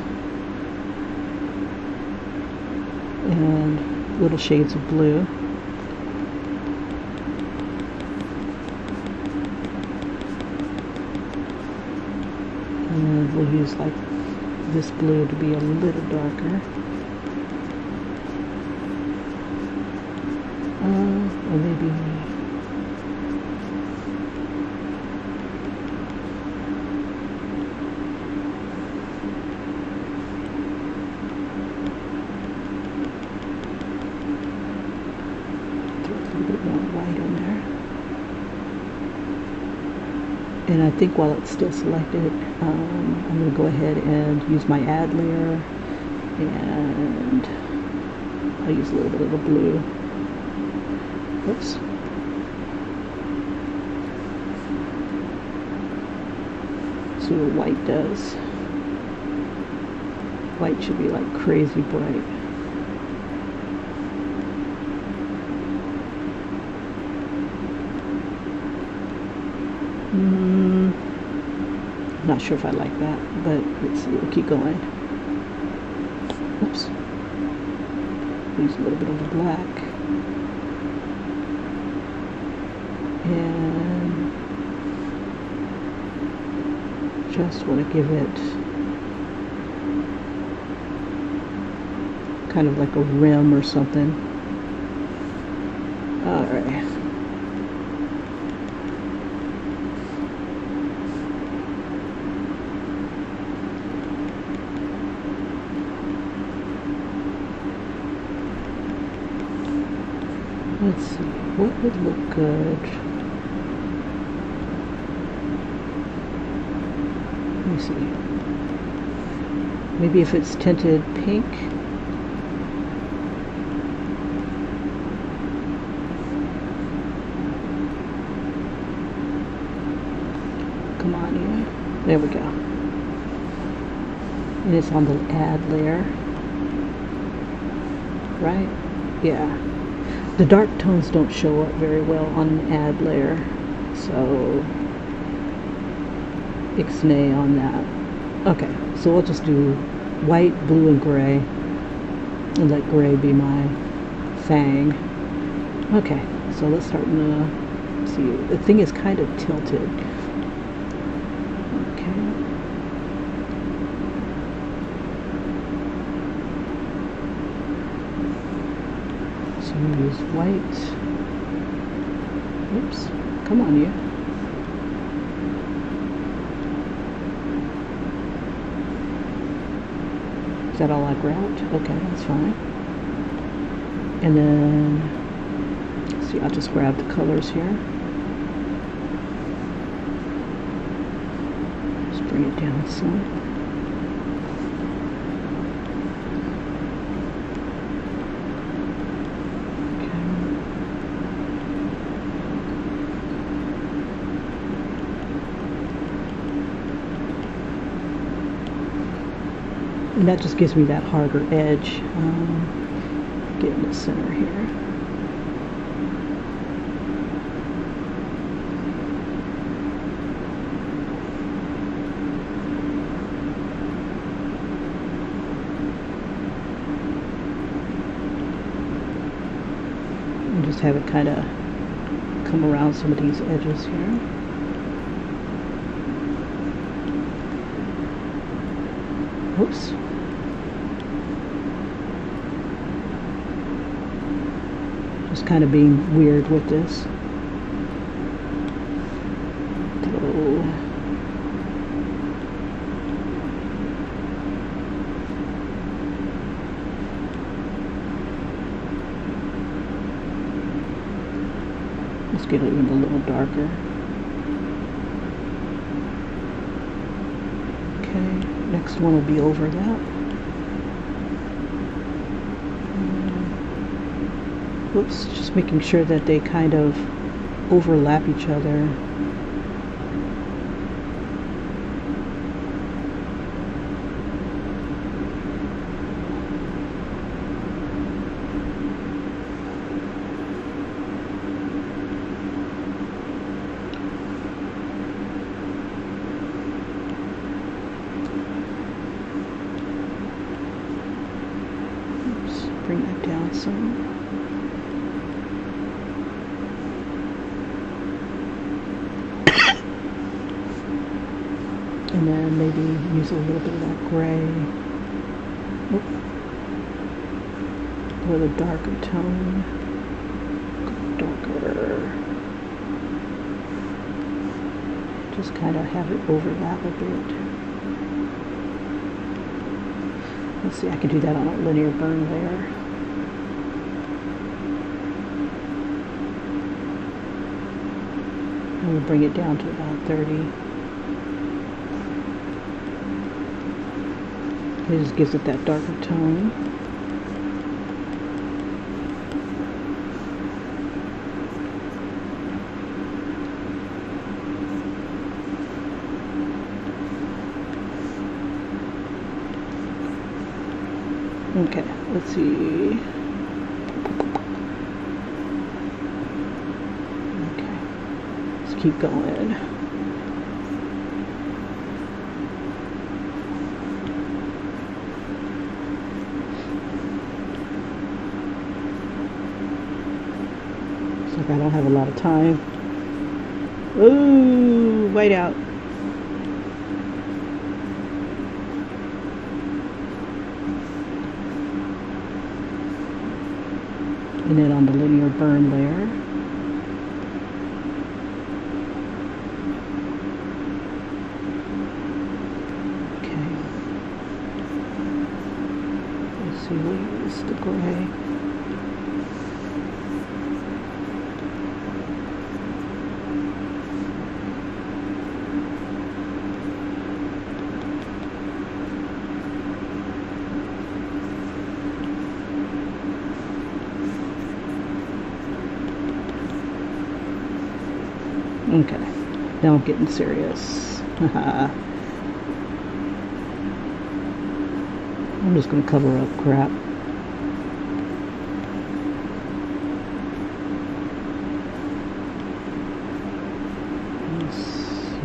and little shades of blue. And we'll use like this blue to be a little darker. Or maybe and I think while it's still selected, I'm going to go ahead and use my add layer, and I'll use a little bit of the blue. Oops. See what white does. White should be like crazy bright. Not sure if I like that, but let's see, we'll keep going. Oops. Use a little bit of the black. And just want to give it kind of like a rim or something. Alright. Let's see, what would look good? Let me see. Maybe if it's tinted pink. Come on, yeah. There we go. And it's on the add layer. Right? Yeah. The dark tones don't show up very well on an add layer, so ixnay on that. Okay, so we'll just do white, blue, and gray, and let gray be my fang. Okay, so let's start in the, see, the thing is kind of tilted. Okay. I'm going to use white. Oops, come on you. Is that all I grabbed? Okay, that's fine. And then, see, I'll just grab the colors here. Just bring it down some. And that just gives me that harder edge. Get in the center here. And just have it kind of come around some of these edges here. Oops. Just kind of being weird with this. Let's get it even a little darker. Okay, next one will be over that. Whoops, just making sure that they kind of overlap each other. Oops, bring that down some. And then maybe use a little bit of that gray. Oop. With a darker tone. Darker. Just kind of have it overlap a bit. Let's see, I can do that on a linear burn layer. And we'll bring it down to about 30. It just gives it that darker tone. Okay, let's see. Okay, let's keep going. I don't have a lot of time. Ooh, white out. And then on the linear burn layer. Okay. Let's see, where's the gray? Okay, now I'm getting serious. I'm just going to cover up crap. Let's see.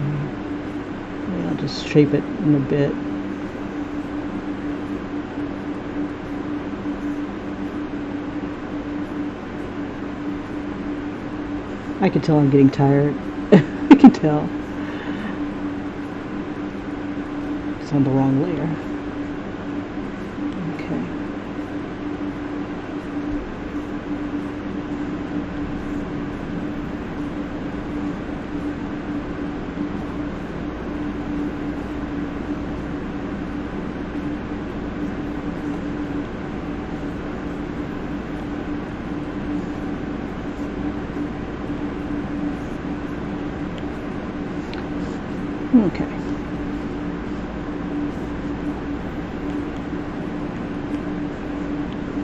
Yeah, I'll just shape it in a bit. I can tell I'm getting tired. I can tell. It's on the wrong layer. Okay. Okay.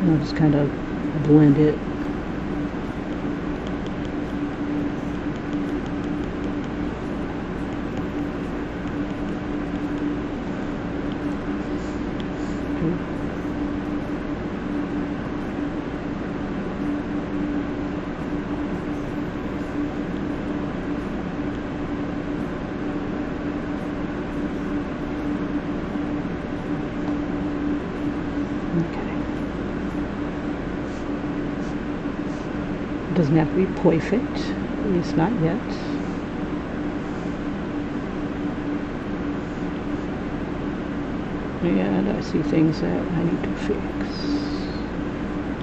And I'll just kind of blend it. Doesn't have to be perfect, at least not yet. And I see things that I need to fix.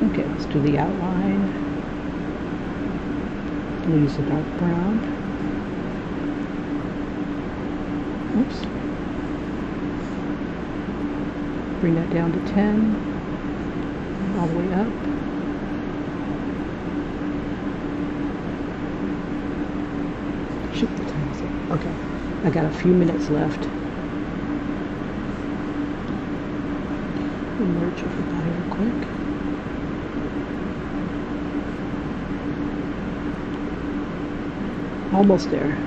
Okay, let's do the outline. We'll use the dark brown. Oops. Bring that down to 10, all the way up. Shoot, the time is up. Okay, I got a few minutes left. Merge everybody real quick. Almost there.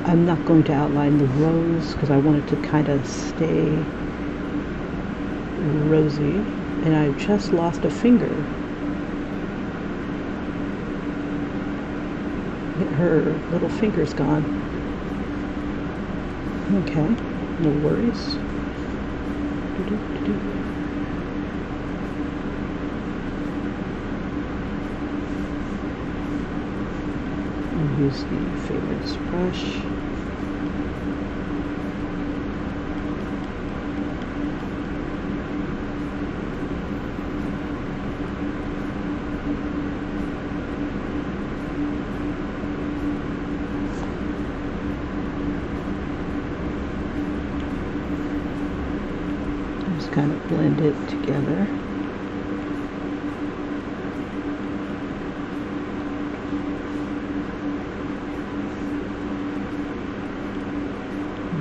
I'm not going to outline the rose because I want it to kind of stay rosy, and I just lost a finger. Her little finger's gone. Okay, no worries. I'll use the favorites brush. Kind of blend it together.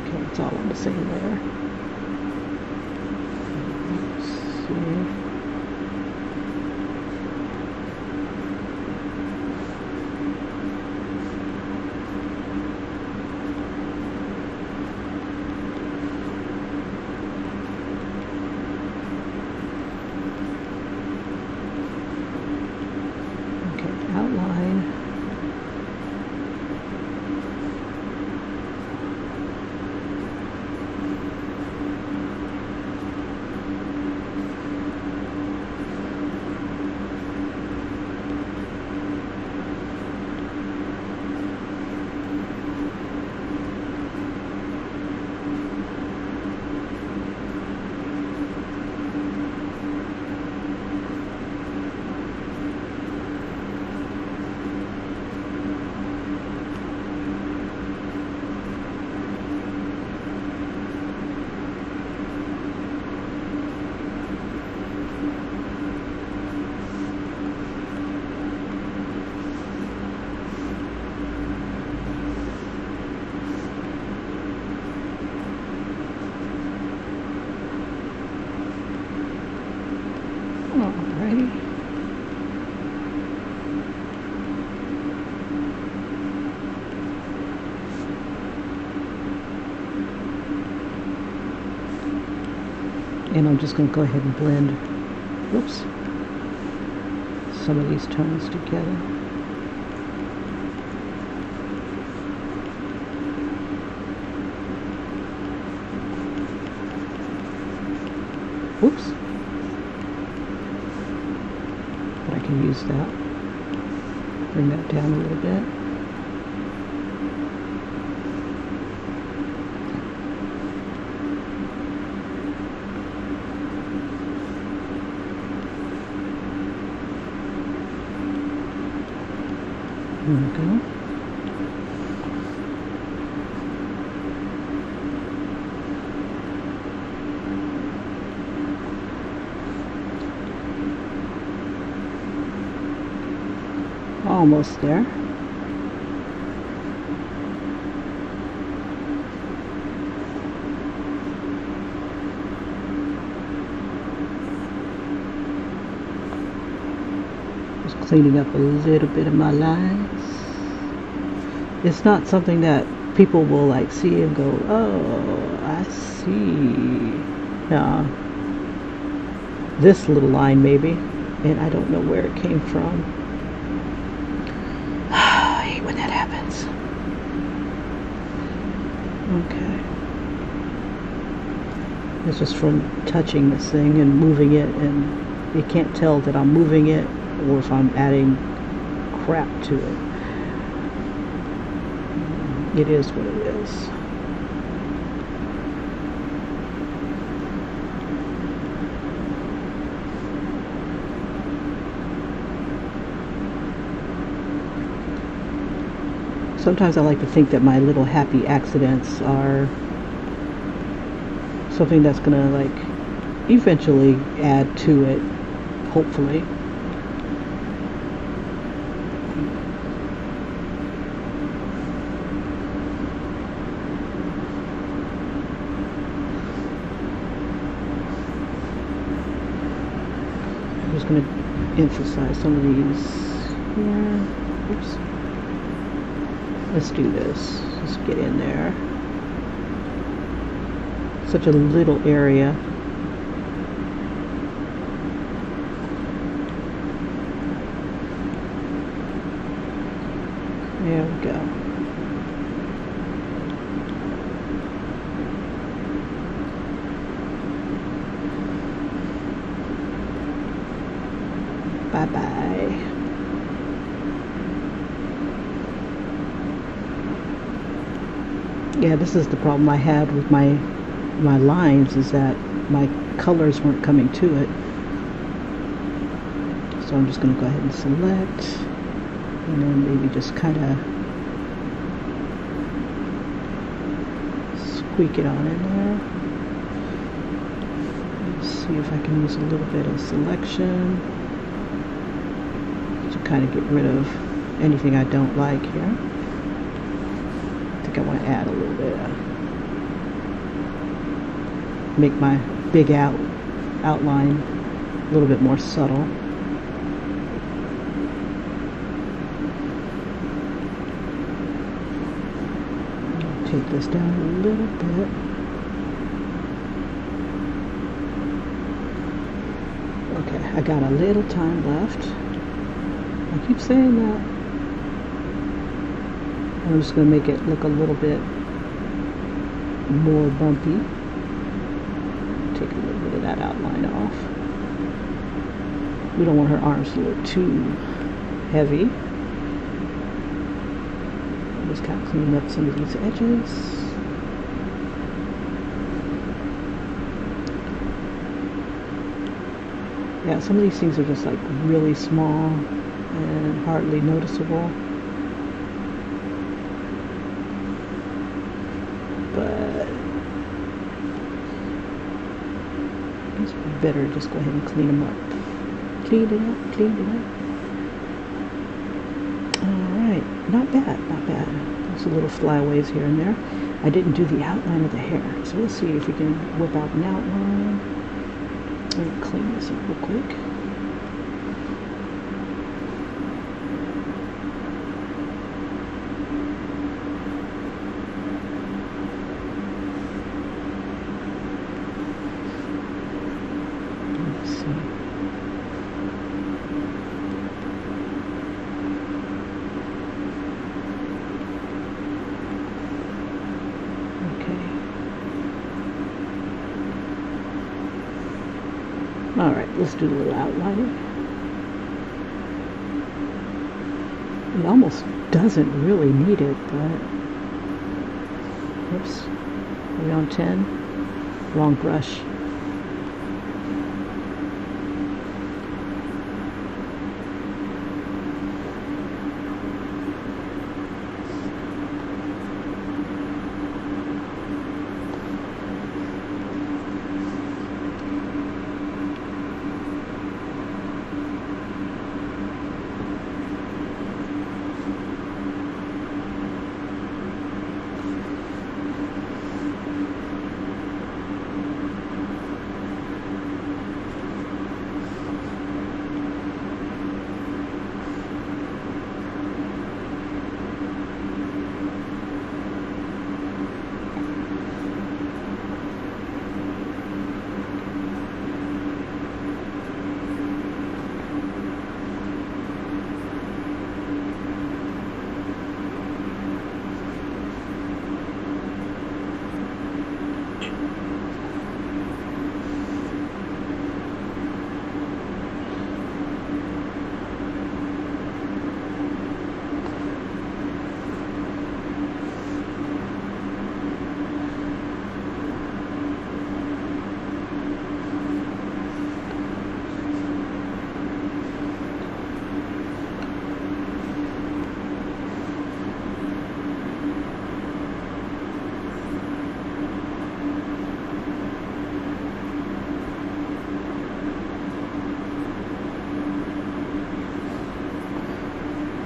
Okay, it's all on the same layer. Let's see. And I'm just going to go ahead and blend, whoops, some of these tones together. Whoops. But I can use that. Bring that down a little bit. There we go. Almost there. Just cleaning up a little bit of my lines. It's not something that people will like see and go, oh, I see. Yeah. This little line maybe, and I don't know where it came from. I hate when that happens. Okay. It's just from touching this thing and moving it, and you can't tell that I'm moving it or if I'm adding crap to it. It is what it is. Sometimes I like to think that my little happy accidents are something that's gonna like eventually add to it, hopefully. I'm just gonna emphasize some of these here. Oops. Let's do this. Let's get in there. Such a little area. There we go. Bye-bye. Yeah, this is the problem I had with my lines, is that my colors weren't coming to it. So I'm just going to go ahead and select, and then maybe just kind of squeak it on in there. Let's see if I can use a little bit of selection to kind of get rid of anything I don't like here. I think I want to add a little bit, make my big outline a little bit more subtle. I'll take this down a little bit. Okay, I got a little time left. I keep saying that. I'm just going to make it look a little bit more bumpy. Take a little bit of that outline off. We don't want her arms to look too heavy. Just kind of clean up some of these edges. Yeah, some of these things are just like really small and hardly noticeable. But it's better to just go ahead and clean them up. Clean it up, clean it up. Alright, not bad, not bad. There's a little flyaways here and there. I didn't do the outline of the hair, so let's see if we can whip out an outline. Let me clean this up real quick. Alright, let's do a little outlining. It almost doesn't really need it, but... Oops. Are we on 10? Wrong brush.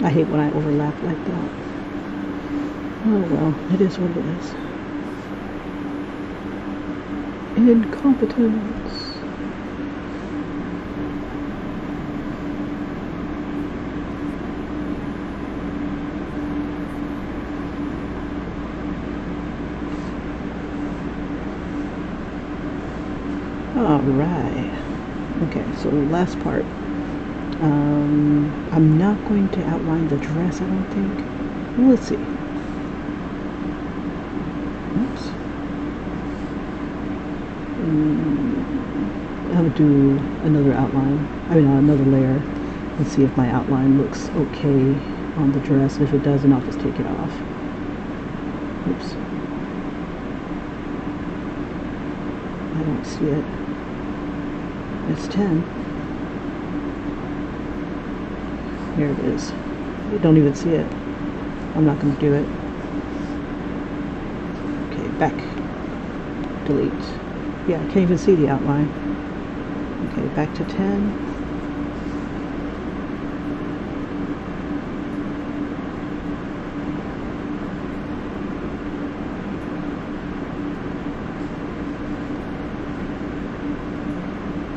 I hate when I overlap like that. Oh well, it is what it is. Incompetence. All right. Okay, so last part. I'm not going to outline the dress, I don't think. Well, let's see. Oops. I'll do another outline. Another layer. Let's see if my outline looks okay on the dress. If it doesn't, I'll just take it off. Oops. I don't see it. It's 10. Here it is. You don't even see it. I'm not going to do it. Okay, back. Delete. Yeah, I can't even see the outline. Okay, back to 10.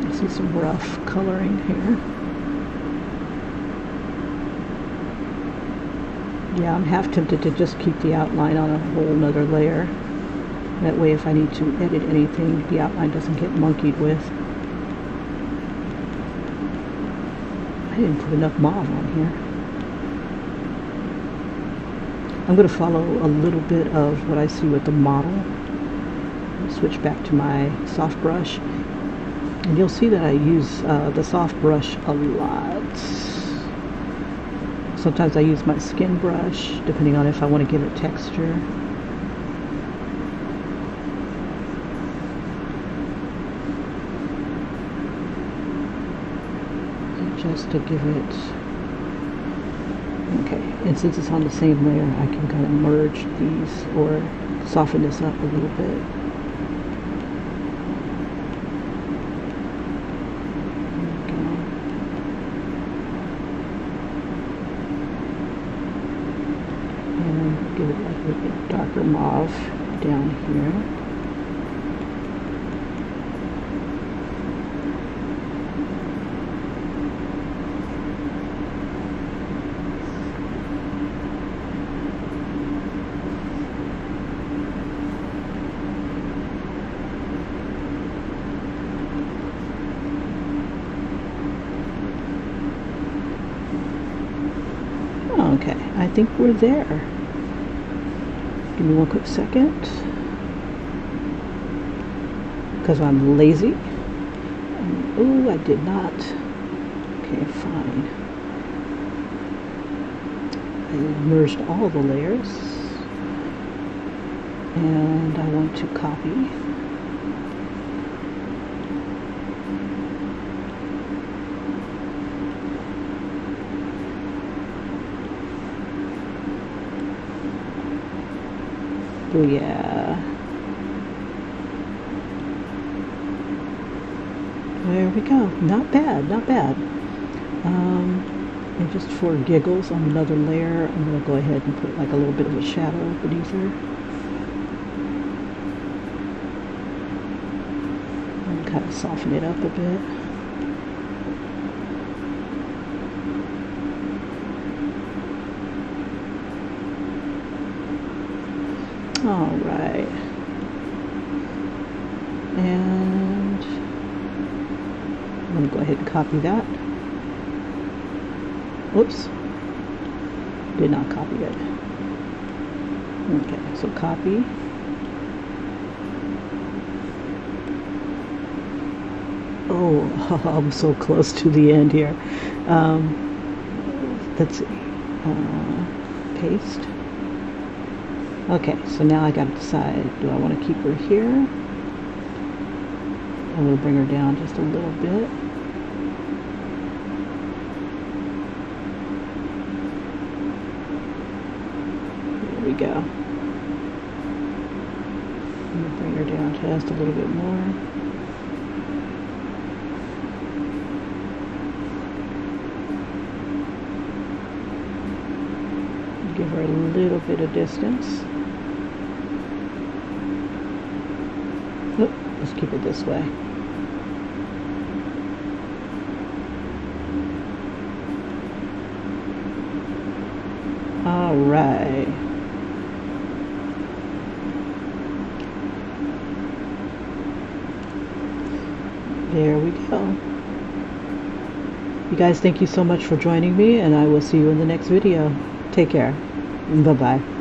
I see some rough coloring here. Yeah, I'm half tempted to just keep the outline on a whole nother layer. That way if I need to edit anything, the outline doesn't get monkeyed with. I didn't put enough mauve on here. I'm going to follow a little bit of what I see with the model. I'll switch back to my soft brush. And you'll see that I use the soft brush a lot. Sometimes I use my skin brush, depending on if I want to give it texture. Just to give it... Okay, and since it's on the same layer, I can kind of merge these or soften this up a little bit. Give it like a bit darker mauve down here. Okay, I think we're there. Give me one quick second, because I'm lazy. Oh, I did not. Okay, fine. I merged all the layers, and I want to copy. Oh yeah. There we go. Not bad, not bad. And just for giggles on another layer, I'm going to go ahead and put like a little bit of a shadow beneath her. And kind of soften it up a bit. All right, and I'm going to go ahead and copy that. Oops, did not copy it. Okay, so copy. Oh, I'm so close to the end here. Let's see, paste. Okay, so now I gotta decide, do I want to keep her here? I'm going to bring her down just a little bit. There we go. I'm going to bring her down just a little bit more. Give her a little bit of distance. Oop, let's keep it this way. All right. There we go. You guys, thank you so much for joining me, and I will see you in the next video. Take care. Bye-bye.